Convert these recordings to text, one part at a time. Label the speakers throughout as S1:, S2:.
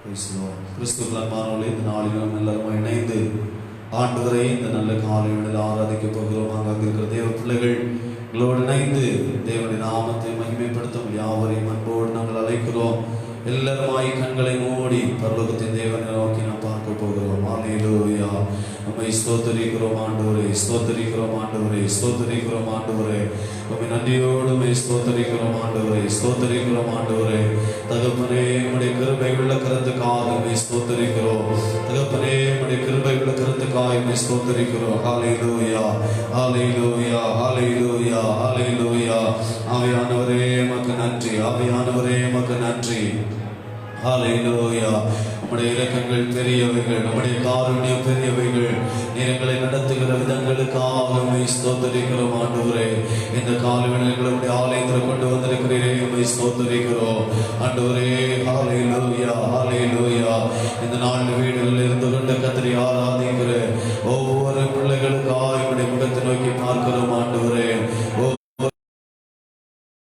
S1: கிறிஸ்துவ இந்த நாளிலும் எல்லாரும் இணைந்து ஆண்டவரை இந்த நல்ல காலையில் ஆராதிக்க போகிறோம். அங்கே இருக்கிற தேவ பிள்ளைகள் எங்களோடு இணைந்து தேவனுடைய நாமத்தை மகிமைப்படுத்தும் யாவரையும் அன்போடு நாங்கள் அழைக்கிறோம். எல்லாருமாய் கண்களை மூடி பரலோகத்தின் தேவனை நோக்கி நாம் பார்க்க போகிறோம். அல்லேலூயா. நம்மை ஸ்தோத்திரிக்கிறோம் ஆண்டவரே, ஸ்தோத்திரிக்கிறோம் ஆண்டவரே, ஸ்தோத்திரிக்கிறோம் ஆண்டவரே. உம்மை நன்றியோடு ஸ்தோத்திரிக்கிறோம் ஆண்டவரே, ஸ்தோத்திரிக்கிறோம் ஆண்டவரே. தகப்பனே, உம்முடைய கிருபை உள்ள கரத்துக்காக ஸ்தோத்திரிக்கிறோம். தகப்பனே, உம்முடைய கிருபை உள்ள கரத்துக்காக ஸ்தோத்திரிக்கிறோம். ஹல்லேலூயா, ஹல்லேலூயா, ஹல்லேலூயா, ஹல்லேலூயா. ஆவியானவரே உமக்கு நன்றி, ஆவியானவரே உமக்கு நன்றி. ஹல்லேலூயா. நம்முடைய இரக்கங்கள் பெரியவைகள், நம்முடைய காருண்யம் பெரியவைகள். நீங்களை நடத்துகிற விதங்களுக்காக ஸ்தோத்திரிக்கிறோம் ஆண்டவரே. இந்த காலவெளிகளுடைய ஆலயத்தில் கொண்டு வந்திருக்கிறீரே, ஸ்தோத்திரிக்கிறோம் ஆண்டவரே. ஹல்லேலூயா, ஹல்லேலூயா. இந்த 4 வீடுகளில் இருந்து கொண்டு கர்த்தரை ஆராதிக்கிற ஒவ்வொரு பிள்ளைகளுக்காக என்னுடைய முகத்தை நோக்கி பார்க்கிறோம் ஆண்டவரே.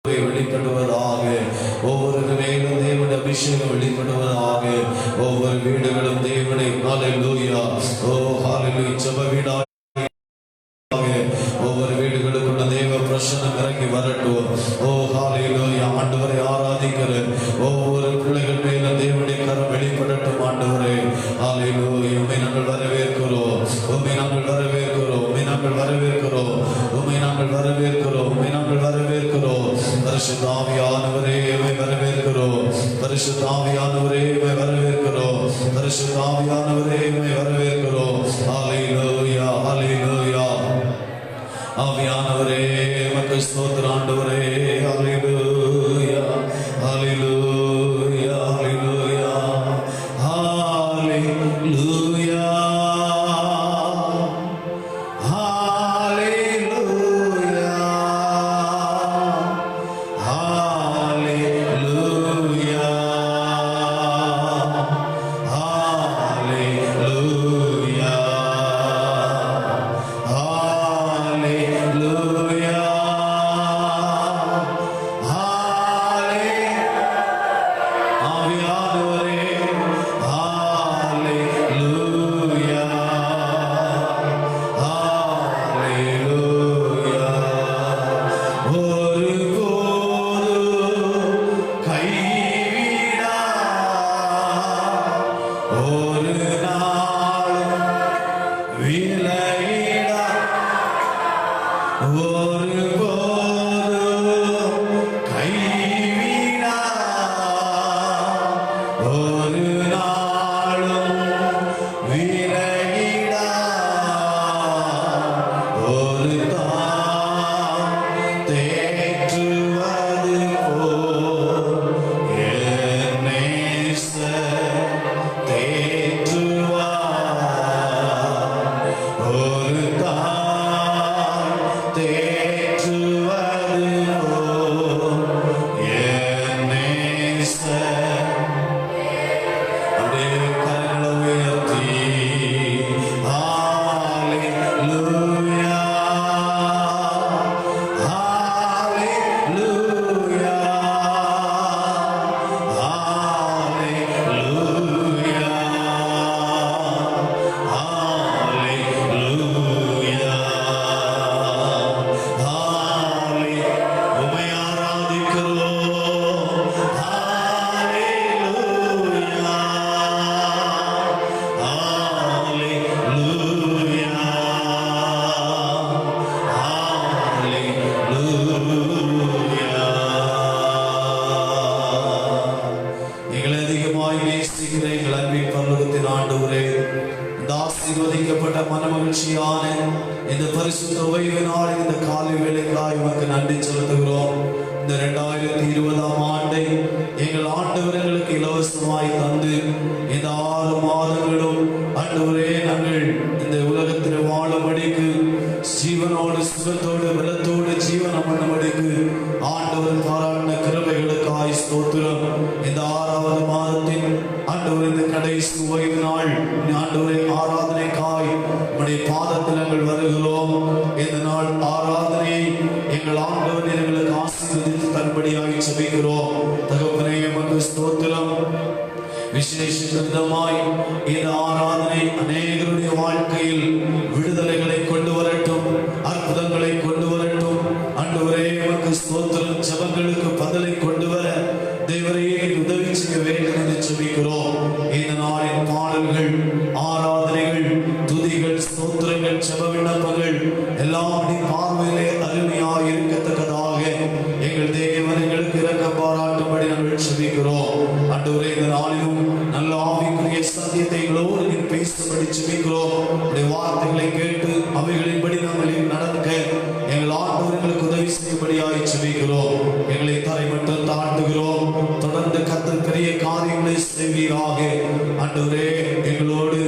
S1: வெளிப்படுவதாக, ஒவ்வொரு வேலும் தேவனுடைய அபிஷேகம் வெளிப்படுவதாக, ஒவ்வொரு வீடுகளும் தேவனை ஹல்லேலூயா, ஓ ஹல்லேலூயா, ஜெப வீடாக ஒவ்வொரு வீடுகளுக்குள்ள தேவ பிரசன்னம் இறங்கி வரட்டும். ஓ ஹல்லேலூயா. ஆண்டவரை ஆராதிக்கிற ஒவ்வொரு பிள்ளைகள் மேல தேவனுடைய கரம் வெளிப்படட்டும் ஆண்டவரே. ஹல்லேலூயா. உம்மை நாங்கள் வரவேற்கிறோம், உம்மை நாங்கள் வரவேற்கிறோம், உம்மை நாங்கள் வரவேற்கிறோம், உம்மை நாங்கள் வரவேற்கிறோம், உம்மை நாங்கள் வரவேற்கிறோம். பரிசுத்த ஆவியானவரே உம்மை வரவேற்கிறோம், பரிசுத்த ஆவியானவரே உம்மை வரவேற்கிறோம், பரிசுத்த ஆவியானவரே உம்மை வரவேற்கிறோம். ஹல்லேலூயா, ஹல்லேலூயா. ஆவியானவரே உமக்கு ஸ்தோத்திரம் ஆண்டவரே. ஹல்லேலூயா, ஹல்லேலூயா, ஹல்லேலூயா, ஹல்லேலூயா, ஆசீர்வதிக்கப்பட்ட மனமகிழ்ச்சியான இந்த பரிசுத்த ஓய்வு நாள் இந்த காலை வேளைக்காய் உமக்கு நன்றி செலுத்துகிறோம். இந்த 2020ஆம் ஆண்டை எங்கள் ஆண்டவர் எங்களுக்கு இலவசமாய் தந்து இந்த 6 மாதங்களும் ஆண்டவரே நாங்கள் இந்த உலகத்தில் வாழும்படிக்கு ஜீவனோடு சுகத்தோடு பலத்தோடு ஜீவனம் பண்ணும்படிக்கு ஆண்டவர் பாராட்டின கிருபைகளுக்காய் ஸ்தோத்திரம். இந்த 6வது மாதத்தின் ஆண்டவர் இந்த கடைசி ஓய்வு நாள் ஆண்டவரை ஆராதனைக்காய் உம்முடைய பாதத்தில் நாங்கள் வருகிறோம். இந்த நாள் ஆராதனையை எங்கள் ஆண்டவர் எங்களுக்கு ஆசீர்வதித்து தரும்படியாய் ஜெபிக்கிறோம். தகப்பனே உமக்கு ஸ்தோத்திரம். விசேஷமாய் இந்த ஆராதனை அநேகருடைய வாழ்க்கையில் விடுதலைகளை கொண்டு வரட்டும், அற்புதங்களை கொண்டு வரட்டும். ஆண்டவரே உமக்கு ஸ்தோத்திரம். ஜெபங்களுக்கு பதிலை கொண்டு வர தேவரே உதவி செய்ய வேண்டும் என்று ஜெபிக்கிறோம். இந்த நாளின் பாடல்கள், ஆராதனைகள், துதிகள், ஸ்தோத்திரங்கள், ஜெப விண்ணப்பங்கள் எல்லாம் பார்வையிலே அருமையாக இருக்கத்தக்கதாக எங்கள் தேவன் எங்களுக்கு இரக்கம் பாராட்டும்படி நாங்கள் ஜெபிக்கிறோம். ஆண்டவரே இந்த நாளிலும் நல்ல ஆவிக்குரிய சத்தியத்தை எங்களோடு நீர் பேசும்படி ஜெபிக்கிறோம். உடைய வார்த்தைகளை கேட்டு அவைகளின்படி நாங்கள் நடக்க எங்கள் ஆண்டவர்களுக்கு உதவி செய்யும்படியாய் ஜெபிக்கிறோம். எங்களை தரை மட்டும் தாழ்த்துகிறோம். தொடர்ந்து கர்த்தர் பெரிய காரியங்களை செய்வீராக. ஆண்டவரே எங்களோடு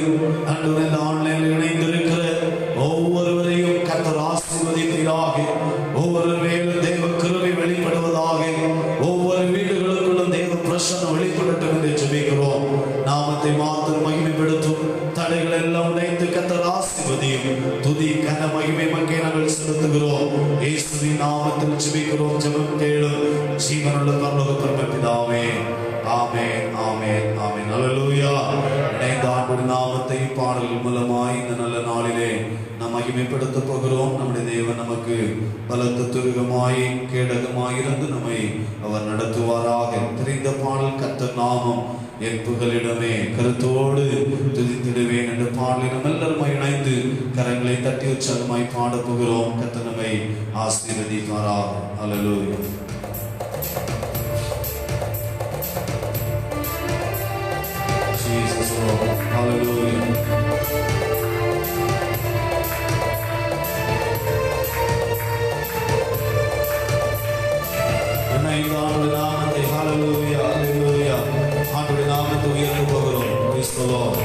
S1: ஆண்டவரே இந்த ஆன்லைனில் இணைந்திருக்கிற ஒவ்வொருவரையும் கர்த்தர் ஆசீர்வதிப்பீராக. ஒவ்வொரு மேலும் தேவ கிருபை வெளிப்படுவதாக. ஒவ்வொரு வீடுகளுக்குள்ளும் தேவ பிரசன்னம் வெளிப்படட்டும் என்று ஜெபிக்கிறோம். நாமத்தை மாத்திரம் மகிமைப்படுத்தும். தடைகள் எல்லாம் உடைத்து கர்த்தர் ஆசீர்வதியும். துதி கன மகிமை மக்கே நாங்கள் செலுத்துகிறோம். இயேசுவின் நாமத்தில் ஜெபிக்கிறோம். ஜெபம் கேளும் ஜீவனுள்ள பரலோக பிதாவே. ஆமென், ஆமென், ஆமென். அல்லேலூயா. இணைந்த ஆண்டவரின் நாமத்தை பாடல்கள் மூலமாய் இந்த நல்ல நாளிலே நாம் மகிமைப்படுத்த போகிறோம். நம்முடைய தேவன் நமக்கு பலத்த துருகமாய் கேடகமாய் இருந்து நம்மை அவர் நடத்துவாராக. தெரிந்த பாடல் கர்த்தர் நாமம் என் புகலிடமே, கருத்தோடு துதித்திடுவேன் என்ற பாடலிடம் எல்லாருமாய் இணைந்து கரங்களை தட்டி உற்சாகமாய் பாட போகிறோம். கர்த்தர் நம்மை ஆசீர்வதிப்பாராக. அல்லேலூயா. Jesus Lord. Hallelujah. Hallelujah, hallelujah. ஆண்டவருடைய நாமத்தை உயர்த்த போகிறோம். Praise the Lord.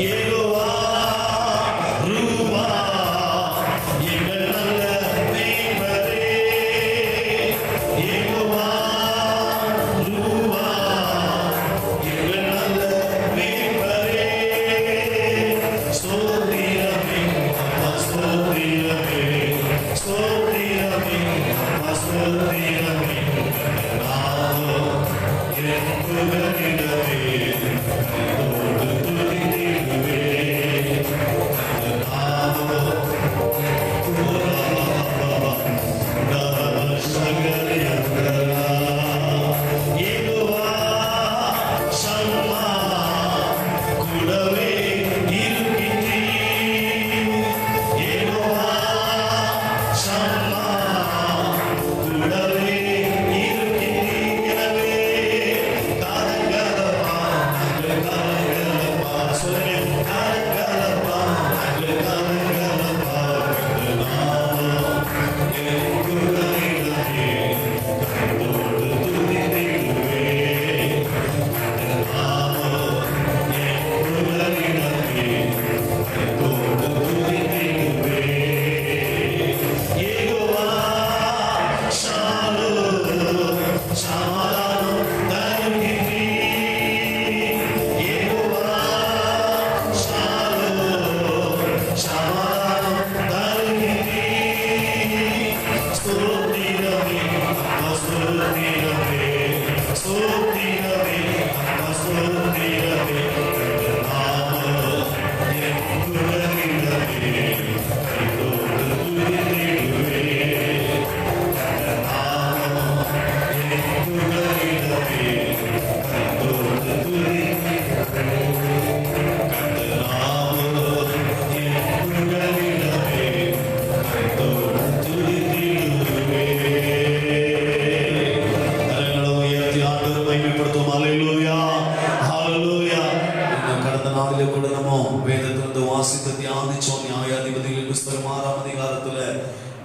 S1: Yehovah, Ruah.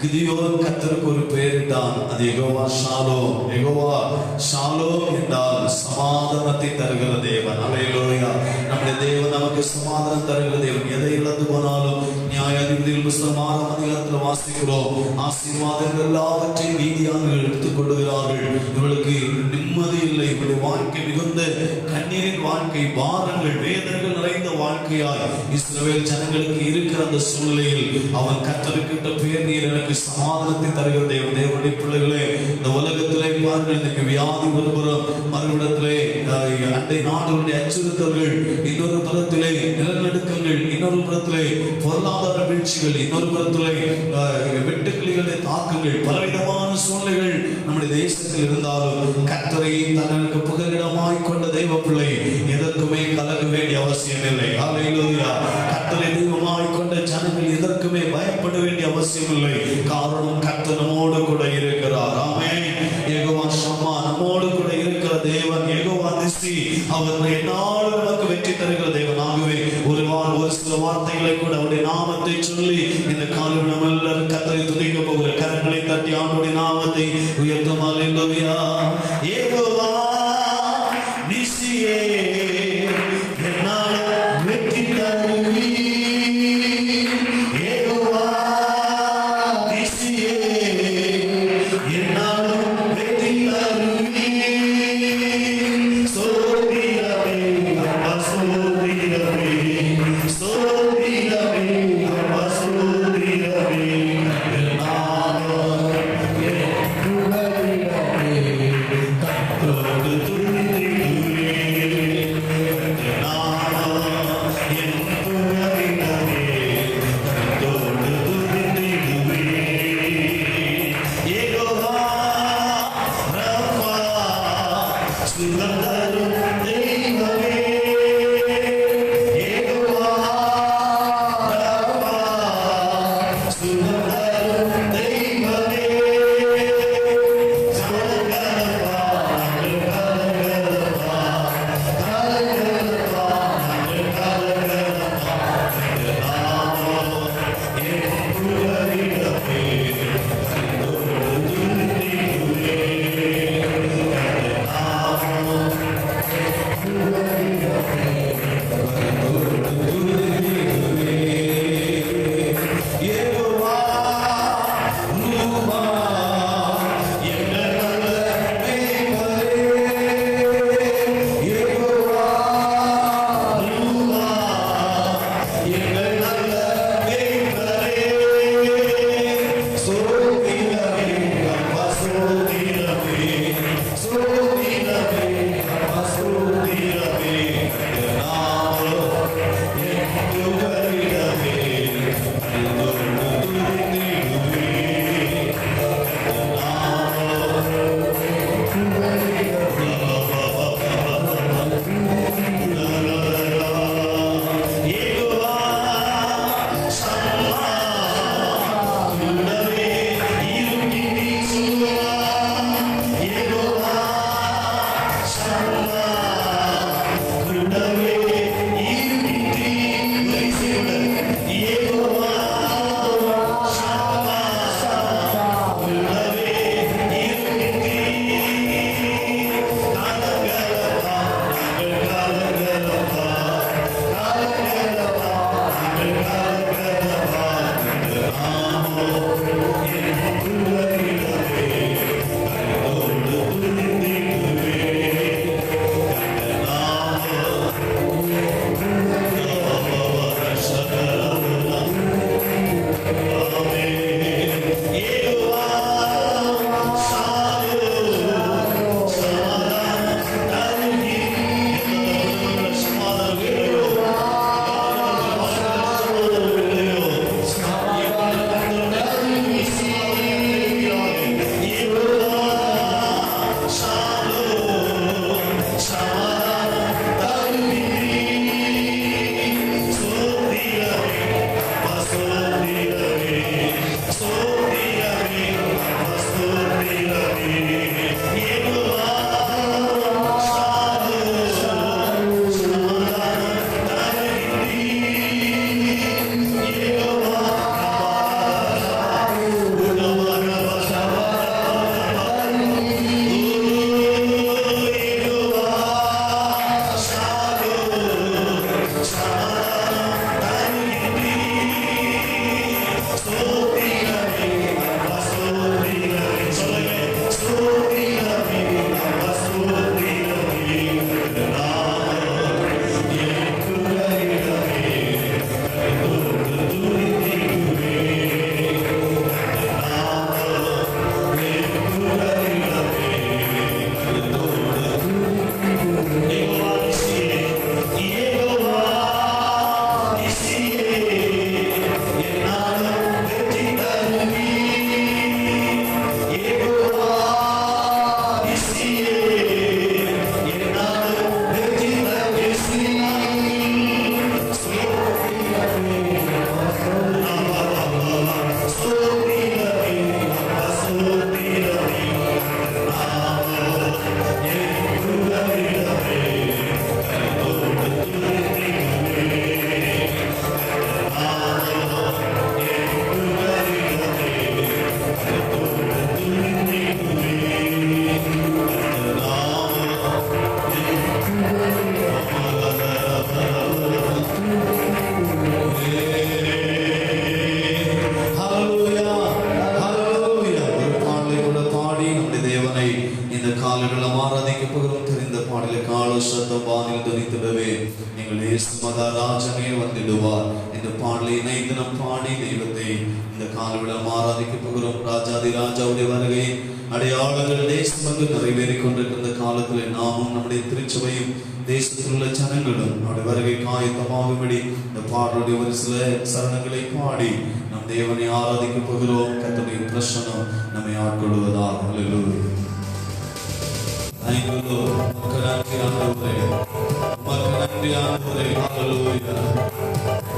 S1: Gideon கர்த்தருக்கு ஒரு பெயரிட்டான். அது யெகோவா ஷாலோம். யெகோவா ஷாலோம் என்றால் சமாதானத்தை தருகிற தேவன். அல்லேலூயா. நம்முடைய தேவன் நமக்கு சமாதானம் தருகிற தேவன். எதை இழந்து போனாலும் நியாயாதிபதிகள் புத்தகம் 6ஆம் அதிகாரத்தில் வாசிக்கிறோம். ஆசீர்வாதங்கள் எல்லாவற்றையும் நீதியாளர்கள் எடுத்துக் கொள்கிறார்கள். இவர்களுக்கு நிம்மதி இல்லை. இவருடைய வாழ்க்கை மிகுந்த கண்ணீரின் வாழ்க்கை, பாரங்கள், வேதனைகள் நிறைந்த வாழ்க்கையாய் இஸ்ரவேல் ஜனங்களுக்கு இருக்கிற அந்த சூழ்நிலையில் அவன் கர்த்தருக்கிட்ட பேர் நீர் எனக்கு சமாதானத்தை தருகிற தேவன். தேவனுடைய பிள்ளைகளே, இந்த உலகத்திலே பாருங்கள், இன்னைக்கு வியாதி ஒருபுறம், மறுவிடத்திலே அண்டை நாடுகளுடைய அச்சுறுத்தல்கள், இன்னொரு புறத்திலே நிலநடுக்கங்கள், இன்னொரு புறத்திலே பொருளாதார வீழ்ச்சிகள், இன்னொரு புறத்திலே வெட்டுக்கிளிகளுடைய தாக்கங்கள், பலவிதமான சூழ்நிலைகள் நம்முடைய தேசத்தில் இருந்தாலும் கர்த்தரை தனக்கு புகலிடமாய் கொண்ட தெய்வ பிள்ளை எதற்குமே கலங்க வேண்டிய அவசியம் இல்லை. அல்லேலூயா. கர்த்தரை தெய்வமாய் கொண்ட ஜனங்கள் எதற்குமே பயப்பட வேண்டிய அவசியம் இல்லை. காரணம் கர்த்தர் நம்மோடு கூட இருக்கிறார். ஆமென். யெகோவா ஷம்மா நம்மோடு கூட இருக்கிற தேவன். யெகோவா நிசி அவர் என்னாலும் நமக்கு வெற்றி தருகிற தேவன். ஆகவே ஒரு சில வார்த்தைகளை கூட அவருடைய நாமத்தை சொல்லி இந்த காலையில் நம்ம எல்லாரும் கர்த்தரை துதிக்க போகிற கரங்களை தட்டி ஆண்டவருடைய நாமத்தை உயர்த்தும். அல்லேலூயா. யெகோவா நிசியே என்னாலும் வெற்றி தருவீர். மகாராஜனே வந்திடுவார் இந்த பாடலை இணைந்து நம் பாடி தெய்வத்தை இந்த காலவிடம் ஆராதிக்க போகிறோம். ராஜாதி ராஜாவுடைய வருகை அடையாளங்கள் தேசம் நிறைவேறிக் கொண்டிருக்கின்ற காலத்தில் நாமும் நம்முடைய திருச்சபையும் தேசத்தில் உள்ள ஜனங்களும் நம்முடைய வருகை ஆயத்தமாகும்படி இந்த பாடலுடைய ஒரு சில சரணங்களை பாடி நம் தேவனை ஆராதிக்க போகிறோம். கர்த்தருடைய பிரசன்னம் நம்மை ஆட்கொள்வதாக. ஹல்லேலூயா. Thank you Lord. உமக்கு நன்றி ஆண்டவரே. உமக்கு நன்றி ஆண்டவரே. ஹல்லேலூயா.
S2: Thank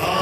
S2: you.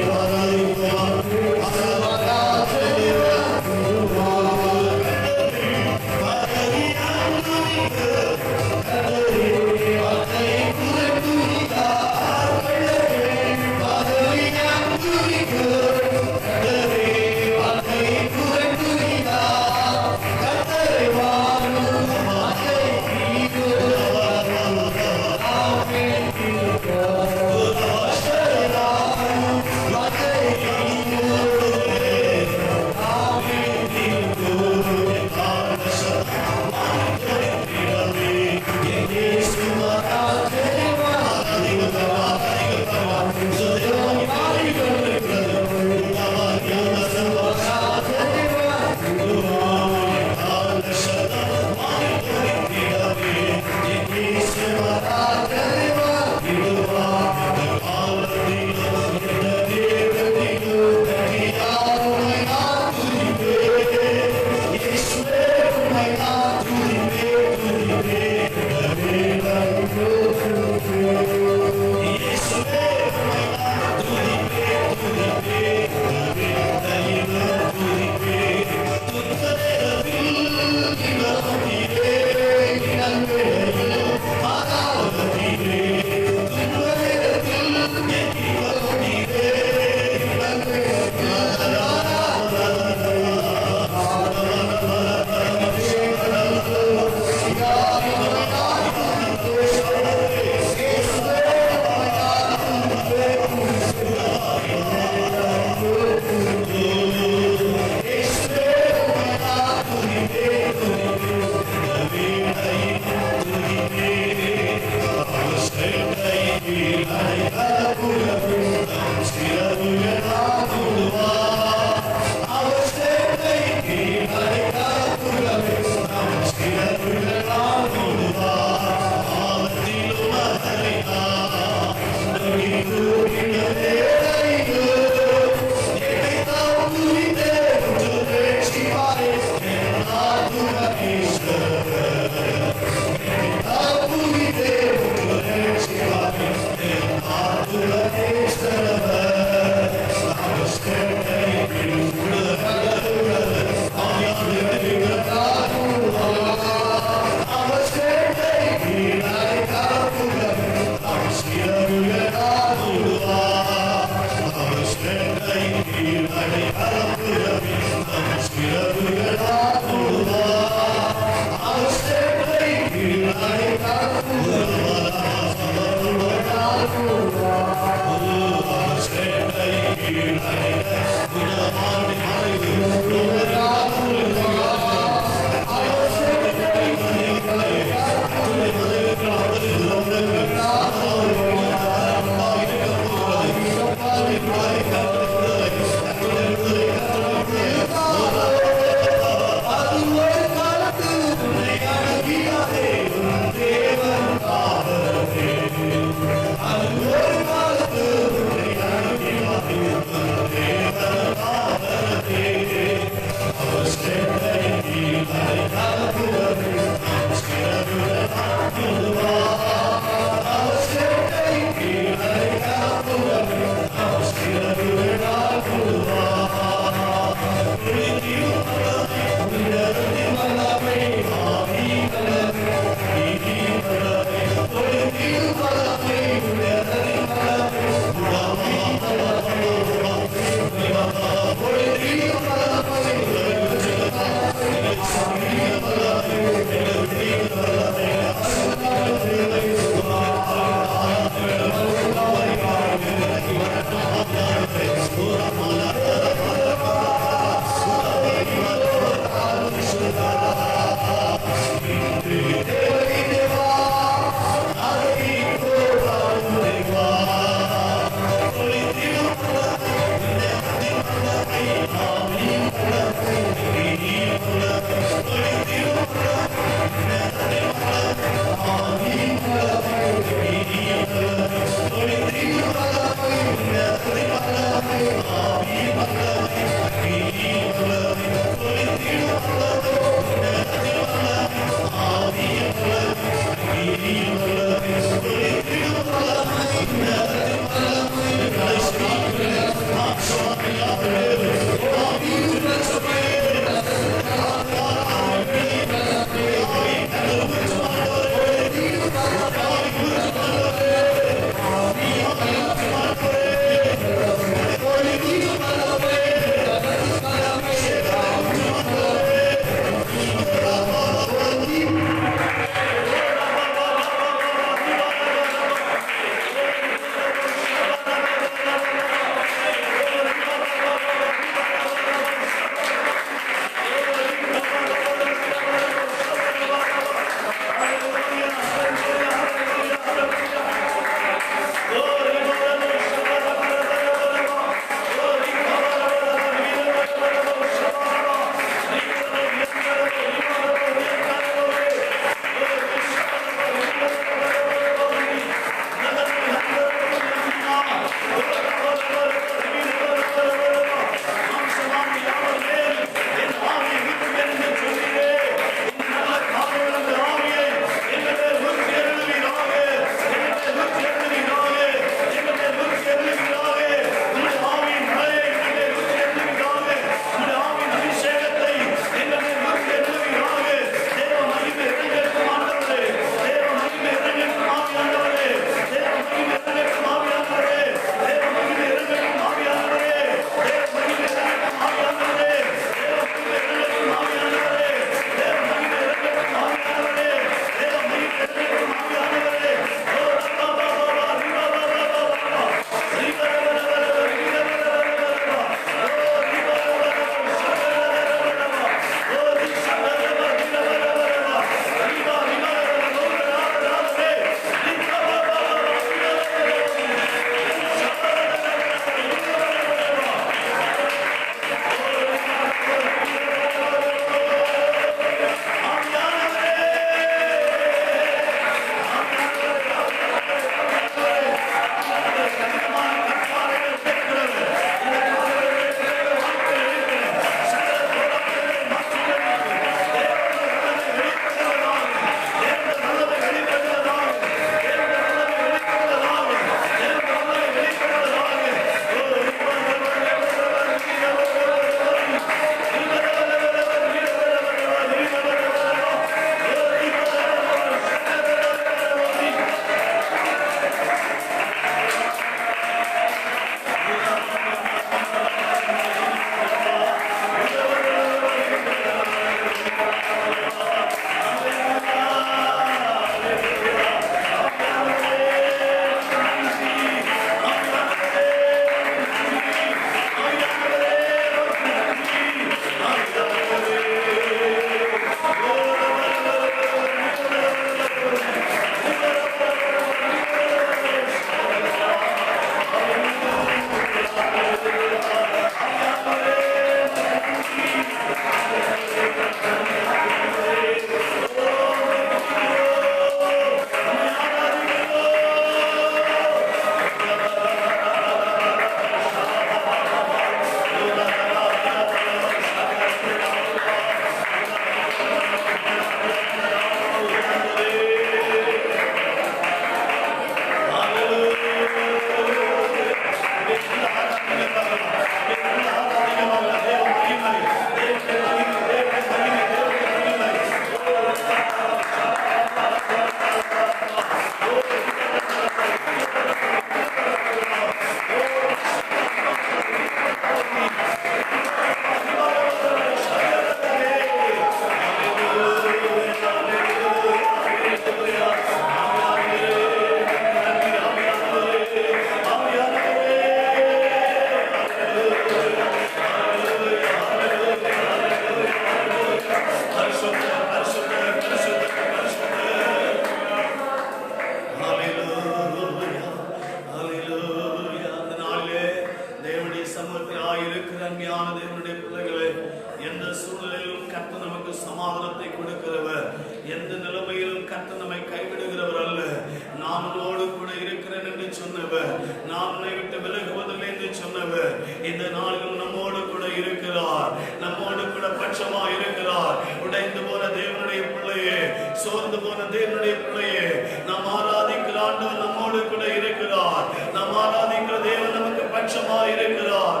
S2: சொன்னவர், நான் உன்னை விட்டு விலகுவதில்லை என்று சொன்னவர் இந்த நாளிலும் நம்மோடு கூட இருக்கிறார், நம்மோடு கூட பட்சமா இருக்கிறார். உடைந்து போன தேவனுடைய பிள்ளையே, சோர்ந்து போன தேவனுடைய பிள்ளையே, நாம் ஆராதிக்கிற ஆண்டவர் நம்மோடு கூட இருக்கிறார். நாம் ஆராதிக்கிற தேவன் நமக்கு பட்சமா இருக்கிறார்.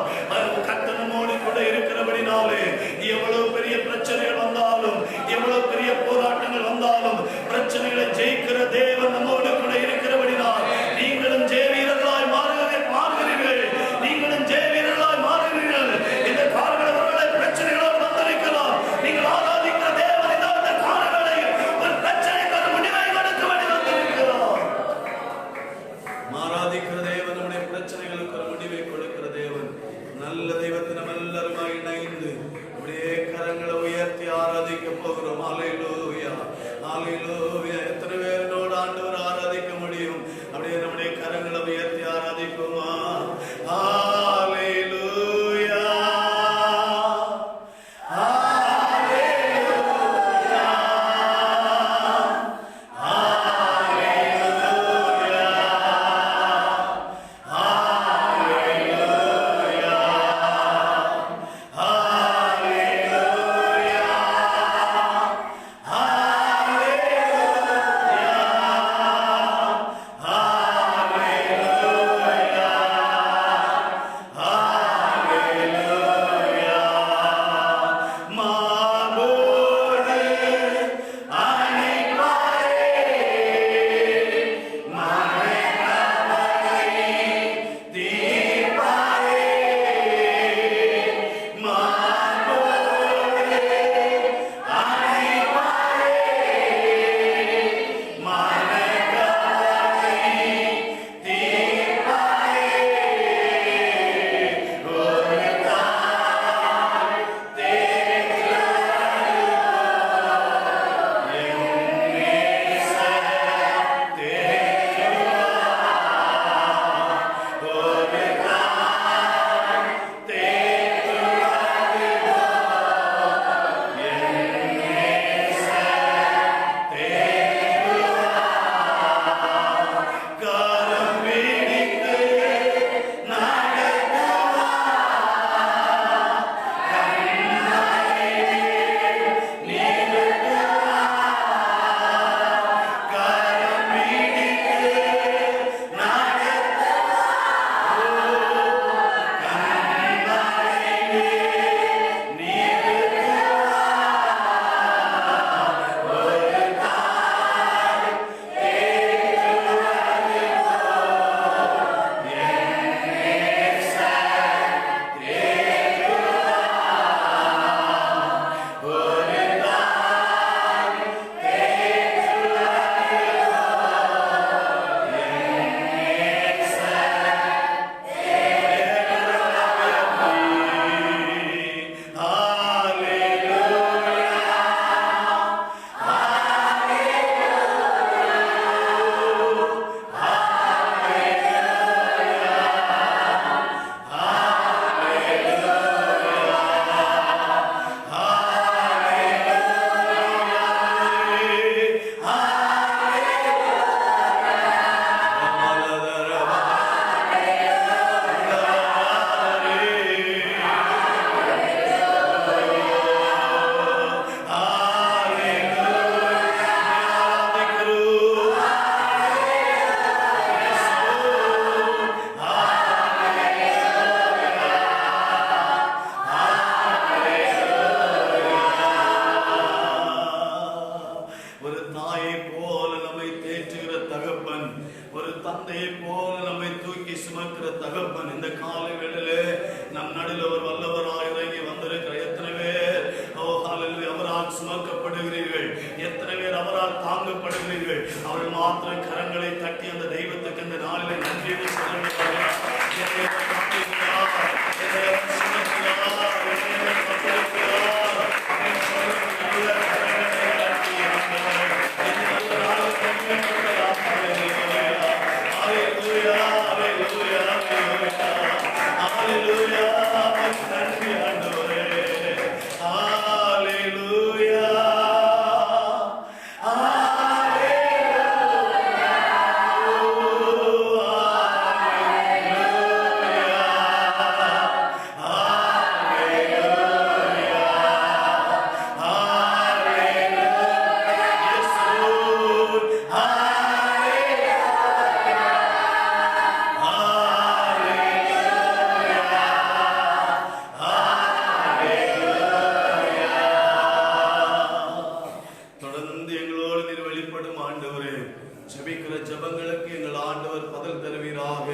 S2: கர்த்தர் நம்மோடு கூட இருக்கிறபடினாலே எவ்வளவு பெரிய பிரச்சனைகள் வந்தாலும், எவ்வளவு பெரிய போராட்டங்கள் வந்தாலும், பிரச்சனைகளை ஜெயிக்கிற தேவன் நம்மோடு கூட இருக்கிறபடினால் நீங்களும் ஜெயவீரர்களாய் மாறுகிறீர்கள். நீங்களும் ஜெயவீரர்களாய் மாறுகிறீர்கள். இந்த காலங்களை பிரச்சனைகளோடு வந்திருக்கலாம். நீங்கள் ஆராதிக்கிற தேவன் இந்த காலங்களில் ஒரு பிரச்சனைக்கான முடிவை கொடுக்க வேண்டி வந்திருக்கிறார். ஆராதிக்கிற தேவன் நம்முடைய பிரச்சனைகளுக்கு ஒரு முடிவை கொடுக்கிற தேவன். நல்ல தெய்வத்தை நம்ம எல்லாருமாய் இணைந்து அப்படியே கரங்களை உயர்த்தி ஆராதிக்க போகிறோம். ஹல்லேலூயா, ஹல்லேலூயா. எத்தனை பேரோடு ஆண்டவர் ஆராதிக்க முடியும்? அப்படியே நம்முடைய கரங்களை உயர்த்தி ஆராதிக்குமா? ஹல்லேலூயா,
S3: Hallelujah.
S2: பதில் தருவீராக.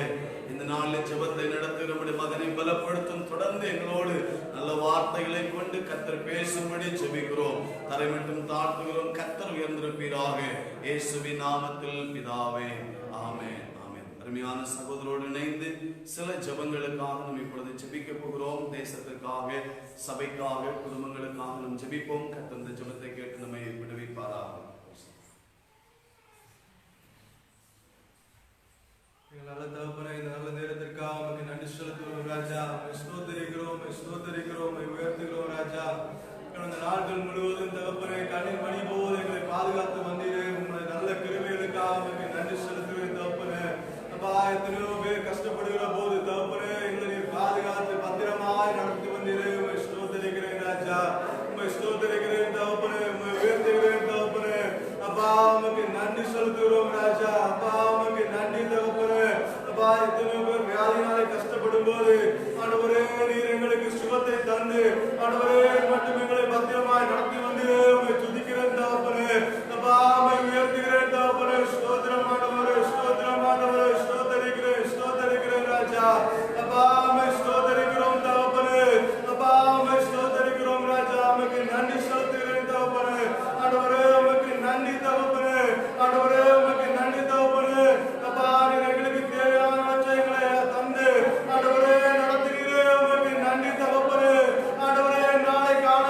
S2: இந்த நாளில் ஜெபத்தை நடத்தி நம்முடைய மகனை பலப்படுத்தும். தொடர்ந்து எங்களோடு நல்ல வார்த்தைகளை கொண்டு கர்த்தர் பேசும்படி ஜெபிக்கிறோம். தரை மட்டும் தாழ்த்துகிறோம். கர்த்தர் உயர்ந்திருப்பீராக. இயேசுவின் நாமத்தில் பிதாவே, ஆமென். அருமையான சகோதரோடு இணைந்து சில ஜெபங்களுக்காக நாம் இப்பொழுது ஜெபிக்க போகிறோம். தேசத்திற்காக, சபைக்காக, குடும்பங்களுக்காக நாம் ஜெபிப்போம். கர்த்தர் இந்த ஜெபத்தை கேட்டு நம்மை விடுவிப்பாராக.
S3: நல்ல தகப்பனே, இந்த நல்ல நேரத்திற்காக உமக்கு நன்றி செலுத்துகிறோம் ராஜா. ஸ்தோத்திரிக்கிறோம், ஸ்தோத்திரிக்கிறோம், உயர்த்துகிறோம் ராஜா. கடந்த நாட்கள் முழுவதும் தகப்பனே கண்ணின் மணி போல் எங்களை பாதுகாத்து வந்தீரே. உங்களுடைய நல்ல கிருபைகளுக்காக உமக்கு நன்றி செலுத்துகிறேன் தகப்பனே. அப்பா, எத்தனையோ பேர் கஷ்டப்படுகிற போது தகப்பனே எங்களை பாதுகாத்து பத்திரமாய் நடத்தி வந்தீரே. உம்மை ஸ்தோத்திரிக்கிறேன் ராஜா. உம்மை ஸ்தோத்திரிக்கிறேன் தகப்பனே. உம்மை உயர்த்துகிறேன் தகப்பனே. அப்பா, உமக்கு நன்றி செலுத்துகிறோம் ராஜா. அப்பா, உமக்கு நன்றி தகப்பனே. அப்பா, எத்தனையோ பேர் வியாதினாலே கஷ்டப்படும் போது ஆண்டவரே நீர் எங்களுக்கு சுகத்தை தந்து ஆண்டவரே மட்டும் எங்களை பத்திரமாய் நடத்தி வந்தீரே. உம்மை துதிக்கிறேன் தகப்பனே. அப்பா, உம்மை உயர்த்துகிறேன் தகப்பனே. ஸ்தோத்திரம் ஆண்டவரே, ஸ்தோத்திரம் ஆண்டவரே. ஸ்தோத்திரிக்கிறேன் ராஜா. அப்பா, உம்மை ஸ்தோத்திரிக்கிறோம் தகப்பனே. அப்பா, உம்மை ஸ்தோத்திரிக்கிறோம் ராஜா. உமக்கு நன்றி செலுத்துகிறேன் தகப்பனே. ஆண்டவரே உமக்கு நன்றி தகப்பனே. ஆண்டவரே உமக்கு நன்றி தகப்பனே. அப்பா, நீர் எங்களுக்கு தேவையானவற்றை எங்களை தந்து ஆண்டவரே நடத்துகிறீரே. உமக்கு நன்றி தகப்பனே. ஆண்டவரே நாளை காண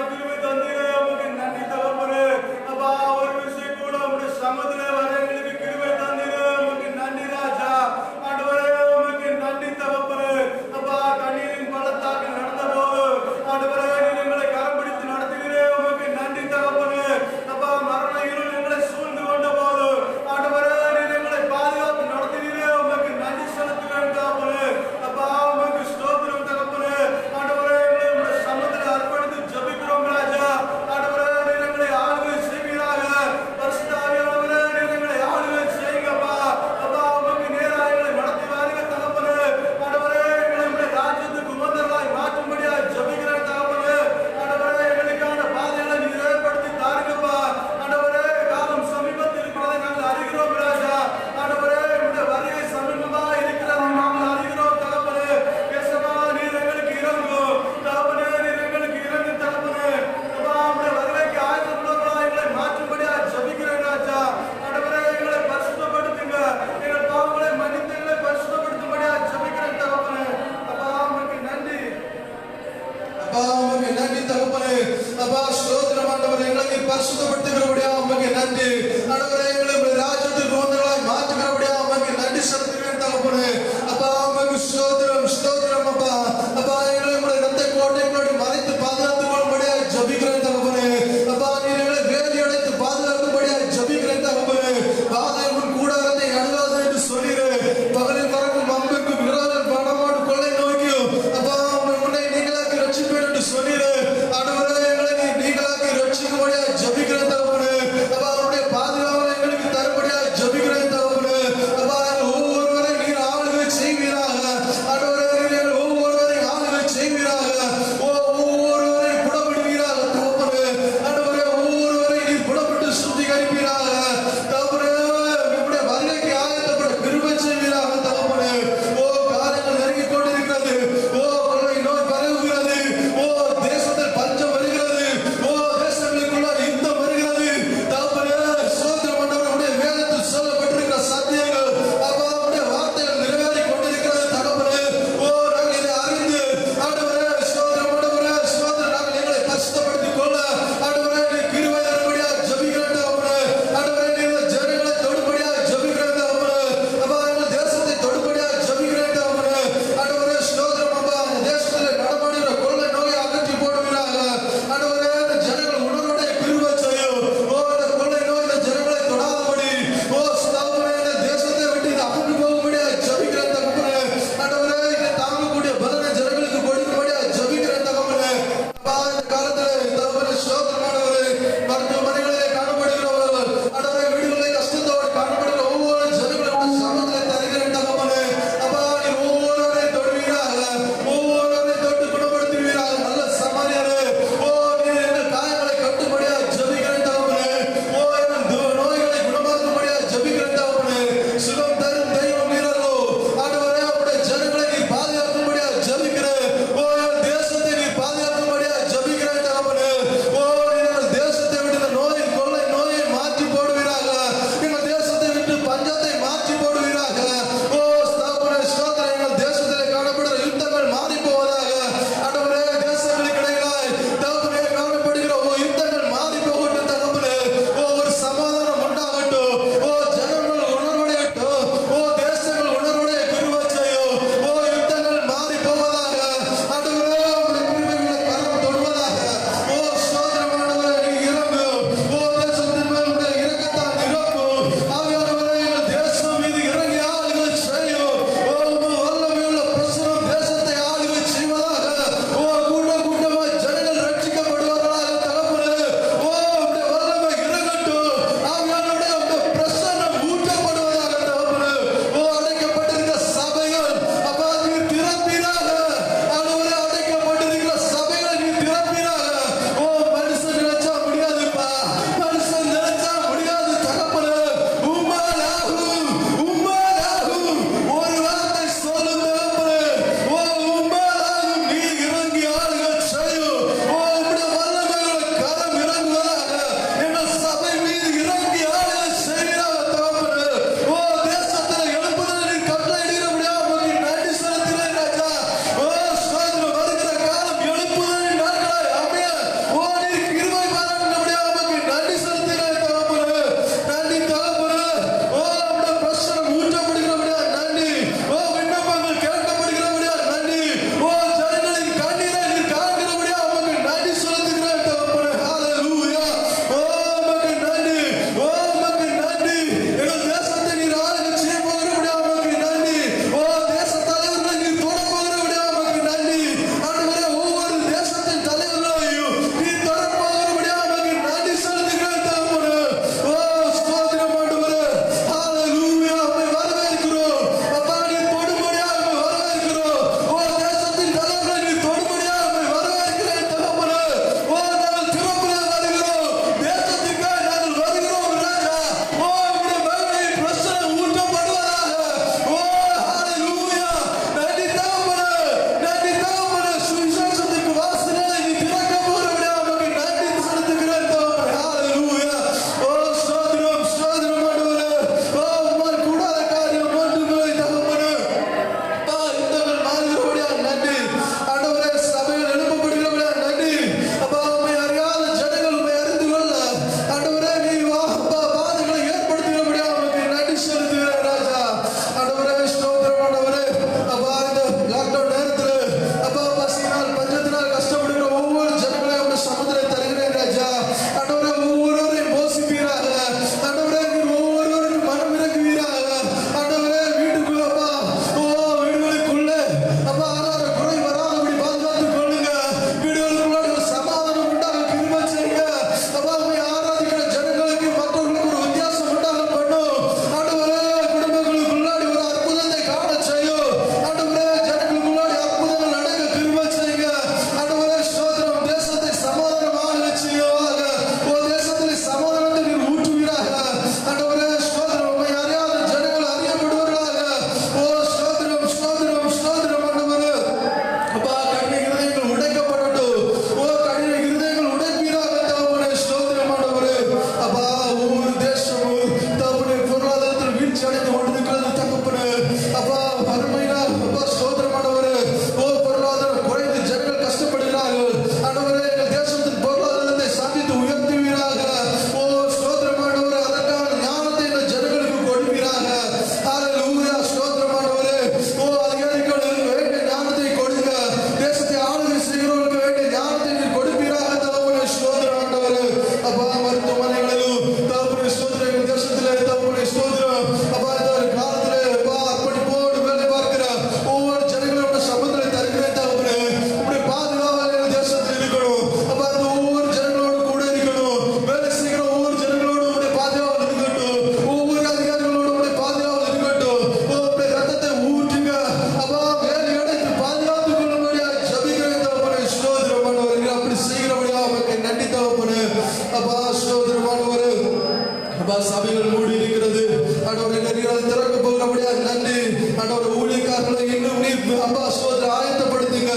S4: ஆண்டவரை ஊழியக்காரர்களை இன்னும் நீர் அப்பா சோதனை ஆயத்தப்படுத்துங்க.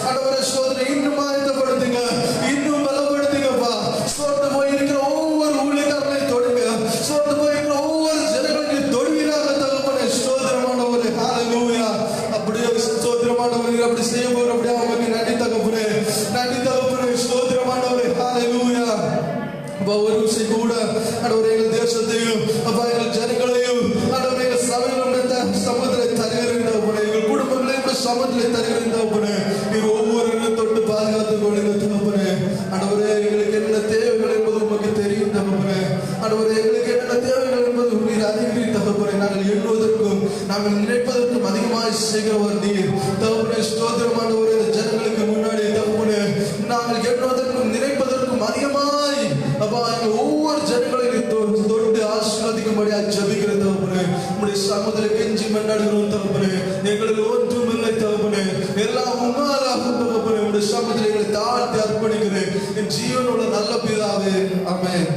S4: ஆண்டவரை சோதனை இன்னும் ஆயத்தப்படுத்துங்க, இன்னும் பலப்படுத்துங்கப்பா. சோர்ந்து போயிருக்கிற ஒவ்வொரு ஊழியக்காரர்களையும் தொடுங்க. சோர்ந்து போயிருக்கிற ஒவ்வொரு ஜனங்களையும் தொடுவீராக தகப்பனே. ஸ்தோத்திரமானவரே, ஹல்லேலூயா. அப்படியே ஸ்தோத்திரமானவரே, அப்படி செய்ய போற அப்படியே உங்களுக்கு நன்றி தகப்பனே, நன்றி தகப்பனே. ஸ்தோத்திரமானவரே, ஹல்லேலூயா. ஒரு விஷயம் கூட ஆண்டவரே எங்கள் தேசத்தையும் அப்பா எங்கள் ஜனங்களையும் ஆண்டவரே எங்கள் சபையில் சமூகத்திலே தருகிறேன். எங்கள் குடும்பங்களையும் சமூகத்திலே தருகிறேன். நீர் ஒவ்வொரு தொட்டு பாதுகாத்துக் கொள்ளுங்க தகப்பனே. ஆண்டவரே எங்களுக்கு என்ன தேவைகள் என்பது உமக்கு தெரியும் தகப்பனே. ஆண்டவரே எங்களுக்கு என்ன தேவைகள் என்பது நீர் அறிகிறீர் தகப்பனே. நாங்கள் எண்ணுவதற்கும் நாங்கள் நினைப்பதற்கும் அதிகமாக செய்கிறவர் நீர் தகப்பனே. ஸ்தோத்திரமானவரே, இந்த ஜனங்களுக்கு முன்னாடி தகப்பனே நாங்கள் எண்ணுவதற்கும் நினைப்பதற்கும் அதிகமாய் அப்பா எங்கள் ஒவ்வொரு ஜனங்களையும் தொட்டு ஆசீர்வதிக்கும்படியாக ஜெபிக்கிறேன் தகப்பனே. உம்முடைய சமூகத்தில் கெஞ்சி மன்றாடுகிறோம் தகப்பனே. எங்களுக்கு ஒன்றும் இல்லை தகப்பனே, எல்லாம் உம்மாலாகும் தகப்பனே. உம்முடைய சமூகத்தில் எங்களை தாழ்த்தி அர்ப்பணிக்கிறேன் என் ஜீவனுள்ள நல்ல பிதாவே, ஆமென்.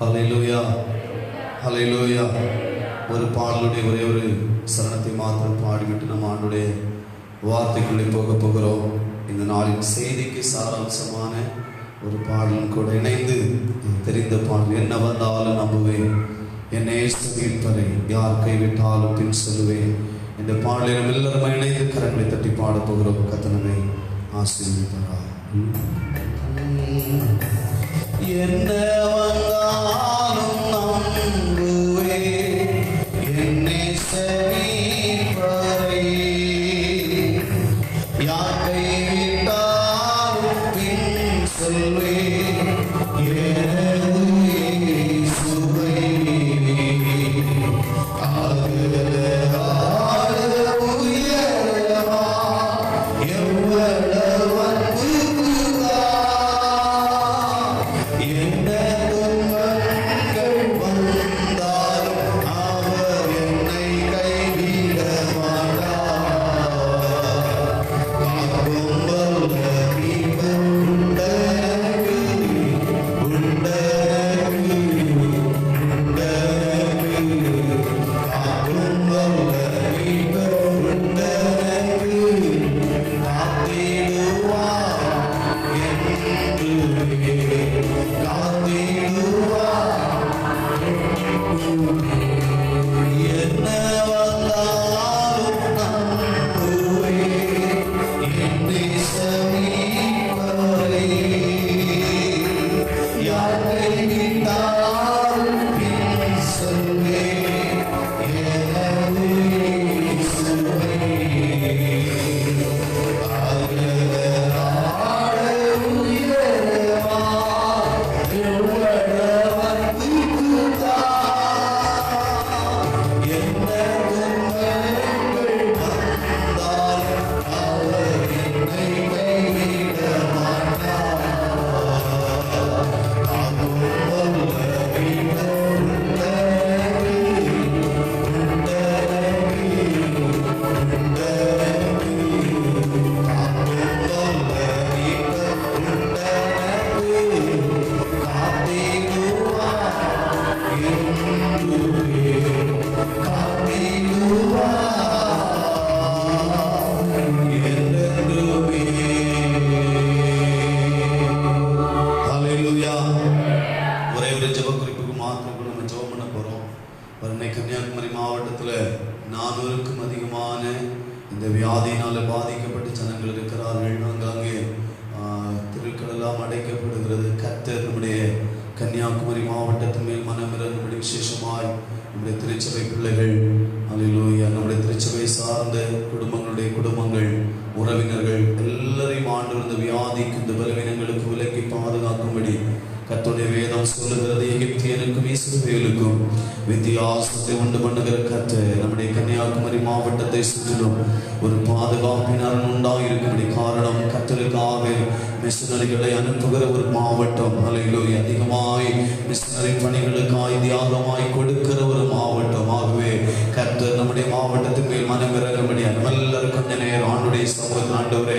S1: ஹல்லேலூயா, ஹல்லேலூயா. ஒரு பாடலுடைய ஒரே ஒரு சரணத்தை மாத்திரம் பாடிவிட்டு நம்ம ஆண்டுடைய வார்த்தைக்குள்ளே போக போகிறோம். இந்த நாளின் செய்திக்கு சாராம்சமான ஒரு பாடலும் கூட இணைந்து தெரிந்த பாடல். என்ன வந்தாலும் நம்புவேன், என்னை மீட்பரை யார் கைவிட்டாலும் பின் சொல்லுவேன். இந்த பாடலை நம்ம எல்லாருமே இணைந்து கரங்களை தட்டி பாட போகிறோம். கர்த்தர் ஆசீர்வதிப்பாராக. என்ன வந்தாலும் நம்புவேன், என்னை மீட்பரை யார் கைவிட்டாலும் பின் சொல்வேன். எனது இயேசுவை உயரமா எவ்வளவு என்ன துன்பங்கள் வந்தாலும் அவர் என்னை கைவிட மாட்டார். காக்கும் வல்ல மீட்பர் உண்டனக்கு, உண்டனக்கு, உண்டனக்கு. காக்கும் வல்ல மீட்பர் உண்டனக்கு, காத்திடுவார் என்றுமே, காத்திடுவார். என்ன வந்தாலும் நம்புவேன், என்னை மீட்பரை யார் கைவிட்டாலும் பின் சொல்வேன். எனது இயேசுவை உயரமா எவ்வளவன் என்ன துன்பங்கள் வந்தாலும் அவர் என்னை கைவிட மாட்டார். காக்கும் வல்ல மீட்பர் உண்டனக்கு, உண்டனக்கு, உண்டனக்கு. காக்கும் வல்ல மீட்பர் உண்டனக்கு, காத்திடுவார் என்றுமே, காத்திடுவார் என்றுமே. ஹல்லேலூயா. ஒரே ஒரு ஜெப குறிப்புக்கு மாத்திரம் நம்ம ஜெபம் பண்ண போறோம். வரணை கன்னியாகுமரி மாவட்டத்தில் 400க்கும் அதிகமான இந்த வியாதியினால பாதிக்கப்பட்ட ஜனங்கள் இருக்கிறார்கள். அங்கே திருக்களெல்லாம் அடைக்கப்படுகிறது. கர்த்தர் நம்முடைய கன்னியாகுமரி மாவட்டத்தின் மேல் மனமிறங்கும்படி விசேஷமாய் நம்முடைய திருச்சபை பிள்ளைகள், அல்லேலூயா, நம்முடைய திருச்சபை சார்ந்த குடும்பங்களுடைய குடும்பங்கள், உறவினர்கள் எல்லாரையும் ஆண்டவர் இந்த வியாதிக்கு, இந்த பலவீனங்களுக்கு விலக்கி பாதுகாக்கும்படி கர்த்தருடைய வேதம் சொல்லுகிறது. எகிப்தியனுக்கும் இஸ்ரவேலுக்கும் வித்தியாசத்தை உண்டு பண்ணுகிற கர்த்தர் நம்முடைய கன்னியாகுமரி மாவட்டத்தை சுற்றிலும் ஒரு பாதுகாப்பினர் உண்டாயிருக்கும்படி காரணம் கர்த்தருக்காக மிஷனரிகளை அனுப்புகிற ஒரு மாவட்டம். அல்லேலூயா. அதிகமாய் மிஷனரி பணிகளுக்காய் தியாகமாய் கொடுக்கிற ஒரு மாவட்டம். ஆகவே கர்த்தர் நம்முடைய மாவட்டத்தின் மேல் மனமிறங்கும்படி எல்லாரும் கொஞ்ச நேரம் ஆண்டுடைய சமூகத்தில், ஆண்டவரே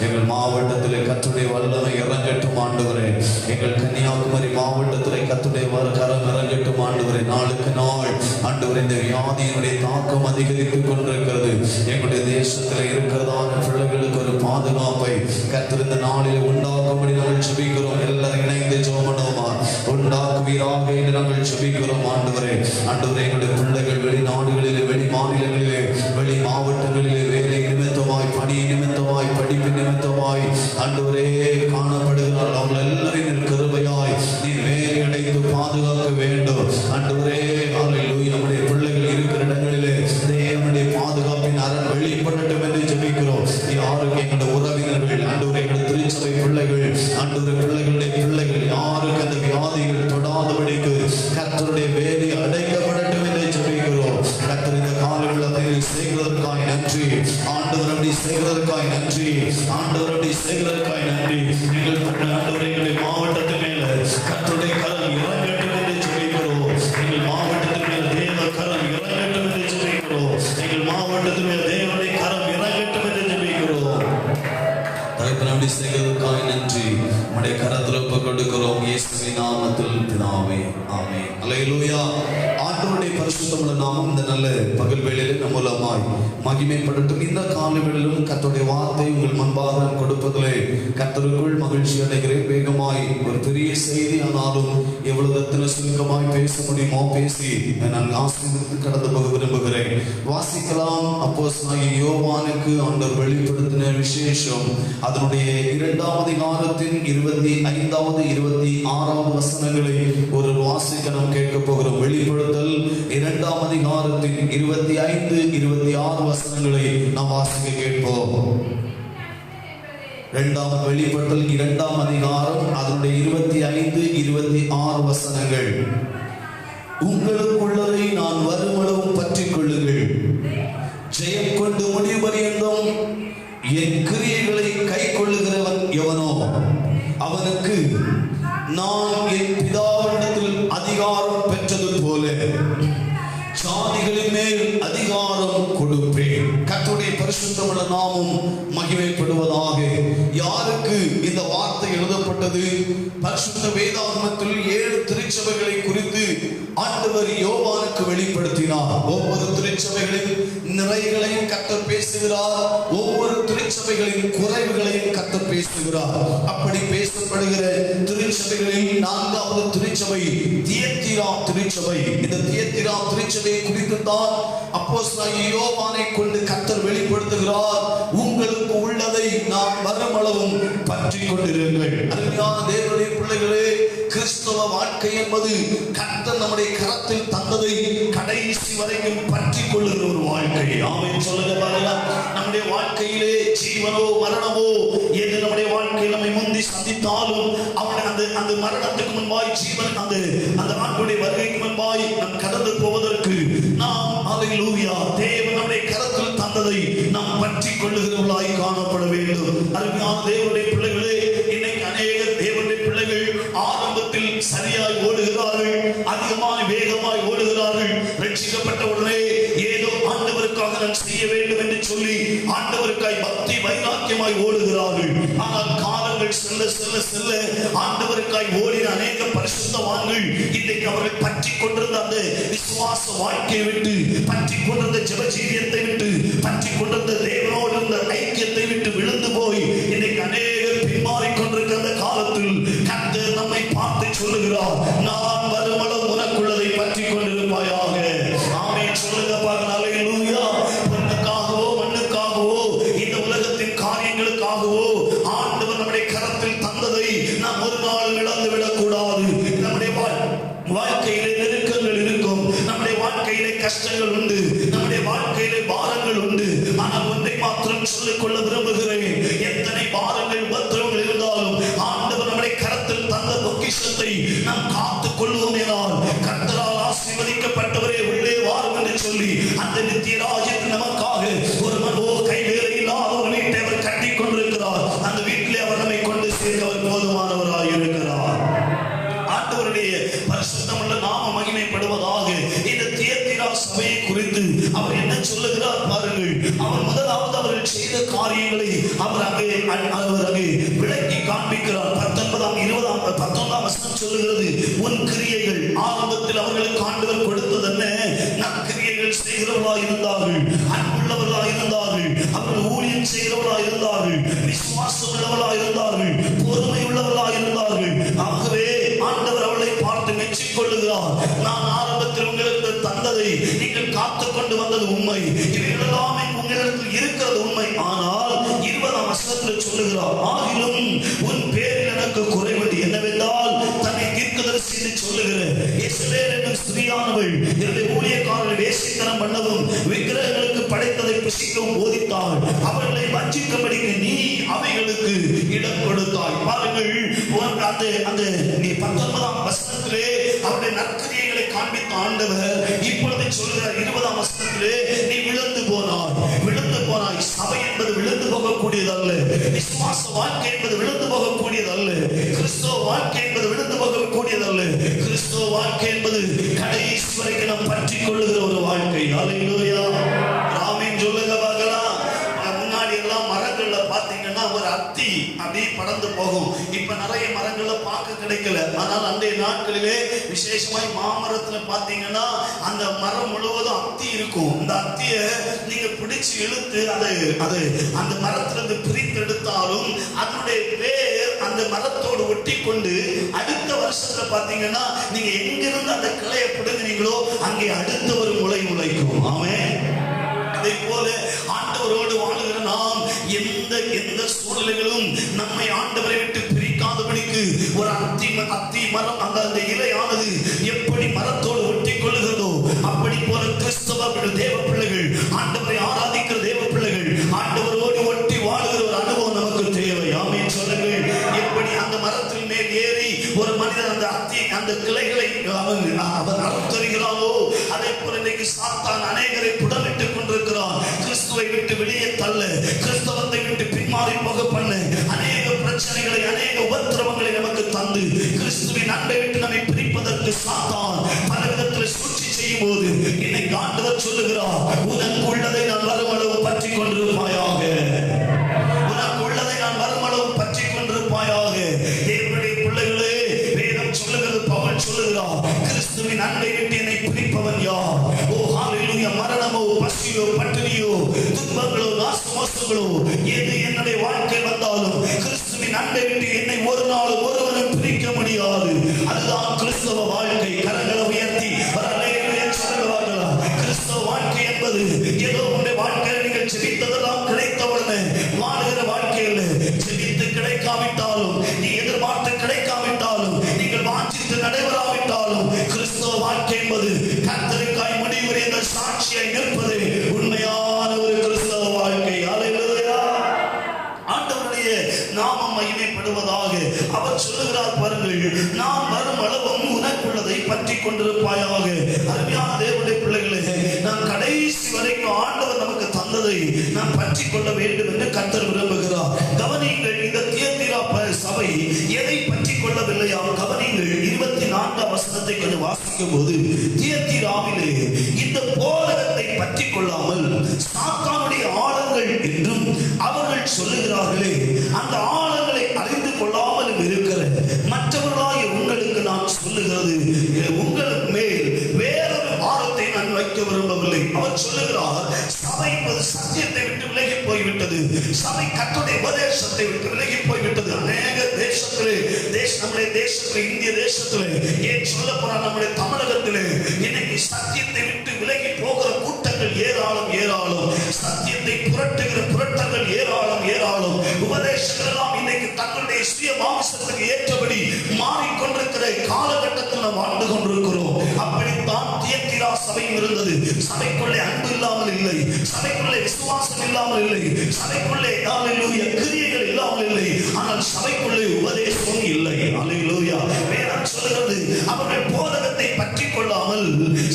S1: எங்கள் மாவட்டத்தில் கர்த்தருடைய வல்லமை இறங்கட்டும். ஆண்டவரே எங்கள் கன்னியாகுமரி மாவட்டத்தில் கர்த்தருடைய கரம் இறங்கட்டும். ஆண்டவரே ஆண்டவரே நாளுக்கு நாள் ஆண்டவரே இந்த வியாதியினுடைய தாக்கம் அதிகரித்துக் கொண்டிருக்கிறது. எங்களுடைய தேசத்தில் இருக்கிறதான பிள்ளைகளுக்கு ஒரு பாதுகாப்பை கர்த்தர் இந்த நாளில் உண்டாக்கும்படி நாங்கள் ஜெபிக்கிறோம். எல்லாரும் இணைந்து ஜெபம் பண்ணுவோமா? உண்டாக்குவீராக என்று நாங்கள் ஜெபிக்கிறோம். ஆண்டவரே எங்களுடைய பிள்ளைகள் வெளிநாடுகளிலே, வெளி மாநிலங்களிலே, வெளி மாவட்டங்களிலே வேலை நிமித்தமாய், பணி நிமித்தமாய், படிப்பு நிமித்தமாய் ஆண்டவரே காணப்படுகிறார்கள். அவர்கள் எல்லாரையும் கிருபையாய் நீ வேலை அடைத்து பாதுகாக்க வேண்டும். ஆண்டவரே ஹல்லேலூயா. நம்முடைய பிள்ளைகள் இருக்கிற இடங்களிலே தேவனுடைய பாதுகாப்பின் அரண் வெளிப்படட்டும் என்று ஜெபிக்கிறோம். யாருக்கு எங்களுடைய உறவினர்கள், ஆண்டவரே எங்களுடைய திருச்சபை பிள்ளைகள், ஆண்டவரே பிள்ளைகள் யாருக்கு அந்த வியாதிகள் தொடாதபடிக்கு கர்த்தருடைய வேலை அடைக்கப்படட்டும் என்று ஜெபிக்கிறோம். கர்த்தர் இந்த காலங்களில் செய்கிறதற்காய் நன்றி. ஆண்டவர் அப்படி செய்கிறதற்காய் நன்றி. ஆண்டவர் அப்படி செய்கிறதற்காய் நன்றி. எங்கள் ஆண்டவரே எங்களுடைய மாவட்டத்தின் மேல கர்த்தருடைய கரம் இறங்கட்டும் என்று ஜெபிக்கிறோம். எங்கள் மாவட்டத்தின் மேல தேவ கரம் இறங்கட்டும் என்று ஜெபிக்கிறோம். எங்கள் மாவட்டத்தின் மேல தேவனுடைய கரம் இறங்கட்டும் என்று ஜெபிக்கிறோம். தகப்பனே செய்கிறதற்காய் நன்றி. உம்முடைய கரத்தில் ஒப்புக் கொடுக்கிறோம் இயேசுவின் நாமத்தில் பிதாவே, ஆமென். அல்லேலூயா. ஆண்டவருடைய பரிசுத்தமுள்ள நாமம் இந்த நல்ல பகல் வேளையிலே நம் மூலமாய் மகிமைப்படட்டும். இந்த கால வேளையிலும் கர்த்தருடைய வார்த்தை உங்கள் முன்பாக நான் கொடுப்பதிலே கர்த்தருக்குள் மகிழ்ச்சி அடைகிறேன். வேகமாய் ஒரு பெரிய செய்தி ஆனாலும் எவ்வளவு சுருக்கமாய் பேச முடியுமோ பேசி நான் ஆசீர்வதித்து கடந்து போக விரும்புகிறேன். வாசிக்கலாம். அப்போஸ்தலனாகிய யோவானுக்கு ஆண்டவர் வெளிப்படுத்தின விசேஷம் அதனுடைய 2ஆம் அதிகாரத்தின் 25வது 26வது வசனங்களை ஒரு வாசிக்க நாம் கேட்க போகிறோம். வெளிப்படுத்தல் 2ஆம் அதிகாரத்தின் 25, 26 வசனங்களை நாம் வாசிக்க கேட்போம். வெளிப்படுத்தல் 2ஆம் அதிகாரம் அதனுடைய 25, 26 வசனங்கள். உங்களுக்குள்ளதை நான் வருமளவும் பற்றிக் கொள்ளுங்கள். ஜெயம் கொண்டு முடிவறிந்தும் என் கிரியைகளை கை கொள்ளுகிறவன் எவனோ அவனுக்கு நான் என் பிதாவிடத்தில் அதிகாரம் பெற்றது போல ஜாதிகளின் மேல் அதிகாரம் கொடுப்பேன். கர்த்தருடைய பரிசுத்தமுள்ள நாமம் மகிமைப்படுவதாக. யாருக்கு இந்த வார்த்தை எழுதப்பட்டது? பரிசுத்த வேதாகமத்தில் 7 திருச்சபைகளை குறித்து ஆண்டவர் யோவானுக்கு வெளிப்படுத்தினார். ஒவ்வொரு திருச்சபைகளின் நிறைகளையும் கர்த்தர் பேசுகிறார். ஒவ்வொரு திருச்சபைகளின் குறைவுகளையும் கர்த்தர் பேசுகிறார். அப்படி பேசப்படுகிற திருச்சபைகளில் 4வது திருச்சபை தியத்தீரா திருச்சபை. இந்த தியத்தீரா திருச்சபை குறித்து தான் அப்போஸ்தலனாகிய யோவானை கொண்டு கர்த்தர் வெளிப்படுத்துகிறார். உங்களுக்கு உள்ளதை நாம் வருமளவும் பற்றிக் கொண்டிருங்கள். அருமையான தேவனுடைய பிள்ளைகளே, கிறிஸ்தவ வாழ்க்கை என்பது கர்த்தர் நம்முடைய கரத்தில் தந்ததை கடைசி வரைக்கும் பற்றிக் கொள்ளுகிற ஒரு வாழ்க்கை. ஆமென் சொல்லுங்க பாருங்கள். நம்முடைய வாழ்க்கையிலே ஜீவனோ மரணமோ எது நம்முடைய வாழ்க்கையில் நம்மை முந்தி சந்தித்தாலும் அந்த மரணத்துக்கு முன்பாய் ஜீவன் அந்த ஆண்டுடைய வருகைக்கு முன்பாய் நாம் கடந்து போவதற்கு நாம் அல்லேலூயா தேவன் நம்முடைய கரத்தில் தந்ததை நாம் பற்றிக் கொள்ளுகிறவர்களாய் காணப்பட வேண்டும். அருமையான தேவனுடைய பிள்ளைகளே, இன்னைக்கு அநேக தேவனுடைய பிள்ளைகள் ஆரம்பத்தில் சரியாய் ஓடுகிறார்கள், அதிகமான வேகமாய் ஓடுகிறார்கள். ரட்சிக்கப்பட்ட உடனே ஏதோ ஆண்டவருக்காக நான் செய்ய வேண்டும் என்று சொல்லி ஆண்டவருக்காய் பக்தி வைராக்கியமாய் ஓடுகிறார்கள். ஆனால் காலங்கள் செல்ல செல்ல செல்ல ஆண்டவருக்காய் ஓடின அநேக பரிசுத்தவான்கள் இன்றைக்கு அவர்கள் பற்றி கொண்டிருந்த அந்த விசுவாச வாழ்க்கையை விட்டு, பற்றி கொண்டிருந்த ஜெப ஜீவியத்தை விட்டு, பற்றி கொண்டிருந்த தேவனோடு இருந்த ஐக்கியத்தை விட்டு விழுந்து போய் இன்னைக்கு அநேகர் பின்மாறிக் கொண்டிருக்கிற அந்த காலத்தில் கர்த்தர் நம்மை பார்த்து சொல்லுகிறார், நான் வருமளவு உனக்குள்ளதை பற்றி கொண்டிருப்பாயாக. ஆமென் சொல்லுங்க பாருங்க. அல்லேலூயா. பொன்னுக்காகவோ மண்ணுக்காகவோ இந்த உலகத்தின் காரியங்களுக்காகவோ ஆண்டவர் நம்முடைய கரத்தில் தந்ததை நாம் ஒரு நாள் இழந்து விடக்கூடாது. நம்முடைய வாழ்க்கையிலே நெருக்கங்கள் இருக்கும், நம்முடைய வாழ்க்கையிலே கஷ்டங்கள் உண்டு, நம்முடைய வாழ்க்கையிலே பாரங்கள் உண்டு. ஆனால் ஒன்றை மாத்திரம் சொல்லிக் கொள்ள விரும்புகிறேன். எத்தனை பாரங்கள் உபத்திரவங்கள் இருந்தாலும் ஆண்டவர் நம்முடைய கரத்தில் தந்த பொக்கிஷத்தை நாம் காத்துக் கொள்வோம் என்றால் கர்த்தரால் ஆசீர்வதிக்கப்பட்டவரே உள்ளே வாரும் என்று சொல்லி அந்த நித்திய ராஜ்யத்தில் நமக்காக ஒரு கை வேலை இல்லாத ஒரு வீட்டை அவர் கட்டிக் கொண்டிருக்கிறார். அந்த வீட்டிலே அவர் நம்மை கொண்டு சேர்க்க அவர் போதுமானவராய் இருக்கிறார். ஆண்டவருடைய பரிசுத்தமுள்ள நாம மகிமைப்படுவதாக. இந்த தியத்தீரா சபையை குறித்து அவர் என்ன சொல்லுகிறார் பாருங்கள். அவர் முதலாவது அவர்கள் செய்த காரியங்களை அவர் அங்கே விளக்கி காண்பிக்கிறார். 19ஆம் 20ஆம்
S2: 19ஆம் வசனம் சொல்லுகிறது, உன் கிரியைகள் ஆரம்பத்தில் அவர்களுக்கு ஆண்டவர் கொடுத்தது என்ன? நற்கிரியைகள் செய்கிறவர்களா இருந்தார்கள், அன்புள்ளவர்களா இருந்தார்கள், அவர்கள் ஊழியம் செய்கிறவர்களா இருந்தார்கள், விசுவாசம் உள்ளவர்களா இருந்தார்கள், பொறுமை உள்ளவர்களா இருந்தார்கள். ஆகவே ஆண்டவர் அவளை பார்த்து மெச்சிக் கொள்ளுகிறார். நான் ஆரம்பத்தில் உங்களுக்கு தந்ததை நீங்கள் காத்துக் கொண்டு வந்தது உண்மை, இவைகளெல்லாமே உங்களிடத்தில் இருக்கிறது உண்மை. ஆனால் 20ஆம் வசனத்தில் சொல்லுகிறார், ஆகிலும் உன் பேரில் எனக்கு குறைவது என்னவென்றால், தன்னை தீர்க்கதரிசி என்று சொல்லுகிற இஸ்ரவேல் என்னும் ஸ்திரீயானவள் என்னுடைய ஊழியக்காரர்கள் வேசித்தனம் பண்ணவும் விக்கிரகங்களுக்கு படைத்ததை புசிக்கவும் போதித்தாள். அவர்களை வஞ்சிக்கும்படிக்கு நீ அவைகளுக்கு இடம் கொடுத்தாய். பாருங்கள், அந்த 19ஆம் வசனத்திலே அவருடைய நற்கிரியைகளை காண்பித்த ஆண்டவர் இப்பொழுது சொல்கிறார் 20ஆம் வசனத்திலே, நீ விழுந்து போனாய். சபை என்பது விழுந்து போகக்கூடியதல்ல, விசுவாச வாழ்க்கை என்பது விழுந்து போகக்கூடியதல்ல, கிறிஸ்தவ வாழ்க்கை என்பது விழுந்து போகக்கூடியதல்ல. கிறிஸ்தவ வாழ்க்கை என்பது கடைசி வரைக்கும் நாம் பற்றிக் கொள்ளுகிற ஒரு வாழ்க்கை. அல்லேலூயா, ஆமென் சொல்லுங்க பார்க்கலாம். முன்னாடி எல்லாம் மரங்கள்ல பாத்தீங்கன்னா ஒரு அத்தி அப்படியே பறந்து போகும். இப்ப நிறைய மரங்கள்ல பார்க்க கிடைக்கல. ஆனால் அன்றைய நாட்களிலே விசேஷமாய் மாமரத்துல பாத்தீங்கன்னா அந்த மரம் முழுவதும் அத்தி இருக்கும். இந்த அத்திய நீங்க பிடிச்சு இழுத்து அது அந்த மரத்திலிருந்து பிரித்து எடுத்தாலும் அதனுடைய வேர் அந்த மரத்தோடு ஒட்டி கொண்டு அடுத்த வருஷத்துல பாத்தீங்கன்னா நீங்க எங்கிருந்து அந்த கிளையை பிடுங்கினீங்களோ அங்கே அடுத்த ஒரு முளை முளைக்கும். ஆமென். அதை போல ஆண்டவரோடு வாழுகிற நாம் எந்த சூழ்நிலைகளும் நம்மை ஆண்டவரை விட்டு பிரிக்காதபடிக்கு ஒரு அத்தி மரம் அந்த இலையானது எப்படி மரத்தோடு ஒட்டி கொள்ளுகிறதோ அப்படி போல கிறிஸ்தவர்கள் தேவ பிள்ளைகள், ஆண்டவரை ஆராதிக்கிற தேவ பிள்ளைகள், ஆண்டவரோடு ஒட்டி வாழுகிற ஒரு அனுபவம் நமக்கு தேவை. ஆமென் சொல்லுங்கள். எப்படி அந்த மரத்தின் மேல் ஏறி ஒரு மனிதன் அந்த கிளைகளை அவன் அறுத்தறிகிறானோ அதே போல இன்னைக்கு சாத்தான் அநேகரை புடமிட்டுக் கொண்டிருக்கிறான். கிறிஸ்துவை விட்டு வெளியே தள்ள, கிறிஸ்தவத்தை விட்டு பின்மாறி போக பண்ண, அநேக பிரச்சனைகளை அநேக உபத்திரவங்களை நமக்கு தந்து கிறிஸ்துவின் அன்பை விட்டு நம்மை பிரிப்பதற்கு சாத்தான் பல விதத்தில் சூழ்ச்சி செய்யும் போது இன்னைக்கு ஆண்டவர் சொல்லுகிறார், உனக்கு உள்ளதை நான் வருமளவு பற்றி கொண்டிருப்பாயாக, உனக்கு உள்ளதை நான் வருமளவு பற்றி கொண்டிருப்பாயாக. தேவனுடைய பிள்ளைகளே, வேதம் சொல்லுகிறது, பவுல் சொல்லுகிறார், கிறிஸ்துவின் அன்பை விட்டு என்னை பிரிப்பவன் யார்? ஓ ஹalleluya, மரணமோ பசியோ பட்டினியோ துன்பங்களோ நாசமோசங்களோ எது என்னுடைய வாழ்க்கை வந்தாலும் கிறிஸ்துவின் அன்பை விட்டு என்னை ஒரு நாள் ஒருவனும் பிரிக்க முடியாது. அதுதான் கிறிஸ்தவ வாழ்க்கை. கரங்களை உயர்த்தி சொல்லுவார்களா? கிறிஸ்தவ வாழ்க்கை என்பது ஏதோ உங்களுடைய வாழ்க்கையில் நீங்கள் ஜெபித்ததெல்லாம் கிடைத்தவுடனே வாழுகிற வாழ்க்கையில் ஜெபித்து கிடைக்காவிட்டாலும், நீ எதிர்பார்த்து கிடைக்காவிட்டாலும், நீங்கள் வாஞ்சித்து நடைபெறாவிட்டாலும் கிறிஸ்தவ வாழ்க்கை என்பது கர்த்தருக்காய் முடிவுரைந்த சாட்சியாய் நிற்பது உண்மையான ஒரு கிறிஸ்தவ வாழ்க்கை. அல்லேலூயா, ஆண்டவருடைய நாமம் மகிமைப்படுவதாக. அவர் சொல்லுகிறார், பாருங்கள், நான் வரும் அளவும் உனக்குள்ளதை பற்றி கொண்டிருப்பாயாக. அருமையான தேவனுடைய பிள்ளைகளே, நாம் கடைசி வரைக்கும் ஆண்டவர் நமக்கு தந்ததை நாம் பற்றி கொள்ள வேண்டும் என்று கர்த்தர் விரும்புகிறார். கவனிங்கள், இந்த தியத்தீரா சபை எதை பற்றி கொள்ளவில்லையா? கவனிங்கள், 24ஆம் வசனத்தை கொஞ்சம் வாசிக்கும் போது, தியத்தீராவிலே இந்த போதகத்தை பற்றி கொள்ளாமல் சாத்தானுடைய ஆழங்கள் என்றும் அவர்கள் சொல்லுகிறார்களே, அந்த ஆழங்களை அறிந்து கொள்ளாமல் இருக்கிற மற்றவர்களாகிய உங்களுக்கு நான் சொல்லுகிறது, உங்களுக்கு மேல் வேறொரு பாரத்தை நான் வைக்க விரும்பவில்லை. அவர் சொல்லுகிறார், சபை என்பது சத்தியத்தை விட்டு விலகி போய்விட்டது, சபை கர்த்தருடைய உபதேசத்தை விட்டு விலகி போய்விட்டது. அநேக தேசத்திலே, நம்முடைய தேசத்திலே, இந்திய தேசத்திலே, ஏன் சொல்ல போனால் நம்முடைய தமிழகத்திலே இன்னைக்கு சத்தியத்தை விட்டு விலகி போகிற கூட்டங்கள் ஏராளம் ஏராளம், சத்தியத்தை புரட்டுகிற புரட்டங்கள் ஏராளம் ஏராளம், உபதேசங்கள் எல்லாம் இன்னைக்கு தங்களுடைய சுய மாம்சத்துக்கு ஏற்றபடி மாறிக்கொண்டிருக்கிற காலகட்டத்தில் நாம் வாழ்ந்து கொண்டிருக்கிறோம். அப்படித்தான் தியத்தீரா சபையும் இருந்தது. சபைக்குள்ளே அன்பு இல்லாமல் இல்லை, சபைக்குள்ளே விசுவாசம் இல்லாமல் இல்லை, சபைக்குள்ளே ஹalleluya கிரியைகள் இல்லாமல் இல்லை, ஆனால் சபைக்குள்ளே உபதேசமும் இல்லை. ஹalleluya, வேதம் சொல்கிறது, அவர்கள் போதகத்தை பற்றி கொள்ளாமல்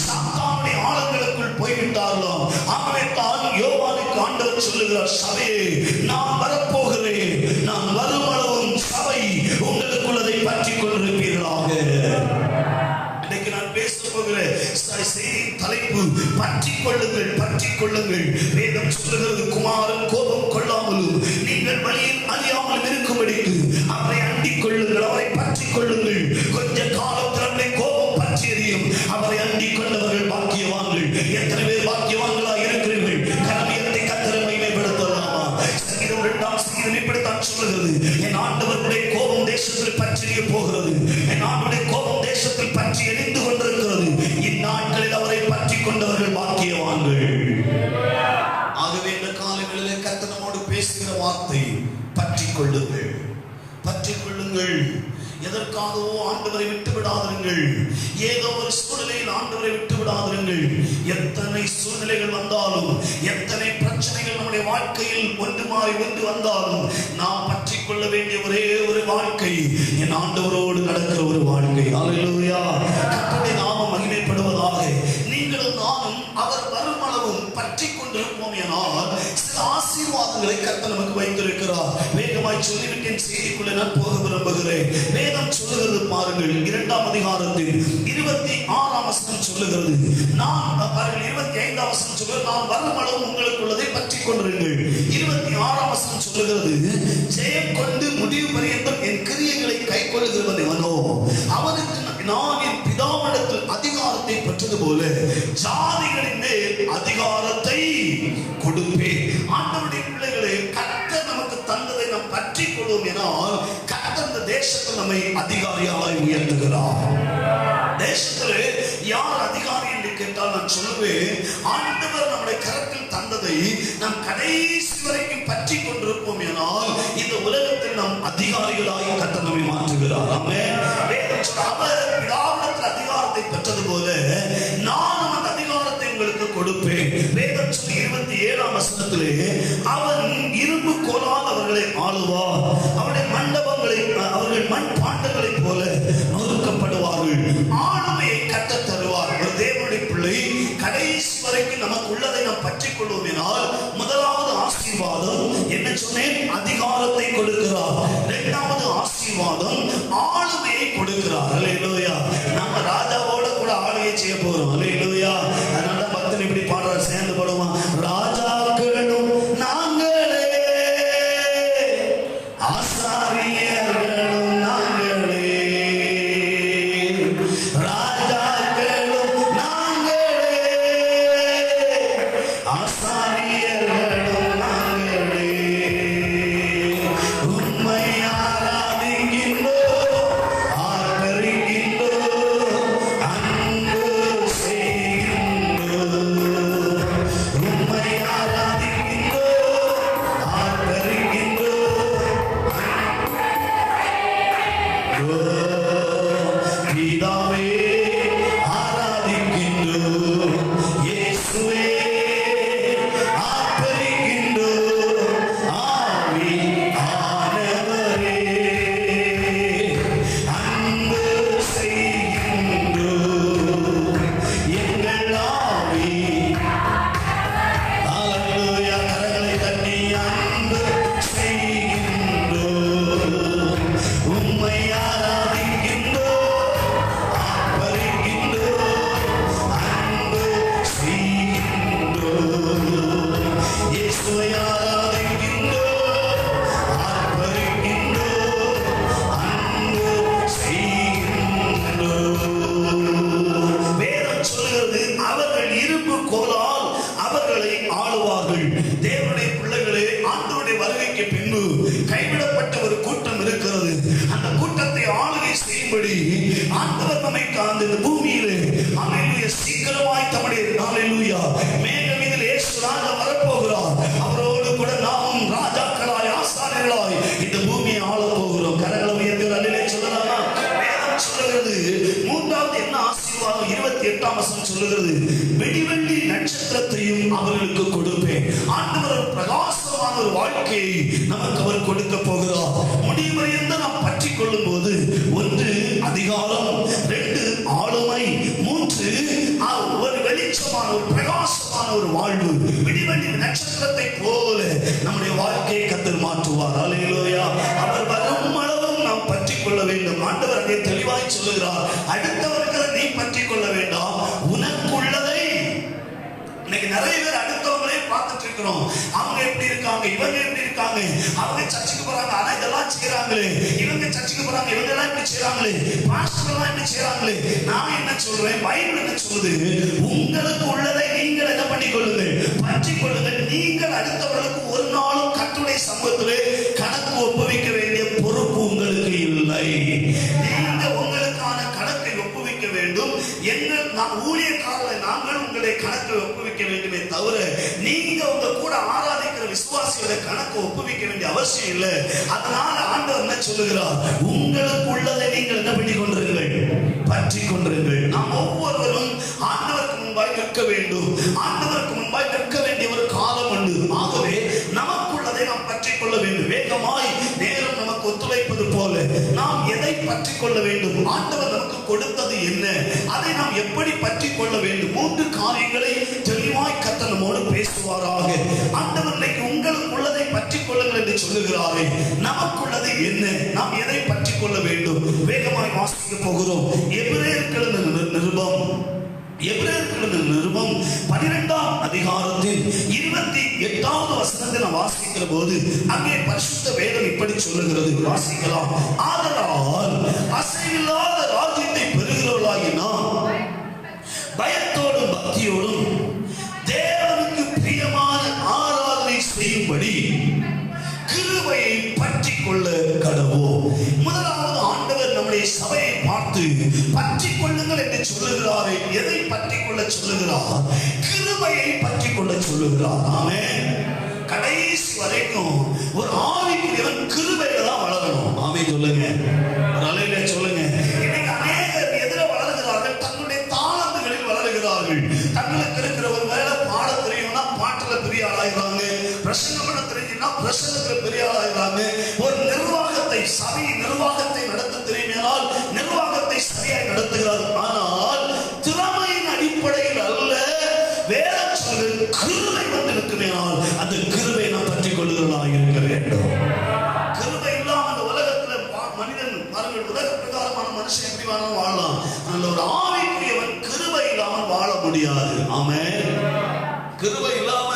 S2: சாத்தானுடைய ஆழங்களுக்குள் போய்விட்டார்களாம். ஆகவே தான் யோவானுக்கு ஆண்டவர் சொல்லுகிறார், சபையே நான் வரப்போகிறேன், நான் வரும் அளவும் சபை உங்களுக்குள்ளதை பற்றி கொண்டிருப்பீர்களாக. இன்னைக்கு நான் பேச போகிற தலைப்பு பற்றிக் கொள்ளுங்கள், பற்றிக் கொள்ளுங்கள். வேதம் சொல்லுகிறது, குமாரன் கோபம் கொள்ளாமலும் நீங்கள் வழியில் அழியாமல் இருக்கும்படிக்கு அவரை அண்டிக் கொள்ளுங்கள், அவரை பற்றிக் கொள்ளுங்கள். கொஞ்ச காலத்தில் நம்முடைய கோபம் பற்றி எரியும். அவரை அண்டிக் கொண்டவர்கள் பாக்கியவான்கள். எத்தனை பேர் பாக்கியவான்களா இருக்கிறீர்கள்? கரவியத்தை கர்த்தரை மகிமைப்படுத்தலாமா? சங்கீதம் 2ஆம் சங்கீதம் இப்படித்தான் சொல்லுகிறது, என் ஆண்டவருடைய கோபம் தேசத்தில் பற்றி எரிய போகிறது. என் ஆண்டவருடைய கோபம் தேசத்தில் பற்றி எரிந்து கொண்டிருக்கிறது. இந்நாட்களில் அவரை பற்றி கொண்டவர்கள் பாக்கியவான்கள். ஆகவே இந்த காலங்களிலே கர்த்தர் நம்மோடு பேசுகிற வார்த்தை, பற்றி கொள்ளுங்கள், பற்றி கொள்ளுங்கள். எதற்காகவோ ஆண்டவரை விட்டு விடாதிருங்கள். ஏதோ ஒரு சூழ்நிலையில் ஆண்டவரை விட்டு விடாதிருங்கள். எத்தனை சூழ்நிலைகள் வந்தாலும், எத்தனை பிரச்சனைகள் நம்முடைய வாழ்க்கையில் ஒன்று மாறி ஒன்று வந்தாலும், நாம் பற்றி கொள்ள வேண்டிய ஒரே ஒரு வாழ்க்கை என் ஆண்டவரோடு நடக்கிற ஒரு வாழ்க்கை. அல்லேலூயா. கர்த்தருடைய நாமம் மகிமைப்படுவதாக. நீங்களும் நானும் அவர் வரும் அளவும் பற்றி கொண்டிருப்போம் எனால் சில ஆசீர்வாதங்களை கர்த்தர் நமக்கு வைத்திருக்கிறார். வேகமாய் சொல்லிவிட்டேன், செய்திக்குள்ளே நான் போக விரும்புகிறேன். வேதம் சொல்லுகிறது பாருங்கள், 2ஆம் அதிகாரத்தில் 26ஆம் வசனம் சொல்லுகிறது, நான் 25ஆம் வசனம் சொல்லுகிறது, நான் வரும் அளவும் உங்களுக்கு உள்ளதை பற்றி கொண்டிருங்கள். 26ஆம் வசனம் சொல்லுகிறது, ஜெயம் கொண்டு முடிவு பரியந்தம் என் கிரியைகளை கை கொள்ளுகிறவன் எவனோ அவனுக்கு நான் என் பிதாவிடத்தில் அதிகாரத்தை பெற்றது போல ஜாதிகளின் மேல் அதிகாரத்தை கொடுப்பேன். ஆண்டவருடைய பிள்ளைகளே, கர்த்தர் நமக்கு தந்ததை நாம் பற்றி கொள்வோம் எனால் கர்த்தர் இந்த தேசத்தில் நம்மை அதிகாரியாய் உயர்த்துகிறார். தேசத்திலே யார் அதிகாரி என்று கேட்டால் நான் சொல்லுவேன், ஆண்டவர் நம்முடைய கரத்தில் தந்ததை நாம் கடைசி வரைக்கும் பற்றி கொண்டிருப்போம் எனால் இந்த உலகத்தில் நாம் அதிகாரிகளாய் கர்த்தர் நம்மை மாற்றுகிறார். ஆமென். வேதம் சொல்லுகிறது, அவர் பிதாவிடத்தில் அதிகாரத்தை பெற்றது போல நானும் அந்த அதிகாரத்தை உங்களுக்கு கொடுப்பேன். வேதம் சொல்லுகிறது 27ஆம் வசனத்திலே, அவன் இரும்பு கோலால் அவர்களை ஆளுவார். அவருடைய மண்டபங்களை, அவர்கள் மண் பாண்டங்களைப் போல நொறுக்கப்படுவார்கள். ஆளுமையை கற்றுத் தருவார். ஒரு தேவனுடைய பிள்ளை கடைசி வரைக்கும் நமக்கு உள்ளதை நாம் பற்றி கொள்வோம் எனால் முதலாவது ஆசீர்வாதம் என்ன சொன்னேன்? அதிகாரத்தை கொடுக்கிறார். இரண்டாவது ஆசீர்வாதம் ஆளுமையை கொடுக்கிறார். அல்லேலூயா. நம்ம ராஜாவோட கூட ஆளுகை செய்ய போறோம். அல்லேலூயா. அதனால பக்தன் இப்படி பாடுறார், சேர்ந்து பாடுவான், ராஜாக்களும் நாங்களே, ஆசாரியர்களும் நாங்களே, ராஜாக்களும் நாங்களே, ஆசாரியர்களும் நாங்களே, உம்மை ஆராதிக்கின்றோம், ஆதரிக்கின்றோம், அன்பு செய்கின்றோம். உம்மை ஆராதிக்கின்றோம், ஆதரிக்கின்றோம், பிதாவே ஆராதிக்கின்றோம், இயேசுவே ஆதரிக்கின்றோம், ஆவியானவரே அன்பு செய்கின்றோம், எங்கள் ஆவி. அல்லேலூயா. கரங்களை தட்டி அன்பு செய்கின்றோம், உம்மை ஆராதிக்கின்றோம், ஆர்ப்பரிக்கின்றோம், அன்பு செய்கின்றோம், இயேசுவை ஆராதிக்கின்றோம், ஆர்ப்பரிக்கின்றோம், அன்பு செய்கின்றோம். வேதம் சொல்லுகிறது, அவர்கள் இரும்பு கோலால் அவர்களை ஆளுவார்கள். தேவனுடைய பிள்ளைகளே, ஆண்டவருடைய வருகைக்கு பின்பு கைவிடப்பட்ட ஒரு கூட்டம் இருக்கிறது. அந்த கூட்டத்தை ஆளுகை செய்யும்படி ஆண்டவர் நம்மை காந்த இந்த பூமியிலே அல்லேலூயா சீக்கிரமாய் தம்முடைய அல்லேலூயா மேகம் இதில் இயேசு ராஜா வரப்போகிறார். அவரோடு கூட நாமும் ராஜாக்களாய் ஆசாரியர்களாய் இந்த பூமியை ஆள போகிறோம். கரங்களை உயர்த்தி அல்லேலூயா சொல்லலாமா? வேதம் சொல்லுகிறது, மூன்றாவது என்ன ஆசீர்வாதம்? 28ஆம் வசனம் சொல்லுகிறது, வெடிவெள்ளி நட்சத்திரத்தையும் அவர்களுக்கு கொடுப்பேன். ஆண்டவர் பிரகாசமான ஒரு வாழ்க்கையை நமக்கு அவர் கொடுக்க போகிறார். முடிவடைந்த நாம் பற்றி கொள்ளும் போது, 1 அதிகாரம், 2 ஆளுமை, 3 ஒரு வெளிச்சமான ஒரு பிரகாசமான ஒரு வாழ்வு. வெடிவெள்ளி நட்சத்திரத்தை போல நம்முடைய வாழ்க்கையை கர்த்தர் மாற்றுவார். அல்லேலூயா. அவர் வரும் அளவும் நாம் பற்றி கொள்ள வேண்டும். ஆண்டவர் அங்கே தெளிவாய் சொல்லுகிறார், அடுத்தவர்களை நீ பற்றி கொள்ள வேண்டாம், உனக்குள்ளதை. இன்னைக்கு நிறைய பேர் அடுத்தவங்களே பார்த்து பார்த்துட்டு இருக்கிறோம். அவங்க எப்படி இருக்காங்க, இவங்க எப்படி இருக்காங்க, அவங்க சர்ச்சுக்கு போறாங்க ஆனா இதெல்லாம் செய்யறாங்களே, இவங்க சர்ச்சுக்கு போறாங்க இவங்க எல்லாம் இப்படி செய்யறாங்களே, பாஸ்டர் எல்லாம் இப்படி செய்யறாங்களே. நான் என்ன சொல்றேன், பைபிள் என்ன சொல்லுது, உங்களுக்கு உள்ளதை நீங்கள் என்ன பண்ணி கொள்ளுங்கள், பற்றி கொள்ளுங்கள். நீங்கள் அடுத்தவர்களுக்கு ஒரு நாளும் கர்த்தருடைய சமூகத்திலே கணக்கு ஒப்புவிக்க வேண்டிய பொறுப்பு உங்களுக்கு இல்லை. நீங்க உங்களுக்கான கணக்கை ஒப்புவிக்க வேண்டும். ஊழியக்காரர்களை நாங்கள் உங்களை கணக்கை ஒப்புவிக்க வேண்டுமே தவிர நீங்க உங்க கூட ஆராதிக்கிற விசுவாசிகளை கணக்கு ஒப்புவிக்க வேண்டிய அவசியம் இல்லை. அதனால ஆண்டவர் என்ன சொல்லுகிறார், உங்களுக்கு உள்ளதை நீங்கள் என்ன பண்ணி கொண்டிருங்கள், பற்றி கொண்டிருங்கள். நாம் ஒவ்வொருவரும் ஆண்டவருக்கு முன்பாய் நிற்க வேண்டும். ஆண்டவருக்கு முன்பாய் நிற்க வேண்டிய ஒரு காலம் உண்டு. ஆகவே நமக்குள்ளதை நாம் பற்றி கொள்ள வேண்டும். வேகமாய் நேரம் நமக்கு ஒத்துழைப்பது போல நாம் எதை பற்றி கொள்ள வேண்டும், ஆண்டவர் நமக்கு கொடுத்தது என்ன, அதை நாம் எப்படி பற்றி கொள்ள வேண்டும். 3 காரியங்களை தெளிவாய் கர்த்தர் நம்மோடு பேசுவாராக. ஆண்டவர் இன்னைக்கு உங்களுக்கு உள்ளதை பற்றி கொள்ளுங்கள் என்று சொல்லுகிறாரே, நமக்குள்ளது என்ன, நாம் எதை பற்றி கொள்ள வேண்டும். வேகமாய் வாசிக்க போகிறோம். எபிரேயர்கள் நிருபம் 12ஆம் அதிகாரத்தில் 28வது வசனத்தை நான் வாசிக்கிற போது அங்கே பரிசுத்த வேதம் இப்படி சொல்லுகிறது. வாசிக்கலாம். ஆதலால் அசைவில்லாத ராஜ்யத்தை பெறுகிறவர்களாகி நாம் பயத்தோடும் பக்தியோடும் தேவனுக்கு பிரியமான ஆராதனை செய்யும்படி கிருபையை பற்றி கொள்ள கடவோம். முதலாவது ஆண்டவர் நம்முடைய சபையை பார்த்து பற்றி கொள்ளுங்கள் என்று சொல்லுகிறாரே. எதை பற்றி கொள்ள சொல்லுகிறார்? கிருபையை பற்றி கொள்ள சொல்லுகிறார். ஆமென். கடைசி வரைக்கும் ஒரு ஆவிக்குரியவன் கிருபையில தான் வளரணும். ஆமென் சொல்லுங்க, அல்லேலூயா சொல்லுங்க. இன்னைக்கு அநேகர் எதிர வளர்கிறார்கள், தங்களுடைய தாளந்துகளில் வளர்கிறார்கள். தங்களுக்கு இருக்கிற ஒரு வேலை பாட தெரியும்னா பாட்டுல பெரிய ஆளாகிறாங்க, பிரசங்கம் பண்ண தெரிஞ்சுன்னா பிரசங்கத்துல பெரிய ஆளாகிறாங்க. ஒரு நிர்வாகத்தை, சபை நிர்வாகத்தை நடத்த தெரியுமானால் நிர்வாகத்தை சரியாய் நடத்துகிறார்கள். ஆனால் திறமையின் அடிப்படையில் அல்ல, வேதம் சொல்லுகிறது கிருபை வந்து இருக்குமேனால் அந்த கிருபை நாம் பற்றி கொள்ளுகிறவர்களாக இருக்க வேண்டும். கிருபை இல்லாம அந்த உலகத்துல மனிதன் பாருங்கள், உலக பிரகாரமான மனுஷன் எப்படி வேணாலும் வாழலாம். அந்த ஒரு ஆவிக்குரியவன் கிருபை இல்லாமல் வாழ முடியாது. ஆமென். கிருபை இல்லாம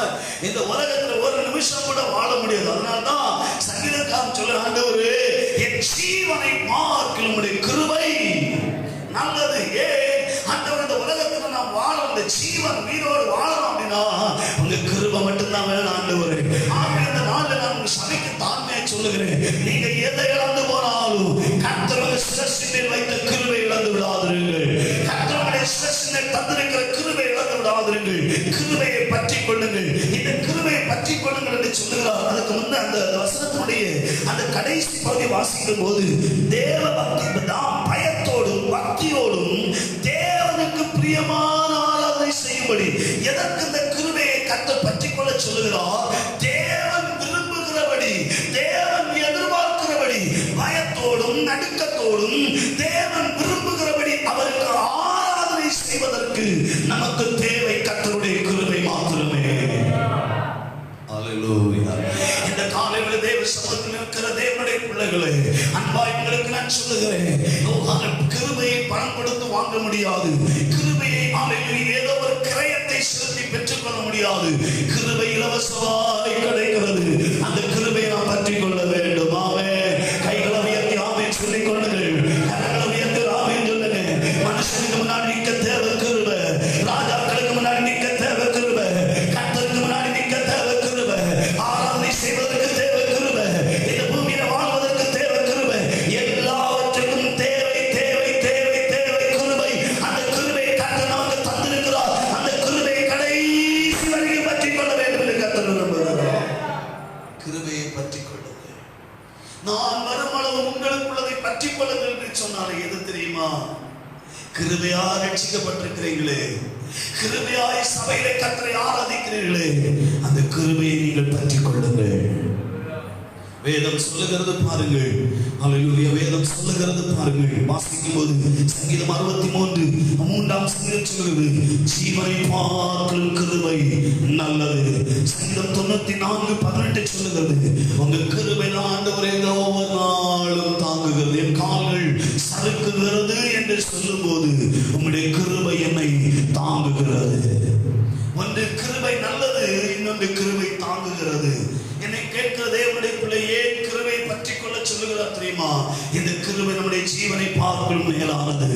S2: இந்த உலகத்துல ஒரு நிமிஷம் கூட வாழ முடியாது. அதனால்தான் சங்கீதக்காரன் சொல்ல, ஆண்டவரே என் ஜீவனை பார்க்கிலும் உம்முடைய கிருபை நல்லது. ஆண்டவர் இந்த உலகத்துல நாம் வாழ, இந்த ஜீவன் உயிரோடு வாழலாம் அப்படின்னா உங்க கிருபை மட்டும்தான் வேணும் ஆண்டவரே. ஆகவே இந்த நாள்ல நான் உங்க சபைக்கு தாழ்மையை சொல்லுகிறேன், நீங்க எதை இழந்து போனாலும் கர்த்தருடைய சிரசின் வைத்த கிருபை இழந்து விடாதீர்கள். கர்த்தருடைய சிரசின் தந்திருக்கிற கிருபை இழந்து விடாதீர்கள். கிருபையை பற்றி கொள்ளுங்கள். இந்த கிருபையை பற்றி கொள்ளுங்கள் என்று சொல்லுகிறார். அதுக்கு முன்ன அந்த வசனத்தினுடைய அந்த கடைசி பகுதி வாசிக்கும் போது தேவ பக்தி பயத்தோடும் பக்தியோடும் தேவனுக்கு பிரியமான ஆராதனை செய்யும்படி. எதற்கு இந்த கிருபையை கர்த்தர் பற்றி கொள்ள சொல்லுகிறார்? தேவன் விரும்புகிறபடி, தேவன் எதிர்பார்க்கிறபடி, பயத்தோடும் நடுக்கத்தோடும் தேவன் விரும்புகிறபடி அவருக்கு ஆராதனை செய்வதற்கு நமக்கு தேவை கர்த்தருடைய கிருபை மாத்திரமே. அல்லேலூயா. இந்த காலையில தேவ சமூகத்தில் இருக்கிற தேவனுடைய பிள்ளைகளே, அன்பாய் உங்களுக்கு நான் சொல்லுகிறேன், கிருபையை பணம் கொடுத்து வாங்க முடியாது. கிருபையை ஏதோ ஒரு கிரயத்தை செலுத்தி பெற்றுக் கொள்ள முடியாது. கிருபை இலவசமாய் கிடைக்கிறது. அந்த கிருபையை நாம் பற்றி கொள்ள வேண்டும். ஆமென். கைகளை உயர்த்தி ஆமென் சொல்லிக் கொள்ளுங்கள். கரங்களை உயர்த்தி ஆமென் சொல்லுங்க. மனுஷனுக்கு முன்னாடி நிற்க தேவை கிருபை, ராஜாக்களுக்கு முன்னாடி நிற்க தேவை கிருபை, கர்த்தருக்கு முன்னாடி நிற்க தேவை கிருபை, ஆராதனை செய்வதற்கு தேவை கிருபை, இந்த பூமியில வாழ்வதற்கு தேவை கிருபை. எல்லாவற்றுக்கும் தேவை தேவை தேவை தேவை கிருபை. அந்த கிருபையை கர்த்தர் நமக்கு தந்திருக்கிறார். அந்த கிருபையை கடைசி வரைக்கும் பற்றிக் கொள்ள வேண்டும் என்று கர்த்தர் விரும்புகிறார். கிருபையை பற்றிக் கொள்ளுங்கள். நான் வருமளவு உங்களுக்குள்ளதை பற்றிக் கொள்ளுங்கள் என்று சொன்னாலே எது தெரியுமா? கிருபையாய் ரட்சிக்கப்பட்டிருக்கிறீர்களே, கிருபையாய் சபையிலே கர்த்தரை ஆராதிக்கிறீர்களே, அந்த கிருபையை நீங்கள் பற்றிக் கொள்ளுங்கள். வேதம் சொல்லுகிறது பாருங்கள். அல்லேலூயா. வேதம் சொல்லுகிறது பாருங்கள். வாசிக்கும் போது சங்கீதம் 63 சங்கீதம் சொல்லுகிறது, ஜீவனை பார்க்கிலும் கிருபை நல்லது. சங்கீதம் 94:18 சொல்லுகிறது, உங்க கிருபை ஆண்டவரே ஒவ்வொரு நாளும் தாங்குகிறது. என் கால்கள் சறுக்குகிறது என்று சொல்லும் போது உங்களுடைய கிருபை என்னை தாங்குகிறது. ஒன்று கிருபை நல்லது, இன்னொன்று என்று கிருபை தாங்குகிறது. என்னை கேட்கிற தேவனுடைய பிள்ளையே, கிருபை பற்றி கொள்ள சொல்லுகிறார் தெரியுமா? இந்த கிருபை நம்முடைய ஜீவனை பார்க்கும் மேலானது.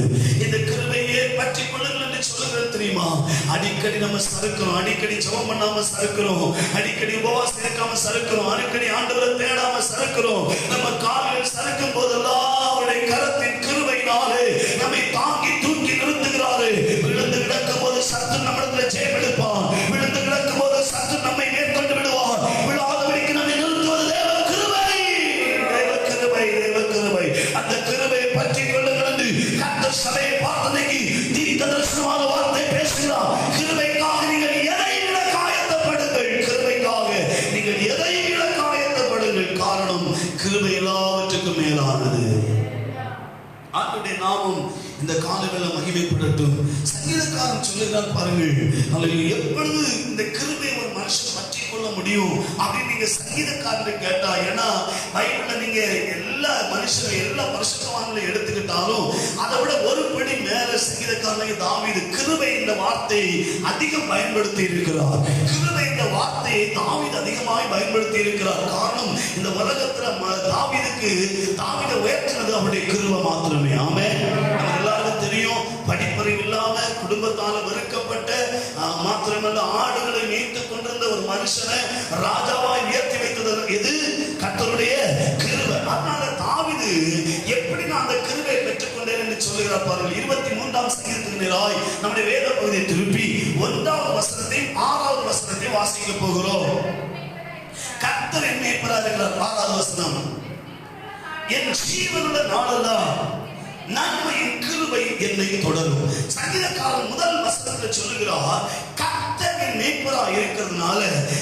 S2: இந்த கிருபையே பற்றி கொள்ளுங்கள் என்று சொல்லுகிறது தெரியுமா? அடிக்கடி நம்ம சறுக்கிறோம், அடிக்கடி ஜெபம் பண்ணாம சறுக்கிறோம், அடிக்கடி உபவாசம் இருக்காம சறுக்கிறோம், அடிக்கடி ஆண்டவரை தேடாம சறுக்கிறோம். நம்ம கால்கள் சறுக்கும் போதெல்லாம் அவருடைய கரத்தின் கிருபையினாலே நம்மை தாங்கி தூக்கி நிறுத்துகிறாரு. விழுந்து கிடக்கும் போது சத்து நம்மிடத்துல ஜெயம் எடுப்பான், விழுந்து கிடக்கும் போது சத்து நம்மை மேற்கொண்டு விடுவான். விழாதபடிக்கு நம்மை நிறுத்துவது தேவ கிருபை, தேவ கிருபை, தேவ கிருபை. அந்த கிருபையை பற்றி கொள்ளுங்கள் என்று கர்த்தர் சபையை பார்த்தனைக்கு தீர்க்க தரிசனமான வார்த்தை பேசுகிறார். கிருபைக்காக நீங்கள் எதையும் இழக்க ஆயத்தப்படுங்கள், கிருபைக்காக நீங்கள் எதையும் இழக்க ஆயத்தப்படுங்கள். காரணம், கிருபை எல்லாவற்றுக்கும் மேலானது. ஆண்டவருடைய நாமம் இந்த காலவேளை மகிமைப்படட்டும். சங்கீதக்காரன் சொல்லுகிறார் பாருங்கள், எப்பொழுது இந்த கிருபை ஒரு மனுஷன் பற்றி கொள்ள முடியும் அப்படின்னு நீங்க சங்கீதக்காரன் கேட்டா, ஏன்னா பைபிள்ல நீங்க எல்லா மனுஷன் எல்லா பரிசுத்தவான்களையும் எடுத்துக்கிட்டாலும் அதை விட ஒரு படி மேல சங்கீதக்காரன் தாவீது கிருபை என்ற வார்த்தையை அதிகம் பயன்படுத்தி இருக்கிறார். கிருபை என்ற வார்த்தையை தாவீது அதிகமாக பயன்படுத்தி இருக்கிறார். காரணம், இந்த உலகத்துல தாவீதை உயர்த்தினது அவருடைய கிருபை மாத்திரமே. ஆமென். எல்லாருக்கும் தெரியும், படிப்பறிவு இல்லாம குடும்பத்தால வெறுக்கப்பட்ட மாத்திரமல்ல ஆடுகளை மேய்த்துக் கொண்டிருந்த ஒரு மனுஷனை ராஜாவாய் உயர்த்தி வைத்தது எது? கர்த்தருடைய கிருபை. அதனால தாவீது எப்படி நான் அந்த கிருபையை பெற்றுக்கொண்டேன் என்று சொல்லுகிறார் பாருங்கள். 23ஆம் சங்கீதத்துக்கு நேராய் நம்முடைய வேத பகுதியை திருப்பி 1வது வசனத்தையும் 6வது வசனத்தையும் வாசிக்க போகிறோம். கர்த்தர் என் மேய்ப்பராக இருக்கிறார். 6வது வசனம், என் ஜீவனுள்ள நாளெல்லாம் நன்மையின் கிருபை என்னை தொடரும். சங்கீதக்காரன் முதல் வசனத்தில் சொல்லுகிறார், கர்த்தர் என் மேய்ப்பராக இருக்கிறதுனால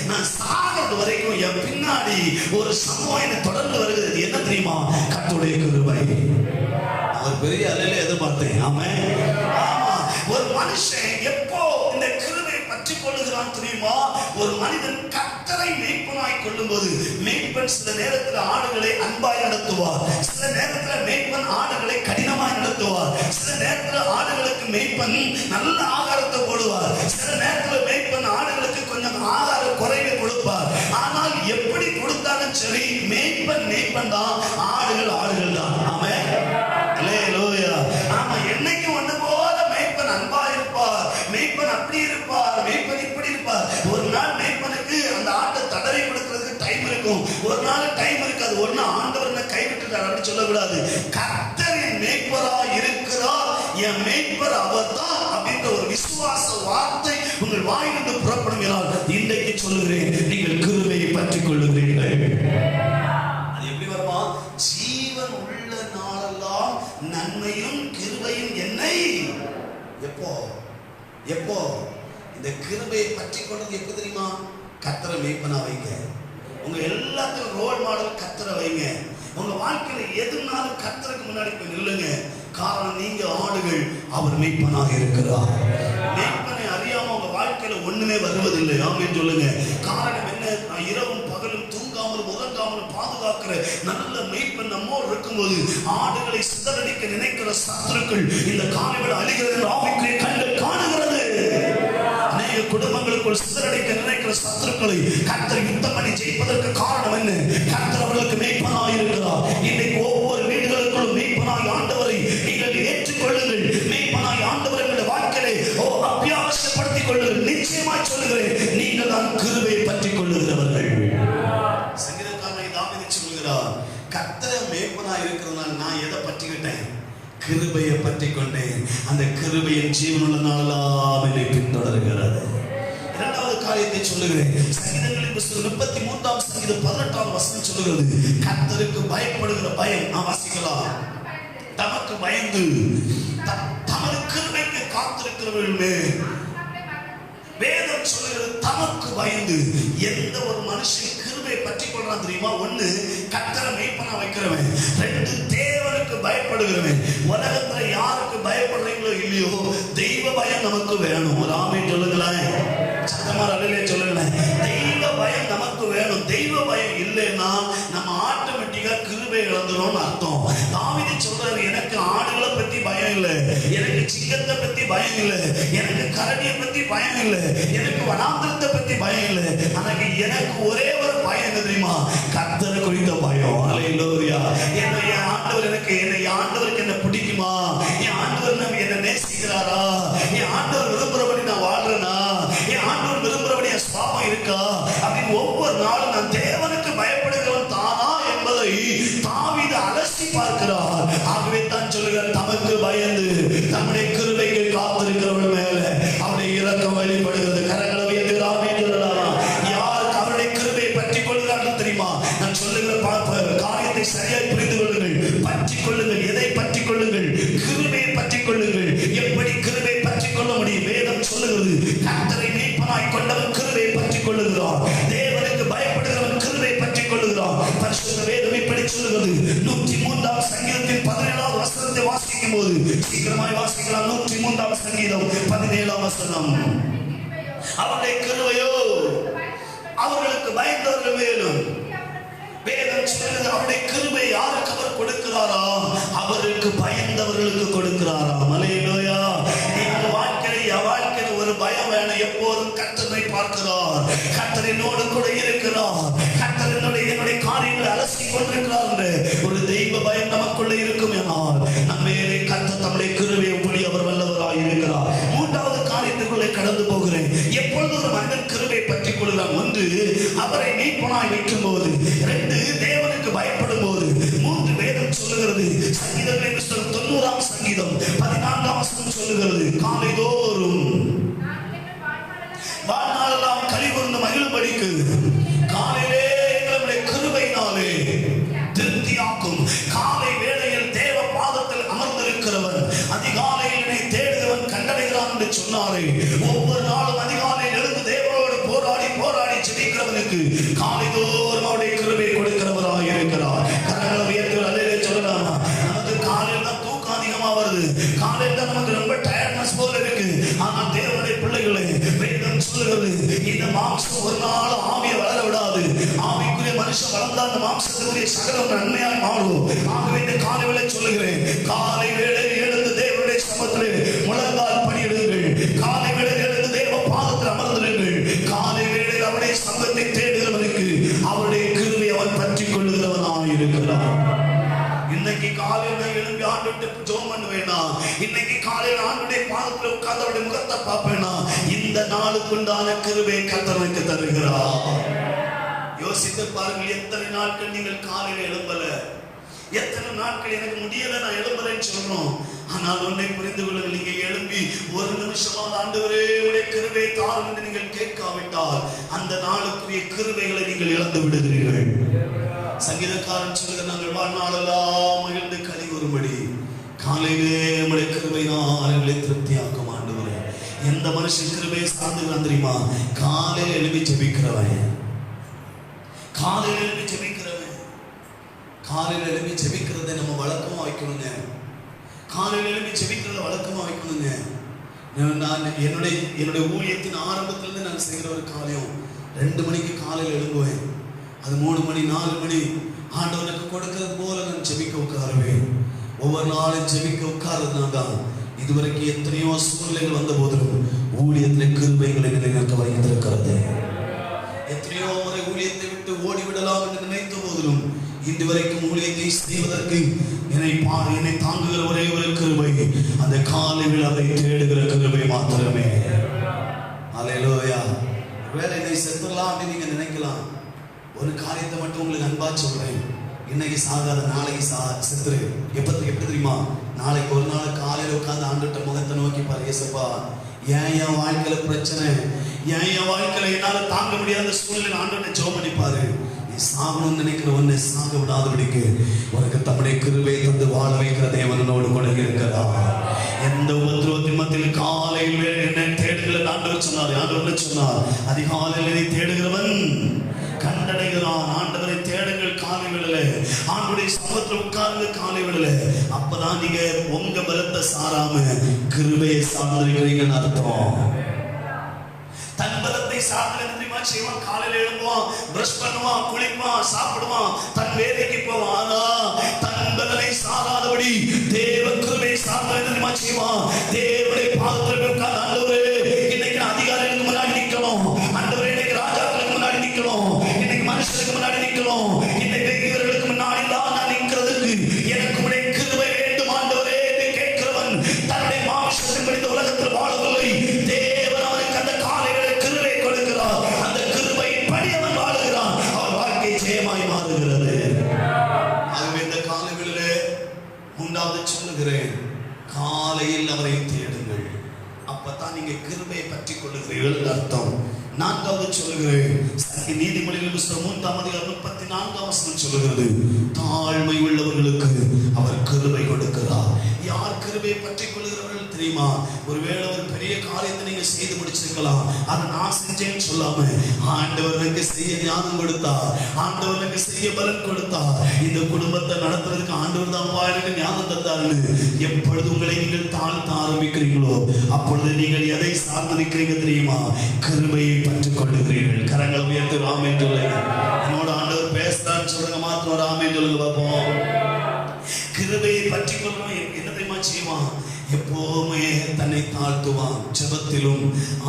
S2: நான் சாகிறது வரைக்கும் என் பின்னாடி ஒரு சம்பவம் என்னை தொடர்ந்து வருகிறது. என்ன தெரியுமா? கர்த்தருடைய கிருபை. அவர் பெரிய அலையில எதிர்பார்த்தேன். ஆமென். ஆமா, ஒரு மனுஷன் எப்போ இந்த கிருபை பற்றி கொள்ளுகிறான் தெரியுமா? ஒரு மனிதன் கர்த்தரை மேய்ப்பனாய் கொள்ளும் போது, மேய்ப்பன் சில நேரத்தில் ஆடுகளை அன்பாய் நடத்துவார், சில நேரத்தில் மேய்ப்பன் ஆடுகளை கடினமாய் நடத்துவார், சில நேரத்தில் ஆடுகளுக்கு மேய்ப்பன் நல்ல ஆகாரத்தை போடுவார், சில நேரத்தில் மேய்ப்பன் ஆடுகளுக்கு கொஞ்சம் ஆகார குறைவை கொடுப்பார். ஆனால் எப்படி கொடுத்தாலும் சரி, மேய்ப்பன் தான், ஆடுகள் தான். ஆமென். அல்லேலூயா. ஆமா, என்னைக்கு ஒண்ணு போல மேய்ப்பன் அன்பா இருப்பார், மேய்ப்பன் அப்படி இருப்பார், மேய்ப்பன் இப்படி இருப்பார். ஒரு நாள் மேய்ப்பனுக்கு அந்த ஆட்டை தடவை கொடுக்கிறதுக்கு டைம் இருக்கும், ஒரு நாள் டைம் இருக்காது. ஒரு நாள் ஆண்டவர் கைவிட்டுட்டார் அப்படி சொல்லக்கூடாது. கர்த்தரின் மேய்ப்பரா இருக்கிறார், என் மேய்ப்பர் அவர் தான் அப்படின்ற ஒரு விசுவாச வார்த்தை உங்கள் வாயிலிருந்து புறப்படும் என்றால் இன்றைக்கு சொல்லுகிறேன், நீங்கள் கிருபையை பற்றிக் கொள்ளுகிறீர்கள். அது எப்படி வருமா? ஜீவன் உள்ள நாளெல்லாம் நன்மையும் கிருபையும் என்னை எப்போ இந்த கிருபையை பற்றி கொண்டது எப்ப தெரியுமா? கர்த்தரை மேய்ப்பனா வைங்க. உங்க எல்லாத்துக்கும் ரோல் மாடல் கர்த்தரை வைங்க. உங்க வாழ்க்கையில எதுனாலும் கர்த்தருக்கு முன்னாடி போய் நில்லுங்க. காரணம், நீங்க ஆடுகள், அவர் மேய்ப்பனாக இருக்கிறார். மேய்ப்பனை அறியாம உங்க வாழ்க்கையில ஒண்ணுமே வருவதில்லை. ஆமென் சொல்லுங்க. காரணம் என்ன? இரவும் பகலும் தூங்காமல் உறங்காமல் பாதுகாக்கிற நல்ல மேய்ப்பன் நம்மோடு இருக்கும்போது ஆடுகளை சிதறடிக்க நினைக்கிற சத்துருக்கள் இந்த காலையில் அழிகிறது. ஆவிக்குரிய கண்கள் காணுகிறது. அநேக குடும்பங்களுக்குள் சிதறடிக்க நினைக்கிற சத்துருக்களை கர்த்தர் யுத்தம் பண்ணி ஜெயிப்பதற்கு காரணம் என்ன? கர்த்தர் அவர்களுக்கு மேய்ப்பனாய் இருக்கிறார். இன்னைக்கு ஒவ்வொரு வீடுகளுக்குள்ளும் மேய்ப்பனாய் ஆண்டவரை நீங்கள் ஏற்றுக்கொள்ளுங்கள். மேய்ப்பனாய் ஆண்டவர் எங்களுடைய வாழ்க்கையை அபியாசப்படுத்திக் கொள்ளுங்கள். நிச்சயமாய் சொல்லுகிறேன், நீங்கள் தான் கிருபையை பற்றிக் கொள்ளுகிறவர்கள். சங்கீதக்காரனை தாவீது சொல்லுகிறார், கர்த்தர் மேய்ப்பனாய் இருக்கிறதுனால நான் எதை பற்றிக்கிட்டேன்? கிருபையை பற்றி கொண்டேன். அந்த கிருபையின் ஜீவனுள்ள நாளெல்லாம் என்னை பின்தொடர்கிறது. இரண்டாவது காரியத்தை சொல்லுகிறேன். சங்கீதங்களின் புத்தகம் 33ஆம் சங்கீதம் 18ஆம் வசனம் சொல்லுகிறது, கர்த்தருக்கு பயப்படுகிற பயம். நாம் வாசிக்கலாம். தமக்கு பயந்து தமது கிருபைக்கு காத்திருக்கிறவர்களே. வேதம் சொல்லுகிறது, தமக்கு பயந்து. எந்த ஒரு மனுஷன் கிருபையை பற்றி கொள்றான் தெரியுமா? ஒண்ணு, கர்த்தரை மேய்ப்பனா வைக்கிறவன். 2, தேவனுக்கு பயப்படுகிறவன். உலகத்துல யாருக்கு பயப்படுறீங்களோ இல்லையோ, தெய்வ பயம் நமக்கு வேணும். ஒரு ஆமென் சொல்லுங்களேன். சத்தமா அல்லேலூயா சொல்லுங்களேன். தெய்வ பயம் நமக்கு வேணும். தெய்வ பயம் இல்லைன்னா நம்ம ஆட்டோமேட்டிக்கா கிருபை இழந்துரும் அர்த்தம். தாவீது சொல்றாரு, எனக்கு ஆடுகளை பத்தி பயம் இல்லை, எனக்கு சிங்கத்தை பத்தி பயம் இல்லை, எனக்கு கரடியை பத்தி பயம் இல்லை, எனக்கு வனாந்திரத்தை பத்தி பயம் இல்லை. ஆனா எனக்கு ஒரே ஒரு பயம் என்ன தெரியுமா? கர்த்தரை குறித்த பயம். அல்லேலூயா. என் ஆண்டவர் ஆண்டவருக்கு என்ன பிடிக்குமா? என் ஆண்டவர் என்ன நேசிக்கிறாரா? என் ஆண்டவர் விரும்புறபடி நான் வாழ்றேனா? என் ஆண்டவர் விரும்புறபடி என் சுவாபம் இருக்கா? அப்படின்னு ஒவ்வொரு நாளும் நான் தேவனுக்கு பயப்படுகிறவன் தானா என்பதை தாவீது அலசி பார்க்கிறார். ஆகவே தான் சொல்லுகிறார், தமக்கு பயந்து தம்முடைய கிருபைக்கு காத்திருக்கிறவன் மேல அவருடைய இரக்கம் வெளிப்படுகிறது. கரங்களை உயர்த்துகிறார் என்று சொல்லலாம். யாருக்கு அவருடைய கிருபையை பற்றி கொள்கிறார்கள் தெரியுமா? நான் சொல்லுகிற காரியத்தை சரியாய் புரிந்து கொள்ளுங்கள். பற்றி கொள்ளுங்கள். எதை பற்றி கொள்ளுங்கள்? கிருபையை பற்றி கொள்ளுங்கள். எப்படி கிருபையை பற்றி கொள்ள முடியும்? வேதம் சொல்லுகிறது, கர்த்தரை மீட்பனாய் கொண்டவன் கிருபையை பற்றி கொள்ளுகிறான். தேவனுக்கு பயப்படுகிறவன் கிருபையை பற்றி கொள்ளுகிறான். பரிசுத்த வேதம் இப்படி சொல்லுகிறது. 103ஆம் சங்கீதத்தின் 17ஆம் வசனத்தை வாசிக்கும் போது, சீக்கிரமாய் வாசிக்கலாம். 103ஆம் சங்கீதம் 17ஆம் வசனம். அவருடைய கிருபையோ அவர்களுக்கு பயந்தவர்கள் மேலும். வேதம் சொல்லுகிறது, அவருடைய கிருபை யாருக்கு அவர் கொடுக்கிறாரா? அவருக்கு பயந்தவர்களுக்கு கொடுக்கிறாரா? அல்லேலூயா. இந்த வாழ்க்கையில ஒரு பயம் வேணும். எப்போதும் கர்த்தரை பார்க்கிறார், கர்த்தர் என்னோடு கூட இருக்கிறார், கர்த்தர் என்னுடைய காரியங்களை அலசி கொண்டிருக்கிறார். ஒரு தெய்வ பயம் நமக்குள்ள இருக்கும். ஆனால் நம்மேலே கர்த்தர் தம்முடைய கிருபை எப்படி அவர் வல்லவராய் இருக்கிறார். மூன்றாவது காரியத்துக்குள்ளே கடந்து போகிறேன். எப்பொழுது ஒரு மனிதன் கிருபை பற்றி கொள்கிறான்? ஒன்று, அவரை மீட்பனாய் வைக்கும் போது. 2, தேவனுக்கு பயப்படும் போது. 3, வேதம் சொல்லுகிறது, சங்கீதம் 90ஆம் சங்கீதம் 14ஆம் வசனம் சொல்லுகிறது, காலைதோறும் வாழ்நாளெல்லாம் கலிகூர்ந்து மகிழும்படிக்கு காலையிலே எங்களுடைய கிருபையினாலே திருப்தியாக்கும். காலை வேளையில் தேவ பாதத்தில் அமர்ந்திருக்கிறவன் அதிகாலையில் என்னை தேடுகிறவன் கண்டடைகிறான் என்று சொன்னாரே. ஒவ்வொரு நாளும் அதிகாலையில் எழுந்து தேவனோடு போராடி ஜெபிக்கிறவனுக்கு காலைதோறும் அவருடைய கிருபை கொடுக்கிறவராக இருக்கிறார். கரங்களை உயர்த்தி அல்லேலூயா சொல்லலாமா? நமக்கு காலையில் தான் தூக்கம் அதிகமா வருது, காலையில் தான் நமக்கு ரொம்ப டயர்ட்னஸ் போல இருக்கு. ஆனால் தேவனுடைய பிள்ளைகளை வேதம் சொல்லுகிறது, இந்த மாம்சம் ஒரு நாள் ஆவியை வளர விடாது. ஆவிக்குரிய மனுஷன் வளர்ந்தா அந்த மாம்சத்துக்குரிய சகலம் நன்மையாய் மாறும். ஆகவே இந்த காலை வேளை சொல்லுகிறேன், காலை வேளை எழுந்து தேவனுடைய சமத்திலே முழங்கால் படியிடுங்கள். காலை வேளை எழுந்து தேவ பாதத்தில் அமர்ந்திருங்கள். காலை வேளையில் அவருடைய சமத்தை தேடுகிறவனுக்கு அவருடைய கிருபை அவன் பற்றி கொள்ளுகிறவனாய் இருக்கிறான். இன்னைக்கு காலையில எழும்பி ஆண்டுட்டு ஜெபம் பண்ணுவேனா? இன்னைக்கு காலையில ஆண்டுடைய பாதத்தில் உட்கார்ந்து அவருடைய முகத்தை பார்ப்பேனா? இந்த நாளுக்குண்டான கிருபை கர்த்தருக்கு தருகிறார். யோசித்து பாருங்கள், எத்தனை நாட்கள் நீங்கள் காலையில எழும்பல, எத்தனை நாட்கள் எனக்கு முடியல, நான் எழும்பலன்னு சொல்றோம். ஆனால் ஒன்றை புரிந்து கொள்ளுங்கள், நீங்க எழும்பி ஒரு நிமிஷமாவது ஆண்டவரே உடைய கிருபை தாரும் என்று நீங்கள் கேட்காவிட்டால் அந்த நாளுக்குரிய கிருபைகளை நீங்கள் இழந்து விடுகிறீர்கள். சங்கீதக்காரன் சொல்லுங்க, நாங்கள் வாழ்நாளெல்லாம் மகிழ்ந்து களி வரும்படி காலையிலே உடைய கிருபையினால் எங்களை திருப்தியாக்கும் ஆண்டவரே. எந்த மனுஷன் கிருபையை சார்ந்துகிறான் தெரியுமா? காலையில் எழுப்பி ஜெபிக்கிறவன். காலையில் எழுப்பி ஜெபிக்கிறவன். காலையில் எழுப்பி ஜெபிக்கிறதை நம்ம வழக்கமா வைக்கணுங்க. காலையில் எழுப்பி ஜெபிக்கிறத வழக்கமா வைக்கணுங்க. நான் என்னுடைய ஊழியத்தின் ஆரம்பத்திலிருந்து நான் செய்கிற ஒரு காரியம், 2 மணிக்கு காலையில் எழும்புவேன். அது 3 மணி 4 மணி ஆண்டவனுக்கு கொடுக்கிறது போல நான் ஜெபிக்க உட்காருவேன். ஒவ்வொரு நாளும் ஜெபிக்க உட்கார்றதுனா தான் இதுவரைக்கும் எத்தனையோ சூழ்நிலைகள் வந்த போதிலும் ஊழியத்தில் கிருபைகளை நிலைநிற்க வைத்திருக்கிறது. எத்தனையோ முறை ஊழியத்தை விட்டு ஓடிவிடலாம் என்று நினைத்த போதிலும் இன்று வரைக்கும் ஊழியத்தை செய்வதற்கு என்னை தாங்குகிற ஒரே ஒரு கிருபை, அந்த காலை விழாவை தேடுகிற கிருபை மாத்திரமே. அல்லேலூயா. வேலை இதை செத்துடலாம் அப்படின்னு நீங்க நினைக்கலாம். ஒரு காரியத்தை மட்டும் உங்களுக்கு அன்பா சொல்றேன், இன்னைக்கு சாகாத நாளைக்கு செத்துரு. எப்படி தெரியுமா? நாளைக்கு ஒரு நாள் காலையில உட்கார்ந்து ஆண்டுட்ட முகத்தை நோக்கி பாரு, ஏசப்பா என் வாழ்க்கையில பிரச்சனை, என் வாழ்க்கையில என்னால தாங்க முடியாத சூழ்நிலை ஆண்டுட்ட ஜெபம் பண்ணிப்பாரு. நீ சாகணும்னு நினைக்கிற ஒன்னை சாக விடாதபடிக்கு உனக்கு தம்முடைய கிருபையை தந்து வாழ வைக்கிற தேவனோடு கூட இருக்கிறார். எந்த உபத்திரவத்தின் மத்தியில் காலையில் என்னை தேடுகிற ஆண்டவர் சொன்னார். ஆண்டவர் சொன்னார், அதிகாலையில் என்னை தேடுகிறவன் கண்டடைகிறான். ஆண்டவரை தேடுங்கள் காலை வேளையில, ஆண்டுடைய சமூகத்தில் உட்கார்ந்து காலை வேளையில. அப்பதான் நீங்க உங்க பலத்தை சாராம கிருபையை சார்ந்திருக்கிறீங்கன்னு அர்த்தம். தன் பலத்தை சார்ந்து செய்வான். காலையில எழும்புவான், பிரஷ் பண்ணுவான், குளிப்பான், சாப்பிடுவான், தன் வேலைக்கு போவான். ஆனா தன் பலனை சாராதபடி தேவ கிருபையை சார்ந்து செய்வான். தேவனுடைய பாதத்தில் உட்கார்ந்து, ஆண்டவரே நான்காவது சொல்லுகிறேன், நீதிமொழிகள் புத்தகம் 3:34 சொல்லுகிறது, தாழ்மை உள்ளவர்களுக்கு அவர் கிருபை கொடுக்கிறார். யார் கிருபை பற்றி கொள்கிறவர்கள் தெரியுமா? ஒருவேளை ஒரு பெரிய காரியத்தை நீங்க செய்து முடிச்சிருக்கலாம், அதை நான் செஞ்சேன்னு சொல்லாம ஆண்டவருக்கு செய்ய ஞானம் கொடுத்தா, ஆண்டவருக்கு செய்ய பலன் கொடுத்தா, இந்த குடும்பத்தை நடத்துறதுக்கு ஆண்டவர் தான் எனக்கு ஞானம் தந்தாருன்னு எப்பொழுது உங்களை நீங்கள் தாழ்த்த ஆரம்பிக்கிறீங்களோ அப்பொழுது நீங்கள் எதை சார்ந்து நிற்கிறீங்க தெரியுமா? கிருபையை பற்றிக் கொள்ளுகிறீர்கள். கரங்கள் உயர்த்து ஆமென் சொல்லுங்க. என்னோட ஆண்டவர் பேசுறான்னு சொல்லுங்க, மாத்திரம் ஒரு ஆமென் சொல்லுங்க பார்ப்போம். கிருபையை பற்றி கொள்ளும் என்ன தெரியுமா செய்வான்? எப்போவுமே தன்னை தாழ்த்துவான். ஜெபத்திலும்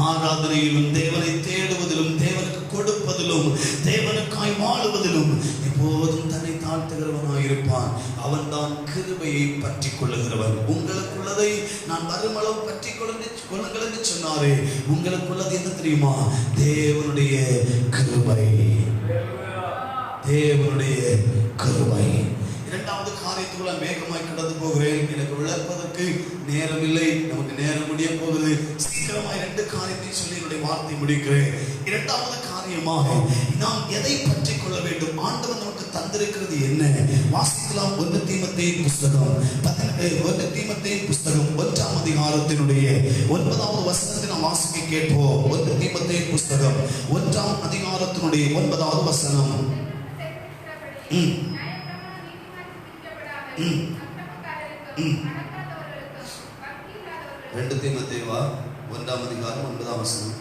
S2: ஆராதனையிலும் தேவனை தேடுவதிலும் தேவனுக்கு கொடுப்பதிலும் தேவனுக்காய் வாழுவதிலும் எப்போதும் தன்னை தாழ்த்துகிறவனாய் இருப்பான். அவன் தான் கிருபையை பற்றி கொள்ளுகிறவன். உங்களுக்குள்ளதை நான் வருமளவு பற்றி கொள்ளுங்கள் என்று சொன்னாரே, உங்களுக்குள்ளது என்ன தெரியுமா? தேவனுடைய கிருபை. தேவனுடைய கிருபை. இரண்டாவது காரியத்துக்குள்ள வேகமாய் கடந்து போகிறேன். எனக்கு விளப்பதற்கு நேரம் இல்லை, நமக்கு நேரம் முடிய போகுது. சீக்கிரமாய் 2 காரியத்தை சொல்லி என்னுடைய வார்த்தை முடிக்கிறேன். இரண்டாவது காரியமாக நாம் எதை பற்றி கொள்ள வேண்டும்? ஆண்டவர் நமக்கு தந்திருக்கிறது என்ன? வாசிக்கலாம். 1 தீமோத்தேயு புத்தகம் 1 தீமோத்தேயு புத்தகம் 1ஆம் அதிகாரத்தினுடைய 9வது வசனத்தை நாம் வாசிக்க கேட்போம். 1 தீமோத்தேயு புத்தகம் 1ஆம் அதிகாரத்தினுடைய 9வது வசனம். 2 தீமோத்தேயு 1ஆம் அதிகாரம் 9ஆம் வசனம்.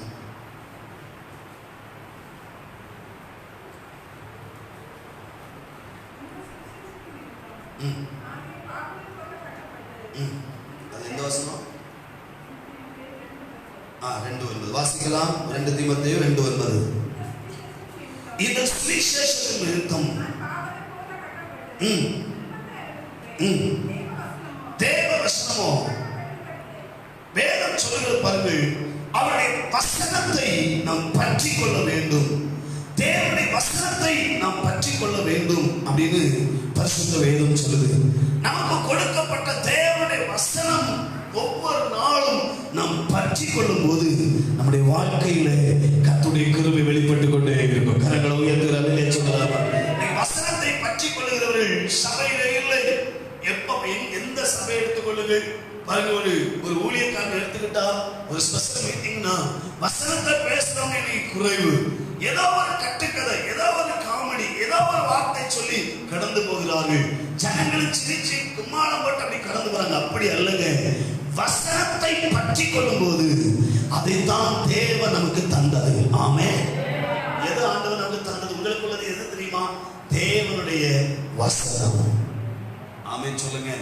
S2: அது எந்த வசனம்? 2:9 வாசிக்கலாம். 2 தீமோத்தேயு 2:9. இந்த சுவிசேஷத்தின் நிமித்தம் தேவ வசனமோ வேதம் சொல்லுகிற பாருங்கள், அவருடைய வசனத்தை நாம் பற்றி கொள்ள வேண்டும். தேவனுடைய வசனத்தை நாம் பற்றி கொள்ள வேண்டும் அப்படின்னு பரிசுத்த வேதம் சொல்லுது. நமக்கு கொடுக்கப்பட்ட தேவனுடைய வசனம் ஒவ்வொரு நாளும் நாம் பற்றி கொள்ளும் போது நம்முடைய வாழ்க்கையில கர்த்தருடைய கிருபை வெளிப்பட்டு கொண்டே இருக்கும். கரங்களை உயர்த்துகிறார்களே சொல்லலாமா? வசனத்தை பற்றி கொள்ளுகிறவர்கள் சபையில இல்லை. எப்ப எந்த சபை எடுத்துக்கொள்ளுங்கள் பாருங்க, ஒரு ஊழியக்காரன் எடுத்துக்கிட்டா ஒரு ஸ்பெஷல் மீட்டிங்னா வசனத்தை பேசுறவங்க இன்னைக்கு குறைவு. ஏதோ ஒரு கட்டுக்கதை, ஏதோ ஒரு காமெடி, ஏதோ ஒரு வார்த்தை சொல்லி கடந்து போகிறார்கள். ஜனங்களும் சிரிச்சு கும்மாளம் போட்டு அப்படி கடந்து போறாங்க. அப்படி அல்லங்க. வசனத்தை பற்றி கொள்ளும் போது அதைத்தான் தேவன் நமக்கு தந்தது. ஆமென். எது ஆண்டவர் நமக்கு தந்தது? உங்களுக்குள்ளது எது தெரியுமா? தேவனுடைய வசனம். ஆமென் சொல்லுங்க.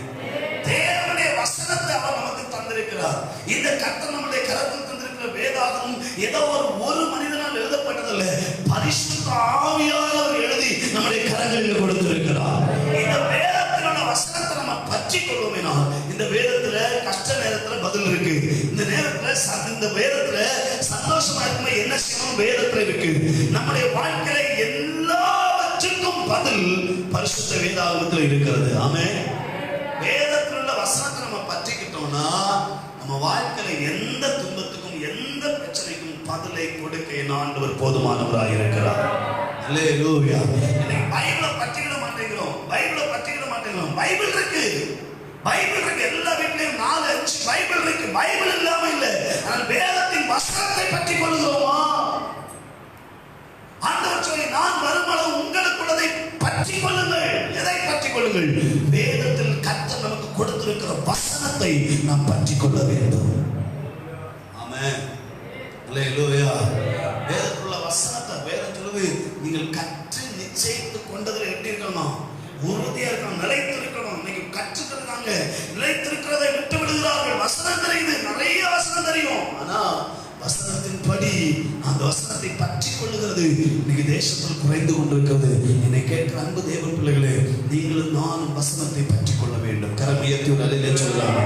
S2: தேவனுடைய வசனத்தை அவர் நமக்கு தந்திருக்கிறார். இந்த கர்த்தர் நம்முடைய கரத்தில் தந்திருக்கிற வேதாகமம் ஏதோ ஒரு மனிதனால் எழுதப்பட்டதல்ல, பரிசுத்த ஆவியானவர் எழுதி நம்முடைய கரங்களில் கொடுத்திருக்கிறார். இந்த வேதத்தினோட வசனத்தை நம்ம பற்றி கொள்வோமேனா, இந்த வேதத்துல கஷ்ட நேரத்துல பதில் இருக்கு. இந்த நேரத்துல இந்த வேதத்துல சந்தோஷமா இருக்குமே என்ன செய்யணும்? வேதத்துல இருக்கு. நம்முடைய வாழ்க்கையில எல்லாவற்றுக்கும் பதில் பரிசுத்த வேதாகமத்தில் இருக்கிறது. ஆமென். வேதத்தில் உள்ள வசனத்தை நம்ம பற்றிக்கிட்டோம்னா நம்ம வாழ்க்கையில எந்த துன்பத்துக்கும் எந்த பிரச்சனைக்கும் பதிலை கொடுக்க என் ஆண்டவர் போதுமானவராக இருக்கிறார். அல்லேலூயா. இன்னைக்கு பைபிளை பற்றிக்கிட மாட்டேங்கிறோம். பைபிள் இருக்கு. எல்லா வீட்லயும் 4-5 பைபிள் இருக்கு. பைபிள் இல்லாம இல்ல. ஆனால் வேதத்தின் வசனத்தை பற்றி கொள்கிறோமா? ஆண்டவர் சொல்லி, நான் வருமளவு உங்களுக்குள்ளதை பற்றி கொள்ளுங்கள். எதை பற்றி கொள்ளுங்கள்? வேதத்தில் கர்த்தர் நமக்கு கொடுத்திருக்கிற வசனத்தை நாம் பற்றி கொள்ள வேண்டும். ஆமென். அல்லேலூயா. வேதத்துள்ள வசனத்தை வேதம் சொல்லுது, நீங்கள் கற்று நிச்சயித்து கொண்டதில் எப்படி இருக்கணும்? உறுதியா இருக்கணும், நிலைத்து இருக்கணும். இன்னைக்கு கற்றுக்கிறாங்க, நிலைத்திருக்கிறதை விட்டு விடுகிறார்கள். வசனம் தெரியுது, நிறைய வசனம் தெரியும், ஆனா வசனத்தின்படி அந்த வசனத்தை பற்றி கொள்ளுகிறது இன்னைக்கு தேசத்தில் குறைந்து கொண்டிருக்கிறது. என்னை கேட்கிற அன்பு தேவ பிள்ளைகளே, நீங்களும் நானும் வசனத்தை பற்றி கொள்ள வேண்டும். கரம் உயர்த்தி ஒரு அலையிலே சொல்லலாம்.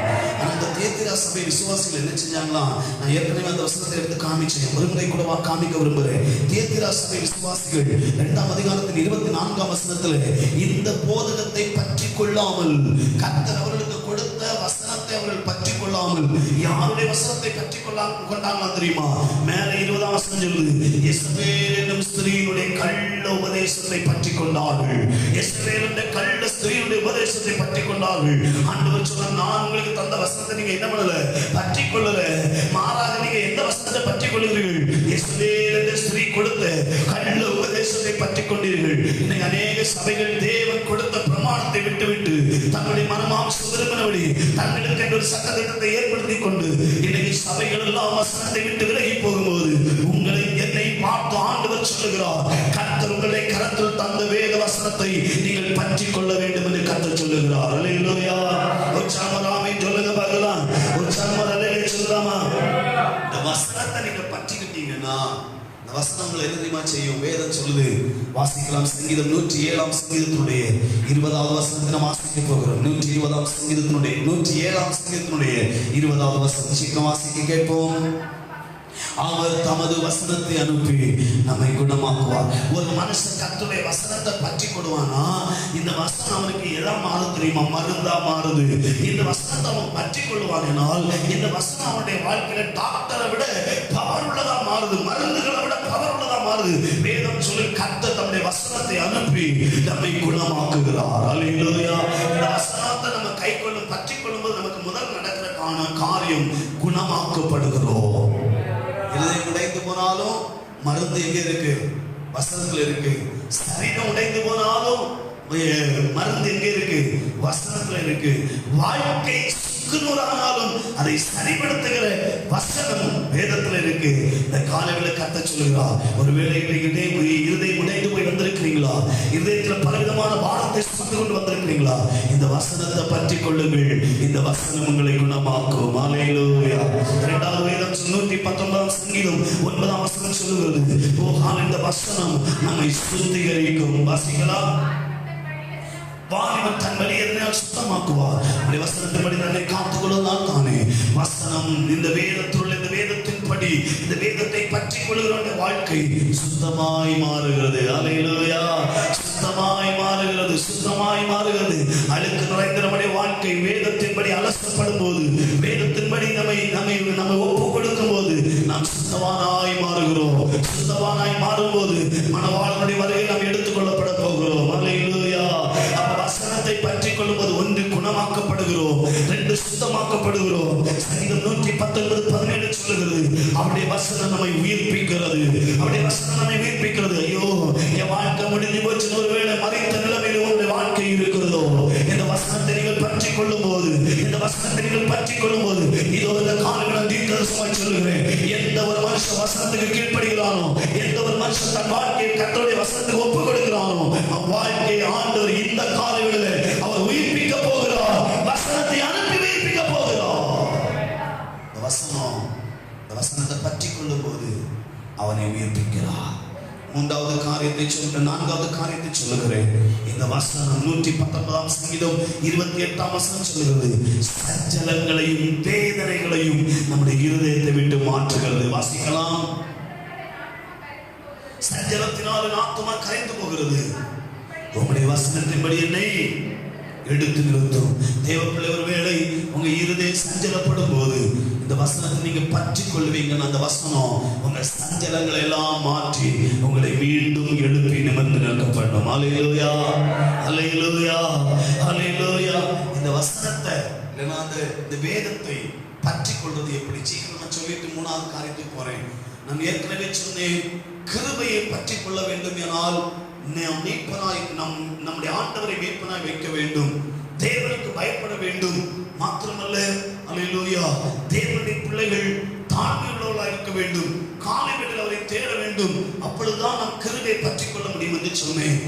S2: அந்த தியத்திரா சபை விசுவாசிகள் என்ன செஞ்சாங்களா? நான் ஏற்கனவே அந்த வசனத்தை எடுத்து காமிச்சேன், ஒரு முறை கூட காமிக்க விரும்புகிறேன். தியத்திரா சபை விசுவாசிகள் 2ஆம் அதிகாரத்தின் 24ஆம் வசனத்துல இந்த போதகத்தை பற்றி கொள்ளாமல், கர்த்தர் அவர்களுக்கு கொடுத்த வசனத்தை அவர்கள் பற்றி கொள்ளாமல் கொள்ளாமல் யாருடைய வசனத்தை பற்றி கொண்டாங்களா தெரியுமா? மேல 20ஆம் வசனம் சொல்லுது, இஸ்ரவேல் என்னும் ஸ்திரீனுடைய கள்ள உபதேசத்தை பற்றி கொண்டார்கள். இஸ்ரவேல் என்ற கள்ள ஸ்திரீனுடைய உபதேசத்தை பற்றி கொண்டார்கள். ஆண்டவர் சொன்ன, நான் உங்களுக்கு தந்த வசனத்தை நீங்க என்ன பண்ணல, பற்றி கொள்ளல. மாறாக நீங்க எந்த வசனத்தை பற்றி கொள்கிறீர்கள்? இஸ்ரவேல் என்ற ஸ்திரீ கொடுத்த கள்ள உபதேசத்தை பற்றி கொண்டீர்கள். இன்னைக்கு அநேக சபைகள் தேவன் கொடுத்த பிரமாணத்தை விட்டுவிட்டு தங்களுடைய மனமாம்சம் விரும்பினபடி தங்களுக்கு ஒரு சட்டத்திட்டத்தை ஏற்படுத்தி கொண்டு இன்னைக்கு சபைகள் எல்லாம் வசனத்தை விட்டு விலகி போகும்போது உங்களை என்னை பார்த்து ஆண்டவர் சொல்லுகிறார், கர்த்தர் உங்களை கரத்தில் தந்த வேத வசனத்தை நீங்கள் பற்றி கொள்ள வேண்டும் என்று கர்த்தர் சொல்லுகிறார். அல்லேலூயா. உற்சாகமாமே சொல்லுங்க பார்க்கலாம். உற்சாகமாலே சொல்லலாமா? இந்த வசனத்தை நீங்க பற்றிக்கிட்டீங்கன்னா வசனங்களை என்ன தெரியுமா செய்யும்? வேதம் சொல்லுது, வாசிக்கலாம். சங்கீதம் 107ஆம் சங்கீதத்தினுடைய 20வது வசனத்தை நாம் வாசிக்க போகிறோம். 120ஆம் சங்கீதத்தினுடைய 107ஆம் சங்கீதத்தினுடைய 20வது வசனம் சீக்கிரம் வாசிக்க கேட்போம். அவர் தமது வசனத்தை அனுப்பி நம்மை குணமாக்குவார். ஒரு மனுஷன் கர்த்தருடைய வசனத்தை பற்றி கொள்வானா, இந்த வசனம் அவனுக்கு எதா மாறுது தெரியுமா? மருந்தா மாறுது. இந்த வசனத்தை அவன் பற்றி கொள்வானால் இந்த வசனம் அவனுடைய வாழ்க்கையில டாக்டரை விட பவர் உள்ளதா மாறுது, மருந்துகளை விட பவர் உள்ளதா மாறுது. வேதம் சொல்லி கர்த்தர் தம்முடைய வசனத்தை அனுப்பி நம்மை குணமாக்குகிறார். அல்லேலூயா. இந்த வசனத்தை நம்ம கை கொள்ளும் பற்றி கொள்ளும்போது நமக்கு முதல் நடக்கிற காரியம் குணமாக்கப்படுகிறோம். இருதயம் உடைந்து போனாலும் மருந்து எங்க இருக்கு? வசனத்துல இருக்கு. சரீரம் உடைந்து போனாலும் மருந்து எங்க இருக்கு? வசனத்துல இருக்கு. வாழ்க்கை சுக்குநூறானாலும் அதை சரிப்படுத்துகிற வசனம் வேதத்துல இருக்கு. இந்த காலையில் கர்த்தர் சொல்லுகிறார், ஒருவேளை இருதயம் உடைந்து போய் வந்திருக்கிறீங்களா? இருதயத்துல பலவிதமான பாரத்தை சுமந்து கொண்டு வந்திருக்கிறீங்களா? இந்த வசனத்தை பற்றி கொள்ளுங்கள். இந்த வசனம் உங்களை குணமாக்கும். அல்லேலூயா. 2வது வேதம் 119ஆம் சங்கீதம் 9ஆம் வசனம் சொல்லுகிறது, இந்த வசனம் நம்மை சுத்திகரிக்கும். வாசிக்கலாம். வாலிபன் தன் வழியை சுத்தமாக்குவார். வசனத்தின்படி தன்னை காத்துக்கொள்வதால் தானே வசனம் இந்த வேதத்துள்ள இந்த வேதத்தின்படி இந்த வேதத்தை பற்றி கொள்கிற வாழ்க்கை சுத்தமாய் மாறுகிறது. அல்லேலூயா. சுத்தமாய் மாறுகிறது, சுத்தமாய் மாறுகிறது. அழுக்கு நிறைந்த நம்முடைய வாழ்க்கை வேதத்தின்படி அலசப்படும் போது, வேதத்தின்படி நம்மை ஒப்பு கொடுக்கும் போது நாம் சுத்தமானாய் மாறுகிறோம். சுத்தமானாய் மாறும் போது மனவாளனுடைய வருகை நாம் எடுத்துக் கொள்ளப்பட போகிறோம். அல்லேலூயா. வசனத்தை பற்றி கொள்ளும்போது 1 குணமாக்கப்படுகிறோம், 2 சுத்தமாக்கப்படுகிறோம். சங்கீதம் 119:17 சொல்லுகிறது, அவருடைய வசனம் நம்மை உயிர்ப்பிக்கிறது. அவருடைய வசனம் நம்மை உயிர்ப்பிக்கிறது. ஐயோ, என் வாழ்க்கை முடிஞ்சு போச்சு, ஒருவேளை மறைத்த நிலைமையில் உங்களுடைய வாழ்க்கை இருக்கிறதோ, இந்த வசனத்தை நீங்கள் பற்றி கொள்ளும் போது, இந்த வசனத்தை நீங்கள் பற்றி கொள்ளும் போது, இதோ இந்த காலங்களில் தீர்க்கதரிசனமாய் சொல்லுகிறேன், எந்த ஒரு மனுஷன் வசனத்துக்கு கீழ்ப்படுகிறானோ, எந்த ஒரு மனுஷன் தன் வாழ்க்கையை கர்த்தருடைய வசனத்துக்கு ஒப்பு கொடுக்கிறானோ, வாழ்க்கை ஆண்டவர் இந்த காலையில் அவர் உயிர்ப்பிக்க போகிறார். வசனத்தை அனுப்பி உயிர்ப்பிக்க போகிறார். வசனத்தை பற்றி கொள்ளும் போது அவனை உயிர்ப்பிக்கிறார். 3வது காரியத்தை சொல்ல 4வது காரியத்தை சொல்லுகிறேன். இந்த வசனம் 119ஆம் சங்கீதம் 28ஆம் வசனம் சொல்லுகிறது, சஞ்சலங்களையும் வேதனைகளையும் நம்முடைய இருதயத்தை விட்டு மாற்றுகிறது. வாசிக்கலாம். சஞ்சலத்தினால் என் ஆத்துமா கரைந்து போகிறது, உங்களுடைய வசனத்தின்படி என்னை எடுத்து நிறுத்தும். தேவப்பிள்ளை, ஒருவேளை உங்க இருதயம் சஞ்சலப்படும் போது இந்த வசனத்தை நீங்க பற்றி கொள்வீங்க. அந்த வசனம் உங்க சஞ்சலங்களை எல்லாம் மாற்றி உங்களை மீண்டும் எழுப்பி நிமிர்ந்து நிற்கப்படும். அல்லேலூயா. அல்லேலூயா. அல்லேலூயா. இந்த வசனத்தை இந்த வேதத்தை பற்றி கொள்வது எப்படி? சீக்கிரம் நான் சொல்லிட்டு 3வது காரியத்துக்கு போறேன். நான் ஏற்கனவே சொன்னேன், கிருபையை பற்றி கொள்ள வேண்டும் எனால் நம்முடைய ஆண்டவரை மீட்பனாய் வைக்க வேண்டும், தேவனுக்கு பயப்பட வேண்டும். மாத்திரமல்ல, அல்லேலூயா, தேவனுடைய பிள்ளைகள் தாழ்மை உள்ளவர்களாக இருக்க வேண்டும், காலையில் அவரை தேட வேண்டும். அப்பொழுதுதான் நாம் கிருபையை பற்றி கொள்ள முடியும் என்று சொன்னேன்.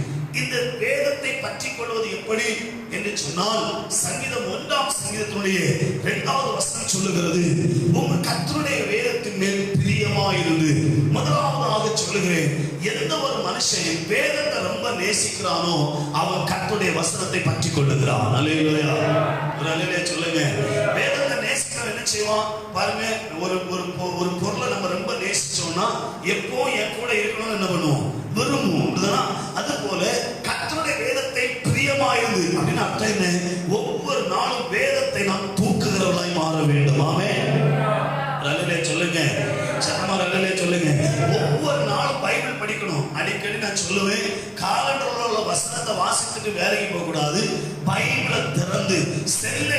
S2: இந்த வேதத்தை பற்றி கொள்வது எப்படி என்று சொன்னால், சங்கீதம் 1ஆம் சங்கீதத்தினுடைய 2வது வசனம் சொல்லுகிறது, உங்கள் கர்த்தருடைய வேதத்தின் மேல் பிரியமாயிருந்து. முதலாவதாக சொல்லுகிறேன், எந்த ஒரு மனுஷன் வேதத்தை ரொம்ப நேசிக்கிறானோ அவன் கர்த்தருடைய வசனத்தை பற்றி கொள்ளுகிறான். அல்லேலூயா. ஒரு அல்லேலூயா சொல்லுங்க. வேதத்தை நேசிக்கிறவன் என்ன செய்வான் பாருங்க, ஒரு பொருளை நம்ம ரொம்ப நேசிச்சோம்னா எப்போ என் கூட இருக்கணும்னு என்ன பண்ணுவோம்? விரும்புவோம். அது போல கர்த்தருடைய வேதத்தை பிரியமாயிருந்து அப்படின்னு அர்த்தம் என்ன? ஒவ்வொரு நாளும் வேதத்தை நாம் தூக்குகிறவர்களாய் மாற வேண்டும். ஆமென். சொல்லுவேன், காலண்டர்ல உள்ள வசனத்தை வாசித்துட்டு வேலைக்கு போக கூடாது. பைபிளை திறந்து செல்ல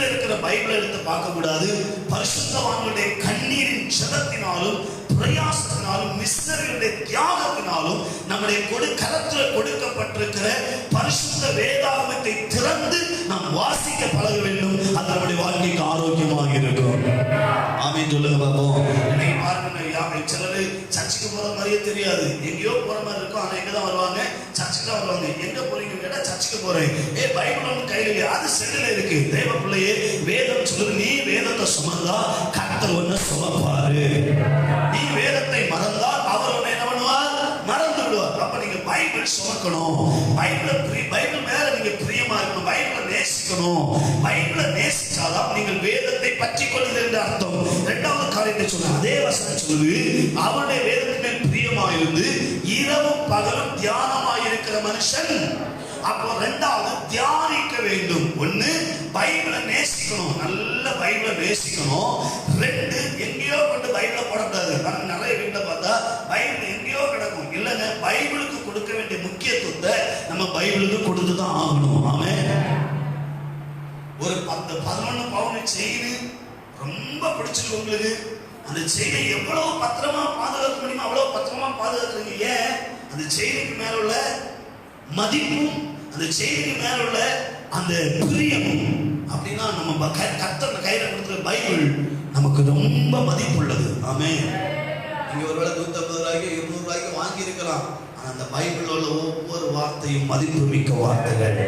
S2: இருக்கிற பைபிளை எடுத்து பார்க்க கூடாது. பரிசுத்தவான்களுடைய கண்ணீரின் ஜெபத்தினாலும் பிரயாசத்தினாலும் மிஷனரிகளுடைய தியாகத்தினாலும் நம்முடைய கரத்தில் கொடுக்கப்பட்டிருக்கிற பரிசுத்த வேதாகமத்தை திறந்து நாம் வாசிக்க பழக வேண்டும். அது நம்முடைய வாழ்க்கைக்கு ஆரோக்கியமாக இருக்கும். ஆமென் சொல்லுங்க பாப்போம். இன்னைக்கு பாருங்க, சிலரு சர்ச்சுக்கு போற மாதிரியே தெரியாது, எங்கேயோ போற மாதிரி இருக்கும். ஆனா எங்க தான் வருவாங்க? சர்ச்சுக்கு தான் வருவாங்க. எங்க போறீங்க கேட்டா சர்ச்சுக்கு போறேன். பைபிள் ஒன்று கையில, அது செல்லுல இருக்கு. தேவ பிள்ளையே, வேதம் சொல்லுது, நீ வேதத்தை சுமந்தா கர்த்தர் ஒன்ன சுமப்பாரு. நீ வேதத்தை மறந்தால் அவர் ஒன்னை என்ன பண்ணுவார்? மறந்து விடுவார். அப்ப நீங்க பைபிள் சுமக்கணும். பைபிள் மேல நீங்க பிரியமா இருக்கணும். பைபிளை நேசிக்கணும். பைபிளை நேசிச்சாதான் நீங்கள் வேதத்தை பற்றி கொள்ளுது என்று அர்த்தம். இரண்டாவது காரியத்தை சொல்ல அதே வசனம் சொல்லுது, அவருடைய வேதத்தின் மேல் பிரியமாயிருந்து இரவும் பகலும் தியானமாயிருக்கிற மனுஷன். அப்போ ரெண்டாவது தியானிக்க வேண்டும். ஒண்ணு, பைபிளை நேசிக்கணும், நல்ல பைபிளை நேசிக்கணும். ரெண்டு, எங்கேயோ கொண்டு பைபிளை போடக்கூடாது. நிறைய வீட்டுல பார்த்தா பைபிள் எங்கேயோ கிடக்கும். இல்லைங்க, பைபிளுக்கு கொடுக்க வேண்டிய முக்கியத்துவத்தை நம்ம பைபிளுக்கு கொடுத்துதான் ஆகணும். ஆமென். ஒரு 10-11 பவுன் செயின் ரொம்ப பிடிச்சிருக்கு உங்களுக்கு. அந்த செயினை எவ்வளவு பத்திரமா பாதுகாக்க முடியுமோ அவ்வளவு பத்திரமா பாதுகாக்கிறீங்க. ஏன்? அந்த செயினுக்கு மேல உள்ள மதிப்பும் அந்த செயினுக்கு மேல உள்ள அந்த பிரியமும். அப்படின்னா நம்ம கர்த்தர் கையில கொடுத்த பைபிள் நமக்கு ரொம்ப மதிப்புள்ளது. ஆமென். நீங்க ஒருவேளை 150 ரூபாய்க்கு 200 ரூபாய்க்கு வாங்கி இருக்கலாம். ஆனா அந்த பைபிள் உள்ள ஒவ்வொரு வார்த்தையும் மதிப்பு மிக்க வார்த்தைகள்.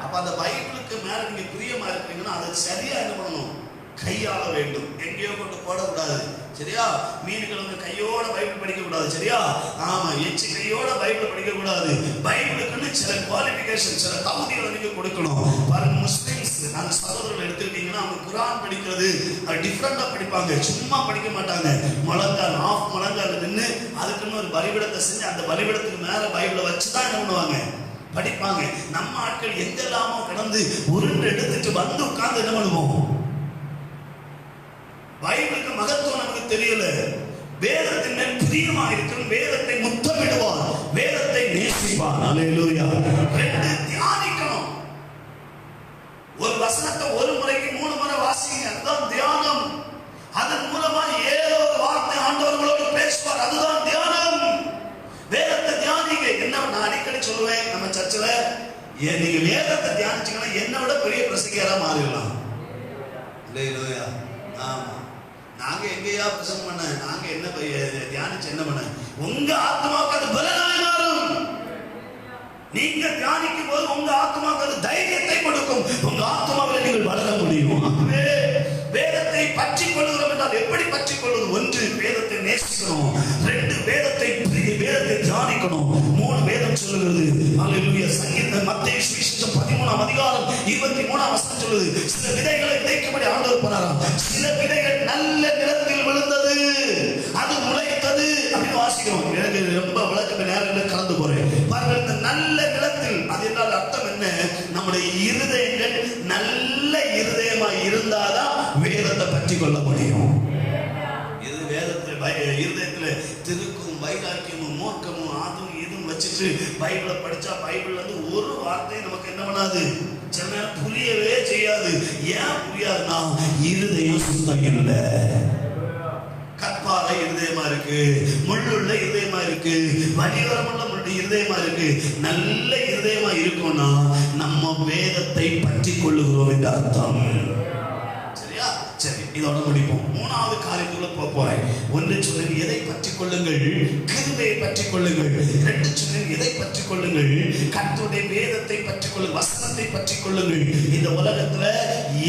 S2: அப்ப அந்த பைபிளுக்கு மேல நீங்க பிரியமா இருக்கீங்கன்னா அதை சரியா என்ன பண்ணணும்? கையாள வேண்டும். எங்கேயோ கொண்டு போடக்கூடாது. சரியா? மீன்கிழமை கையோட பைபிள் படிக்க கூடாது. சரியா? ஆமா, எச்சி கையோட பைபிள் படிக்க கூடாது. பைபிளுக்குன்னு சில குவாலிபிகேஷன், சில தகுதிகளை நீங்க கொடுக்கணும். பாருங்க, முஸ்லிம்ஸ் அந்த சகோதரர்கள் எடுத்துக்கிட்டீங்கன்னா அவங்க குரான் படிக்கிறது டிஃப்ரெண்டா படிப்பாங்க. சும்மா படிக்க மாட்டாங்க. முழங்கால், ஆஃப் முழங்கால் நின்று அதுக்குன்னு ஒரு பலிபீடத்தை செஞ்சு அந்த பலிபீடத்துக்கு மேல பைபிளை வச்சுதான் என்ன பண்ணுவாங்க? படிப்பாங்க. நம்ம ஆட்கள் எங்கெல்லாமோ கடந்து உருண்டு எடுத்துட்டு வந்து உட்கார்ந்து என்ன பண்ணுவோம்? பைபிளுக்கு மகத்துவம் நமக்கு தெரியல. வேதத்தின் மேல் பிரியமா இருக்கிற வேதத்தை முத்தமிடுவார், வேதத்தை நேசிப்பார். அல்லேலூயா. ரெண்டு, தியானிக்கணும். ஒரு வசனத்தை ஒரு முறைக்கு 3 முறை வாசிங்க, அதுதான் தியானம். அதன் மூலமா ஏதோ ஒரு வார்த்தை ஆண்டவர்களோடு பேசுவார், அதுதான் தியானம். வேதத்தை தியானிங்க. என்ன நான் அடிக்கடி சொல்லுவேன் நம்ம சர்ச்சில், நீங்க வேதத்தை தியானிச்சீங்கன்னா என்னை விட பெரிய பிரசங்கியாரா மாறிடலாம். அல்லேலூயா. ஆமா, நாங்க எங்கேயா பிரசங்கம் பண்ண, நாங்க என்ன தியானிச்சு என்ன பண்ண, உங்க ஆத்மாவுக்கு அது பலனாய் மாறும். நீங்க தியானிக்கும் போது உங்க ஆத்மாவுக்கு அது தைரியத்தை கொடுக்கும். உங்க ஆத்மாவில் நீங்கள் வளர முடியும். வேதத்தை பற்றி கொள்ளுகிறோம் என்றால் எப்படி பற்றி கொள்வது? 1, வேதத்தை நேசிக்கணும். 2, வேதத்தை தியானிக்கணும். 3, வேதம் சொல்லுகிறது. அல்லேலூயா. சங்கீதம் மத்தேயு சுவிசேஷம் 13ஆம் அதிகாரம் 23ஆம் வசனம் சொல்லுது, சில விதைகளை விதைக்கும்படி ஆண்டவர் போனாராம். சில விதைகள் நல்ல நிலத்தில் விழுந்தது, அது முளைத்தது அப்படின்னு வாசிக்கிறோம். எனக்கு ரொம்ப விளக்க நேரங்களில் கலந்து போறேன். பாருங்கள், இந்த நல்ல நிலத்தில் அது என்றால் அர்த்தம் என்ன? நம்முடைய இருதயங்கள் நல்ல இருதயமா இருந்தாதான் வேதத்தை பற்றி கொள்ள முடியும். இது வேதத்துல இருதயத்துல திருக்கும் வைராக்கியமும் மூர்க்கமும் அதுவும் இதுவும் வச்சுட்டு பைபிளை படிச்சா பைபிள்ல இருந்து ஒரு வார்த்தை நமக்கு என்ன பண்ணாது? சில நேரம் புரியவே செய்யாது. ஏன் புரியாதுன்னா இருதயம் சுத்தம் இல்லை. கற்பாறை இருதயமா இருக்கு, முள்ளுள்ள இருதயமா இருக்கு, வடிவரமுள்ள இருதயமா இருக்கு. நல்ல இருதயமா இருக்கும்னா நம்ம வேதத்தை பற்றி கொள்ளுகிறோம் என்று அர்த்தம். சரியா? சரி, இதோட முடிப்போம். 3வது காரியத்துக்குள்ள போறேன். 1 சொன்னேன், எதை பற்றி கொள்ளுங்கள்? கிருபையை பற்றி கொள்ளுங்கள். 2 சொன்னேன், எதை பற்றி கொள்ளுங்கள்? கர்த்தருடைய வேதத்தை பற்றி கொள்ளுங்கள், வசனத்தை பற்றி கொள்ளுங்கள். இந்த உலகத்துல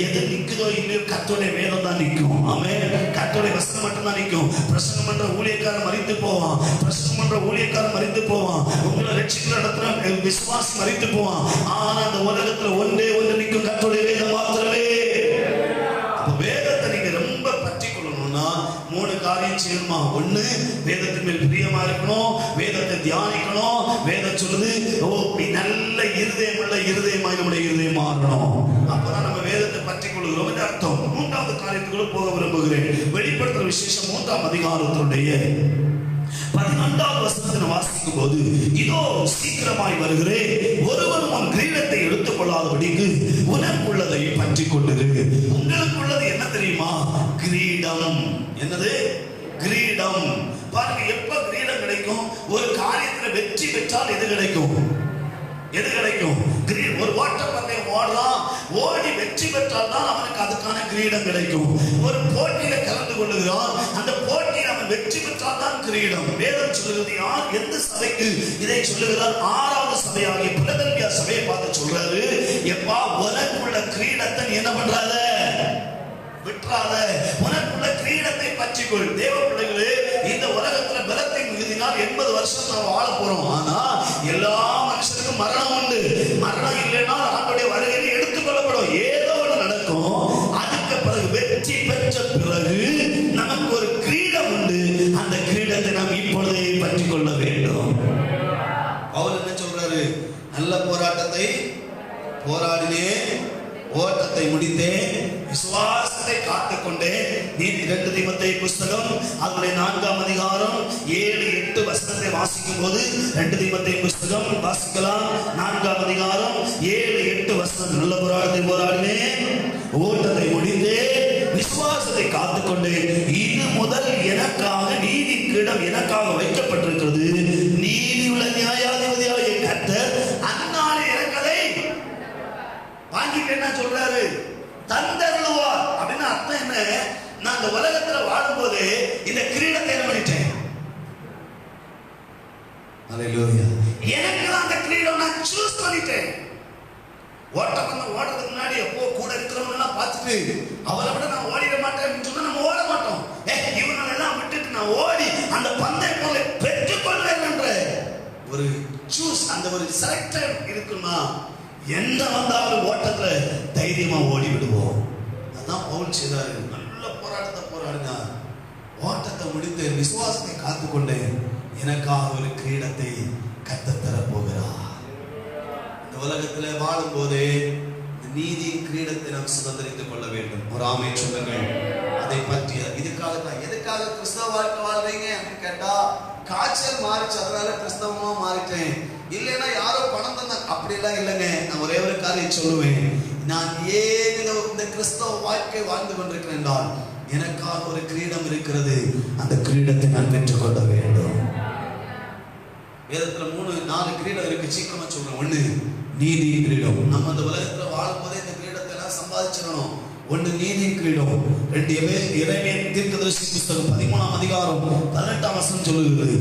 S2: எது நிக்குதோ இல்லையோ கர்த்தருடைய வேதம் தான் நிற்கும். ஆமென். கர்த்தருடைய வசனம் மட்டும் தான் நிற்கும். பிரசங்கம் பண்ற ஊழியக்காரன் மரித்து போவான், பிரசங்கம் பண்ற ஊழியக்காரன் மரித்து போவான், உங்களை ரட்சிக்கிற இடத்துல விசுவாசி மரித்து போவான். ஆனா அந்த உலகத்துல ஒன்றே ஒன்று நிற்கும், கர்த்தருடைய வேதம் மாத்திரமே. வேதத்தை நீங்க ரொம்ப பற்றி கொள்ளணும்னா 3 காரியம் செய்யணுமா? 1, வேதத்தின் மேல் பிரியமா இருக்கணும், வேதத்தை தியானிக்கணும். வேதம் சொல்லுது, நல்ல இருதயம் உள்ள இருதயமாய் நம்முடைய இருதயம் மாறணும். அப்பதான் நம்ம வேதத்தை பற்றி கொள்கிறோம் என்று அர்த்தம். 3வது காரியத்துக்குள்ள போக விரும்புகிறேன். வெளிப்படுத்துற விசேஷம் 3ஆம் அதிகாரத்தினுடைய 14வது வசனத்தை வசனத்தை வாசிக்கும் போது, இதோ சீக்கிரமாய் வருகிறேன், ஒருவன் உன் கிரீடத்தை எடுத்துக் கொள்ளாதபடிக்கு உனக்குள்ளதை பற்றி கொண்டிரு. உங்களுக்கு உள்ளது என்ன தெரியுமா? கிரீடம். என்னது? கிரீடம். பாருங்க, எப்ப கிரீடம் கிடைக்கும்? ஒரு காரியத்துல வெற்றி பெற்றால் எது கிடைக்கும்? எது கிடைக்கும்? ஒரு ஓட்டப்பந்தயம் ஓடலாம், ஓடி வெற்றி பெற்றால் தான் அவனுக்கு அதுக்கான கிரீடம் கிடைக்கும். ஒரு போட்டியில கலந்து கொள்ளுகிறான், அந்த போட்டியில் அவன் வெற்றி பெற்றால் தான் கிரீடம். வேதம் சொல்லுகிறது. யார் எந்த சபைக்கு இதை சொல்லுகிறார்? 6வது சபையாகிய பிலதெல்பியா சபையை பார்த்து சொல்றாரு, எப்பா உனக்குள்ள கிரீடத்தை என்ன பண்றாத? விட்டுறாத. உனக்குள்ள கிரீடத்தை பற்றிக்கொள். தேவ பிள்ளைகளே, இந்த உலகத்துல பலத்தின் மிகுதினால் 80 வருஷம் நாம் வாழ போறோம். ஆனா எல்லா மனுஷனுக்கும் மரணம் உண்டு. மரணம் இல்லைன்னா ஆண்டவருடைய வருகையில் எடுத்துக் கொள்ளப்படும். ஏதோ ஒன்று நடக்கும். அதுக்கு பிறகு வெற்றி பெற்ற பிறகு நமக்கு ஒரு கிரீடம் உண்டு. அந்த கிரீடத்தை நாம் இப்பொழுதே பற்றிக் கொள்ள வேண்டும். அவர் என்ன சொல்றாரு? நல்ல போராட்டத்தை போராடினேன், ஓட்டத்தை முடித்தேன், விசுவாசத்தை காத்துக்கொண்டே. நீ 2 தீமோத்தேயு புஸ்தகம் அதனுடைய 4ஆம் அதிகாரம் 7-8 வசனத்தை வாசிக்கும் போது, 2 தீமோத்தேயு புஸ்தகம் வாசிக்கலாம். 4ஆம் அதிகாரம் 7-8 வசனம். நல்ல போராட்டத்தை போராடினேன், ஓட்டத்தை முடித்தேன், விசுவாசத்தை காத்துக்கொண்டேன். இது முதல் எனக்காக நீதி கிரீடம் எனக்காக வைக்கப்பட்டிருக்கிறது. நீதி உள்ள நியாயாதிபதியாகிய கர்த்தர் அந்நாளே எனக்கு அதை வாங்கிட்டு என்ன சொல்றாரு? தந்தருளுவார். அப்படின்னு அர்த்தம் என்ன? நான் இந்த உலகத்துல வாழும்போது இந்த கிரீடத்தை என்ன பண்ணிட்டேன்? அல்லேலூயா. எனக்கு தான் அந்த கிரீடம் நான் சூஸ் பண்ணிட்டேன். ஓடுறதுக்கு முன்னாடி எப்போ கூட இருக்கிறவங்க எல்லாம் பார்த்துட்டு அவரை விட நான் ஓடிட மாட்டேன் சொன்னா நம்ம ஓட மாட்டோம். இவங்களை எல்லாம் விட்டுட்டு நான் ஓடி அந்த பந்தய பொருளை பெற்றுக்கொள்வேன் என்ற ஒரு சூஸ், அந்த ஒரு செலக்டட் இருக்குன்னா என்ன வந்தாலும் ஓட்டத்துல தைரியமா ஓடி விடுவோம். அதான் பவுல் செய்தாரு. நல்ல போராட்டத்தை போராடினார், ஓட்டத்தை முடித்து விசுவாசத்தை காத்துக்கொண்டேன், எனக்காக ஒரு கிரீடத்தை கர்த்தர் தரப் போகிறார். இந்த உலகத்துல வாழும் போதே நீதியின் கிரீடத்தை நாம் சுதந்திரித்துக் கொள்ள வேண்டும். ஒரு ஆமென் சொல்லுங்கள். அதை பற்றிய இதுக்காக தான். எதுக்காக கிறிஸ்தவ வாழ்க்கை வாழ்றீங்க அப்படின்னு கேட்டா, காய்ச்சல் மாறிச்சு அதனால கிறிஸ்தவமா மாறிட்டேன், இல்லைன்னா யாரோ பணம் தந்தா, அப்படிலாம் இல்லைங்க. நான் ஒரே ஒரு காரியம் சொல்லுவேன். நான் ஏன் இந்த கிறிஸ்தவ வாழ்க்கை வாழ்ந்து கொண்டிருக்கிறேன் என்றால், எனக்காக ஒரு கிரீடம் இருக்கிறது. அந்த கிரீடத்தை நான் பெற்றுக் கொள்ள வேண்டும். வேதத்துல 3-4 கிரீடம் இருக்கு. சீக்கிரமா சொல்றேன். 1 நீதி கிரீடம். நம்ம இந்த உலகத்துல வாழும் போதே இந்த கிரீடத்தை எல்லாம் சம்பாதிச்சிடணும். 1 நீதி கிரீடம். 2 எரேமியா தீர்க்கதரிசி புஸ்தகம் 13ஆம் அதிகாரம் 18ஆம் வசனம் சொல்லுகிறது,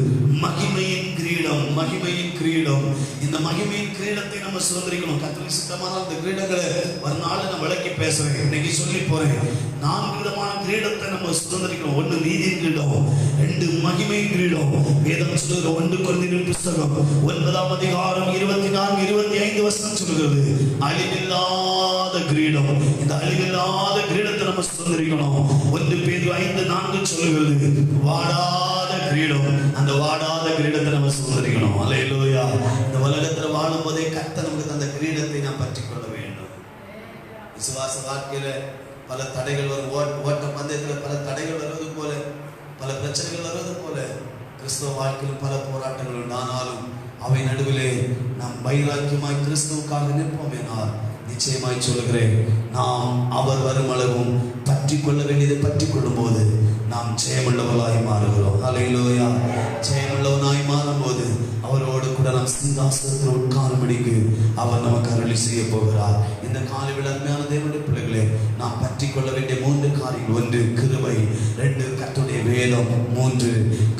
S2: மகிமையின் கிரீடம். மகிமையின் கிரீடம். இந்த மகிமையின் கிரீடத்தை நம்ம சுதந்திரிக்கணும். கர்த்தருக்கு சித்தமான இந்த கிரீடங்களை ஒரு நாள் நான் விளக்கி பேசுறேன். இன்னைக்கு சொல்லி போறேன். 4 விதமான கிரீடத்தை நம்ம சுதந்திரிக்கணும். 1 நீதி கிரீடம், 2 மகிமை கிரீடம். வேதம் சொல்லுகிற 1 கொரிந்தியர் புஸ்தகம் 9ஆம் அதிகாரம் 24-25 வசனம் சொல்லுகிறது, அழிவில்லாத கிரீடம். இந்த அழிவில்லாத கிரீடத்தை நம்ம சுதந்திரிக்கணும். 1 பேதுரு 5:4 சொல்லுகிறது, வாடாத கிரீடம். அந்த வாடாத கிரீடத்தை நம்ம சுதந்திரிக்கணும். அல்லேலூயா. இந்த உலகத்துல வாழும் போதே கர்த்தர் நமக்கு தந்த கிரீடத்தை நாம் பற்றிக் கொள்ள வேண்டும். விசுவாச வாழ்க்கையில பல தடைகள் வரும். ஓட்ட பந்தயத்துல பல தடைகள் வருவது போல, பல பிரச்சனைகள் வருவது போல, கிறிஸ்தவ வாழ்க்கையில் பல போராட்டங்கள் உண்டு. ஆனாலும் அவை நடுவிலே நாம் வைராக்கியமாய் கிறிஸ்துவுக்காக நிற்போம் எனால் நிச்சயமாய் சொல்லுகிறேன், நாம் அவர் வரும் அளவும் பற்றி கொள்ள வேண்டியதை பற்றி கொள்ளும் போது நாம் ஜெயமுள்ளவர்களாய் மாறுகிறோம். அல்லேலூயா. ஜெயமுள்ளவனாய் மாறும் போது அவரோடு கூட நாம் சிங்காசனத்தில் உட்காரும்படிக்கு அவர் நமக்கு அருளி செய்ய போகிறார். இந்த காலை விளமையான தேவனுடைய பிள்ளைகளே, நாம் பற்றி கொள்ள வேண்டிய 3 காரியங்கள். 1 கிருபை, 2 கர்த்தருடைய வேதம், 3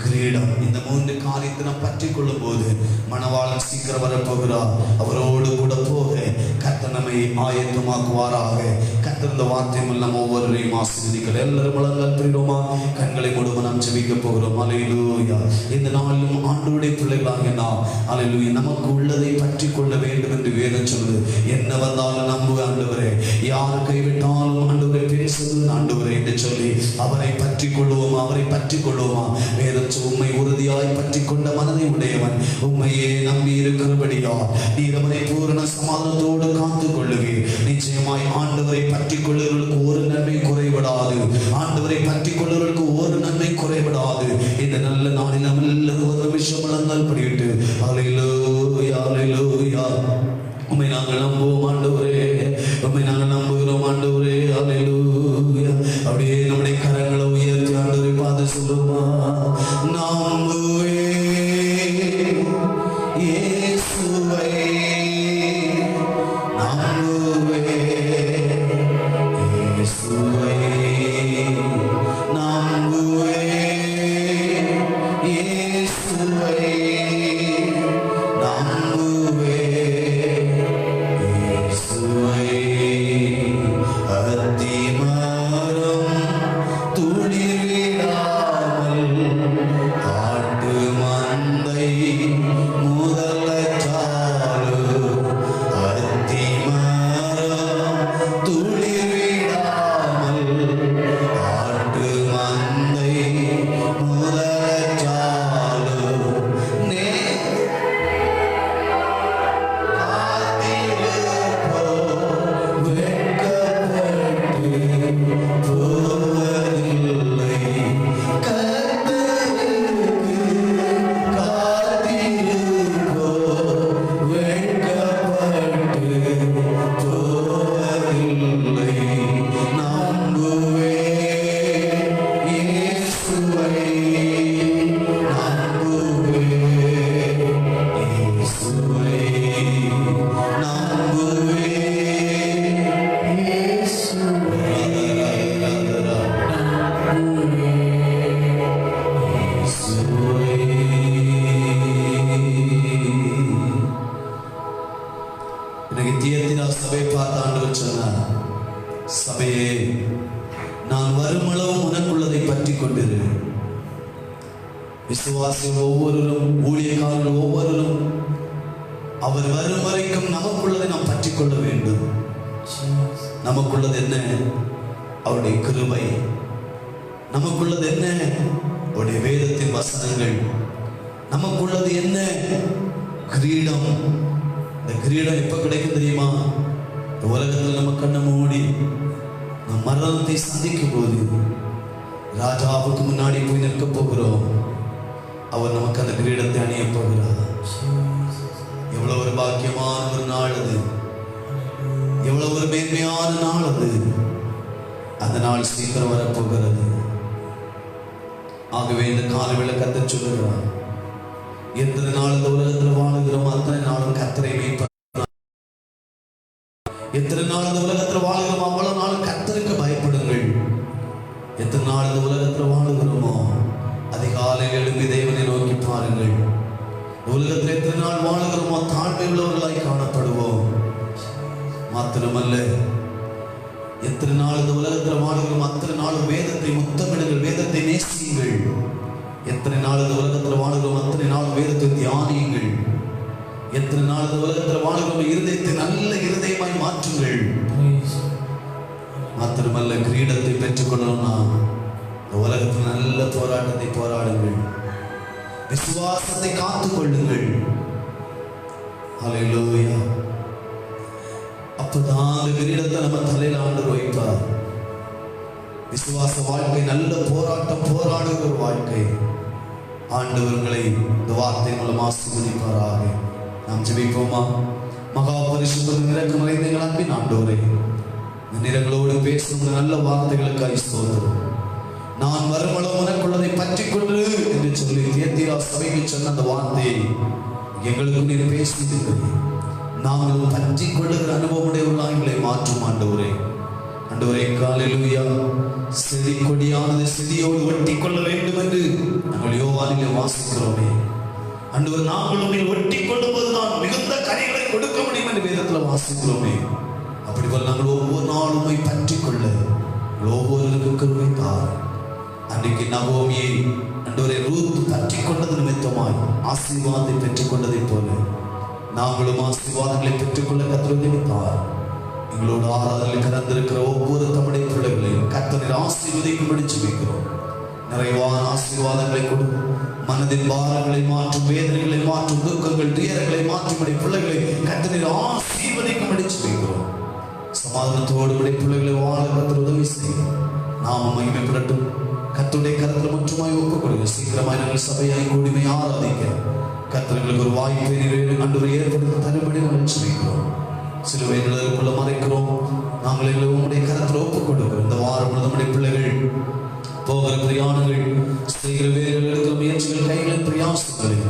S2: கிரீடம். இந்த 3 காரியத்தை நாம் பற்றி கொள்ளும் போது மணவாளன் சீக்கிரம் வரப்போகிறார். அவரோடு கூட போக கர்த்தர் நம்மை ஆயத்தமாக்குவாராக. கர்த்தர் இந்த வார்த்தையும் நம்ம ஒவ்வொருவரையும் ஆசீர்வதிக்கிறார். எல்லாரும் வளர்ந்து போயிடுமா? கண்களை மூடுமா? நாம் ஜெபிக்க போகிறோம். அல்லேலூயா. இந்த நாளிலும் ஆண்டவருடைய பிள்ளைகளாக நாம் அல்லேலூயா நமக்கு உள்ளதை பற்றி கொள்ள வேண்டும் என்று வேதம் சொல்லுது. என்ன வந்தாலும் நம்புக ஆண்டவரே, யார் கைவிட்டாலும் ஆண்டவரே பேசுவது ஆண்டவரே என்று சொல்லி அவரை பற்றி கொள்வோமா? அவரை பற்றி கொள்வோமா? வேதம் உம்மை உறுதியாய் பற்றி கொண்ட மனதை உடையவன் உம்மையே நம்பி இருக்கிறபடியா நீர் அவனை பூரண சமாதானத்தோடு காத்து கொள்ளுவீர். நிச்சயமாய் ஆண்டவரை பற்றி கொள்ளுவர்களுக்கு ஒரு நன்மை குறைபடாது. ஆண்டவரை பற்றி கொள்ளுவர்களுக்கு ஒரு நன்மை குறைபடாது. இந்த நல்ல நாளில் நம்ம
S1: ஒரு நிமிஷம் முழங்கால் படிட்டு ஹல்லேலூயா ஹல்லேலூயா. உம்மை நாங்கள் நம்புவோம் ஆண்டவரே, உம்மை நாங்கள் நம்புகிறோம் ஆண்டவரே. ஹல்லேலூயா. அப்படியே நம்முடைய கரங்களை உயர்த்தி ஆண்டவரை பார்த்து சொல்லுமா, நம்புவே இயேசுவை நம்புவே இயேசுவை நம்புவே இயேசுவை நம்புவே இயேசுவை. அத்திமரம் துளிர்விடாமல் ஆட்டு மந்தை முதலச்சாலு. அத்திமரம் துளிர்விடாமல் ஆட்டு மந்தை முதலச்சாலு. சபை பார்த்து ஆண்டவர் சொன்னார், சபையே நான் வருமளவும் உனக்குள்ளதை பற்றி கொண்டிரு. விசுவாசிகள் ஒவ்வொருவரும், ஊழியக்காரர்கள் ஒவ்வொருவரும் அவர் வரும் வரைக்கும் நமக்குள்ளதை நாம் பற்றி கொள்ள வேண்டும். நமக்குள்ளது என்ன? அவருடைய கிருபை. நமக்குள்ளது என்ன? அவருடைய வேதத்தின் வசனங்கள். நமக்குள்ளது என்ன? கிரீடம். இந்த கிரீடம் எப்ப கிடைக்கும் தெரியுமா? உலகத்தில் நம்ம கண்ணை மூடி நம் மரணத்தை சந்திக்கும் போது ராஜாவுக்கு முன்னாடி போய் நிற்க போகிறோம். அவர் நமக்கு அந்த கிரீடத்தை அணிய போகிறார். எவ்வளவு ஒரு பாக்கியமான ஒரு நாள் அது, எவ்வளவு ஒரு மேன்மையான நாள் அது. அந்த நாள் சீக்கிரம் வரப்போகிறது. ஆகவே இந்த காலவேளை கர்த்தர் சொல்லுகிறார், எத்தனை நாள் இந்த உலகத்தில் வாழுகிறோம் அத்தனை நாளும் கர்த்தரை மீட்பார். எத்தனை நாள் இந்த உலகத்தில் வாழுகிறோம் அவ்வளவு நாள் கர்த்தருக்கு பயப்படுங்கள். எத்தனை நாள் இந்த உலகத்தில் வாழுகிறோமோ அதிகாலையில் எழும்பி தேவனை நோக்கி பாருங்கள். உலகத்தில் எத்தனை நாள் வாழுகிறோமோ தாழ்மை உள்ளவர்களாய் காணப்படுவோம். மாத்திரமல்ல, எத்தனை நாள் இந்த உலகத்தில் வாழுகிறோம் அத்தனை நாளும் வேதத்தை முத்தமிடுங்கள், வேதத்தை நேசியுங்கள். எத்தனை நாள் இந்த உலகத்தில் வாழுகிறோம் அத்தனை நாளும் வேதத்தை தியானியுங்கள். எத்தனை நாள் இந்த உலகத்தில் வாழுகிறோம் இருதயத்தை நல்ல இருதயமாய் மாற்றுங்கள். மாத்திரமல்ல, கிரீடத்தை பெற்றுக்கொள்ளணும்னா இந்த உலகத்தில் நல்ல போராட்டத்தை போராடுங்கள், விசுவாசத்தை காத்துக் கொள்ளுங்கள். ஹல்லேலூயா. அப்பதான் அந்த கிரீடத்தை நம்ம தலையில் ஆண்டவர் வைப்பார். விசுவாச வாழ்க்கை நல்ல போராட்டம் போராடுகிற ஒரு வாழ்க்கை. ஆண்டவர்களை இந்த வார்த்தை மூலம் ஆசீர்வதிப்பாராக. நாம் ஜெபிப்போமா? மகா பரிசுத்தம் இரக்கம் நிறைந்த எங்கள் அன்பின் ஆண்டவரே, இந்த நிறங்களோடு பேசும் நல்ல வார்த்தைகளுக்காக ஸ்தோத்திரம். நான் வருமளவும் உனக்குள்ளதை பற்றிக் கொண்டு என்று சொல்லி தியத்தீரா சபைக்கு சொன்ன அந்த வார்த்தையை எங்களுக்கு நீர் பேசியிருக்கிறது. நாங்கள் பற்றி கொள்ளுகிற அனுபவமுடையவர்களாக எங்களை மாற்றும் ஆண்டவரே. ஆண்டவரே, ஹல்லேலூயா. செடி கொடியானது செடியோடு ஒட்டி கொள்ள வேண்டும் என்று நாங்கள் யோவானிலே வாசிக்கிறோமே. ஆண்டவர், நாங்கள் உண்மையில் ஒட்டி கொள்ளும்போதுதான் மிகுந்த கனிகளை கொடுக்க முடியும் என்று வேதத்தில் வாசிக்கிறோமே. அப்படி போல நாங்கள் ஒவ்வொரு நாளும் பற்றி கொள்ள ஒவ்வொருவருக்கும் கிருபை தார். அன்றைக்கு நகோமியை ஆண்டவரே ரூத் பற்றி கொண்டது நிமித்தமாய் ஆசீர்வாதத்தை பெற்றுக் கொண்டதை போல நாங்களும் ஆசீர்வாதங்களை பெற்றுக்கொள்ள கர்த்தர் உதவி தார். எங்களோடு ஆராதனையில் கலந்திருக்கிற ஒவ்வொரு தமிழை பிள்ளைகளையும் கர்த்தர் ஆசீர்வதிக்கும்படி ஜெபிக்கிறோம். நிறைவான ஆசீர்வாதங்களை கொடு. மனதின் பாரங்களை மாற்றும், வேதனைகளை மாற்றும், துக்கங்கள் துயரங்களை மாற்றும்படி பிள்ளைகளை கர்த்தர் ஆசீர்வதிக்கும்படி ஜெபிக்கிறோம். சமாதானத்தோடு பிள்ளைகளை வாழ கர்த்தர் உதவி செய்யும். நாம மகிமைப்படட்டும். கர்த்தருடைய கரத்தில் முற்றுமாய் ஒப்புக் கொடுங்க. சீக்கிரமாய் நாங்கள் சபையாய் கூடிமை ஆராதிக்க கர்த்தர்களுக்கு ஒரு வாய்ப்பை ஆண்டவரை ஏற்படுத்தி தரும்படி நாங்கள் சொல்லிக்கிறோம். சிலுவை நிழலுக்குள்ள மறைக்கிறோம். நாங்கள் எங்களை உங்களுடைய கரத்தில் ஒப்புக் கொடுக்கிறோம். இந்த வாரம் நம்முடைய பிள்ளைகள் போகிற பிரயாணங்கள், செய்கிற வேலைகள், எடுக்கிற முயற்சிகள், கைகளின் பிரயாசங்களில்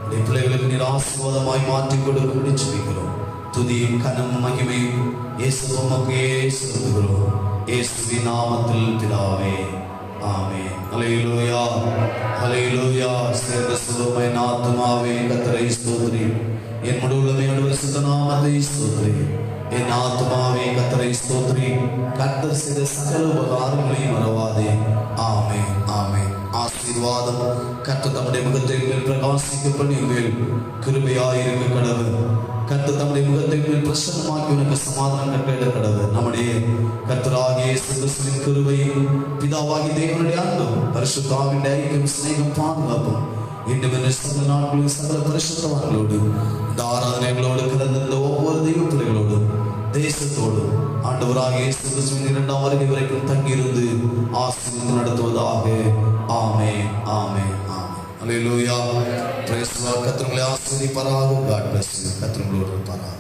S1: உடைய பிள்ளைகளுக்கு நீர் ஆசீர்வாதமாய் மாற்றி கொடுக்கும்படி சொல்லிக்கிறோம். துதியும் கனமும் மகிமையும் இயேசுவுக்கே செலுத்துகிறோம். இயேசுவின் நாமத்தில் பிதாவே, ஆமென். ஹல்லேலூயா, ஹல்லேலூயா. சேர்ந்த சொல்லுமை ஆத்துமாவே கர்த்தரை ஸ்தோத்திரி, என் முழு உள்ளமையோடு பரிசுத்த நாமத்தை ஸ்தோத்திரி. என் ஆத்துமாவே கர்த்தரை ஸ்தோத்திரி, கர்த்தர் செய்த சகல உபகாரங்களையும் மறவாதே. ஆமென், ஆமென். ஆசீர்வாதம் கர்த்தர் தம்முடைய முகத்தை மேல் பிரகாசிக்க பண்ணி மேல் கிருபையாயிருக்க கடவுள். கர்த்தர் தம்முடைய முகத்தை மேல் பிரசன்னமாக்கி உனக்கு சமாதானம் கட்டளை கடவுள். நம்முடைய கர்த்தராகிய இயேசு கிறிஸ்துவின் கிருபையும் பிதாவாகி தேவனுடைய அன்பும் பரிசுத்த ஆவியின் ஐக்கியம் சிநேகம் பாதுகாப்பும் இன்னும் சகல நாட்களில் சகல பரிசுத்தவான்களோடு இந்த ஆராதனைகளோடு கலந்த ஒவ்வொரு தெய்வ பிள்ளைகளோடும் தேசத்தோடும் ஆண்டவராகிய இயேசு கிறிஸ்துவின் இரண்டாம் வருகை வரைக்கும் தங்கியிருந்து ஆசீர்வதித்து நடத்துவதாக. ஆமென், ஆமென், ஆமென். ஹல்லேலூயா. Praise the Lord. கர்த்தர் உங்களை ஆசீர்வதிப்பாராக. God bless you. கர்த்தர் உங்களோடு இருப்பாராக.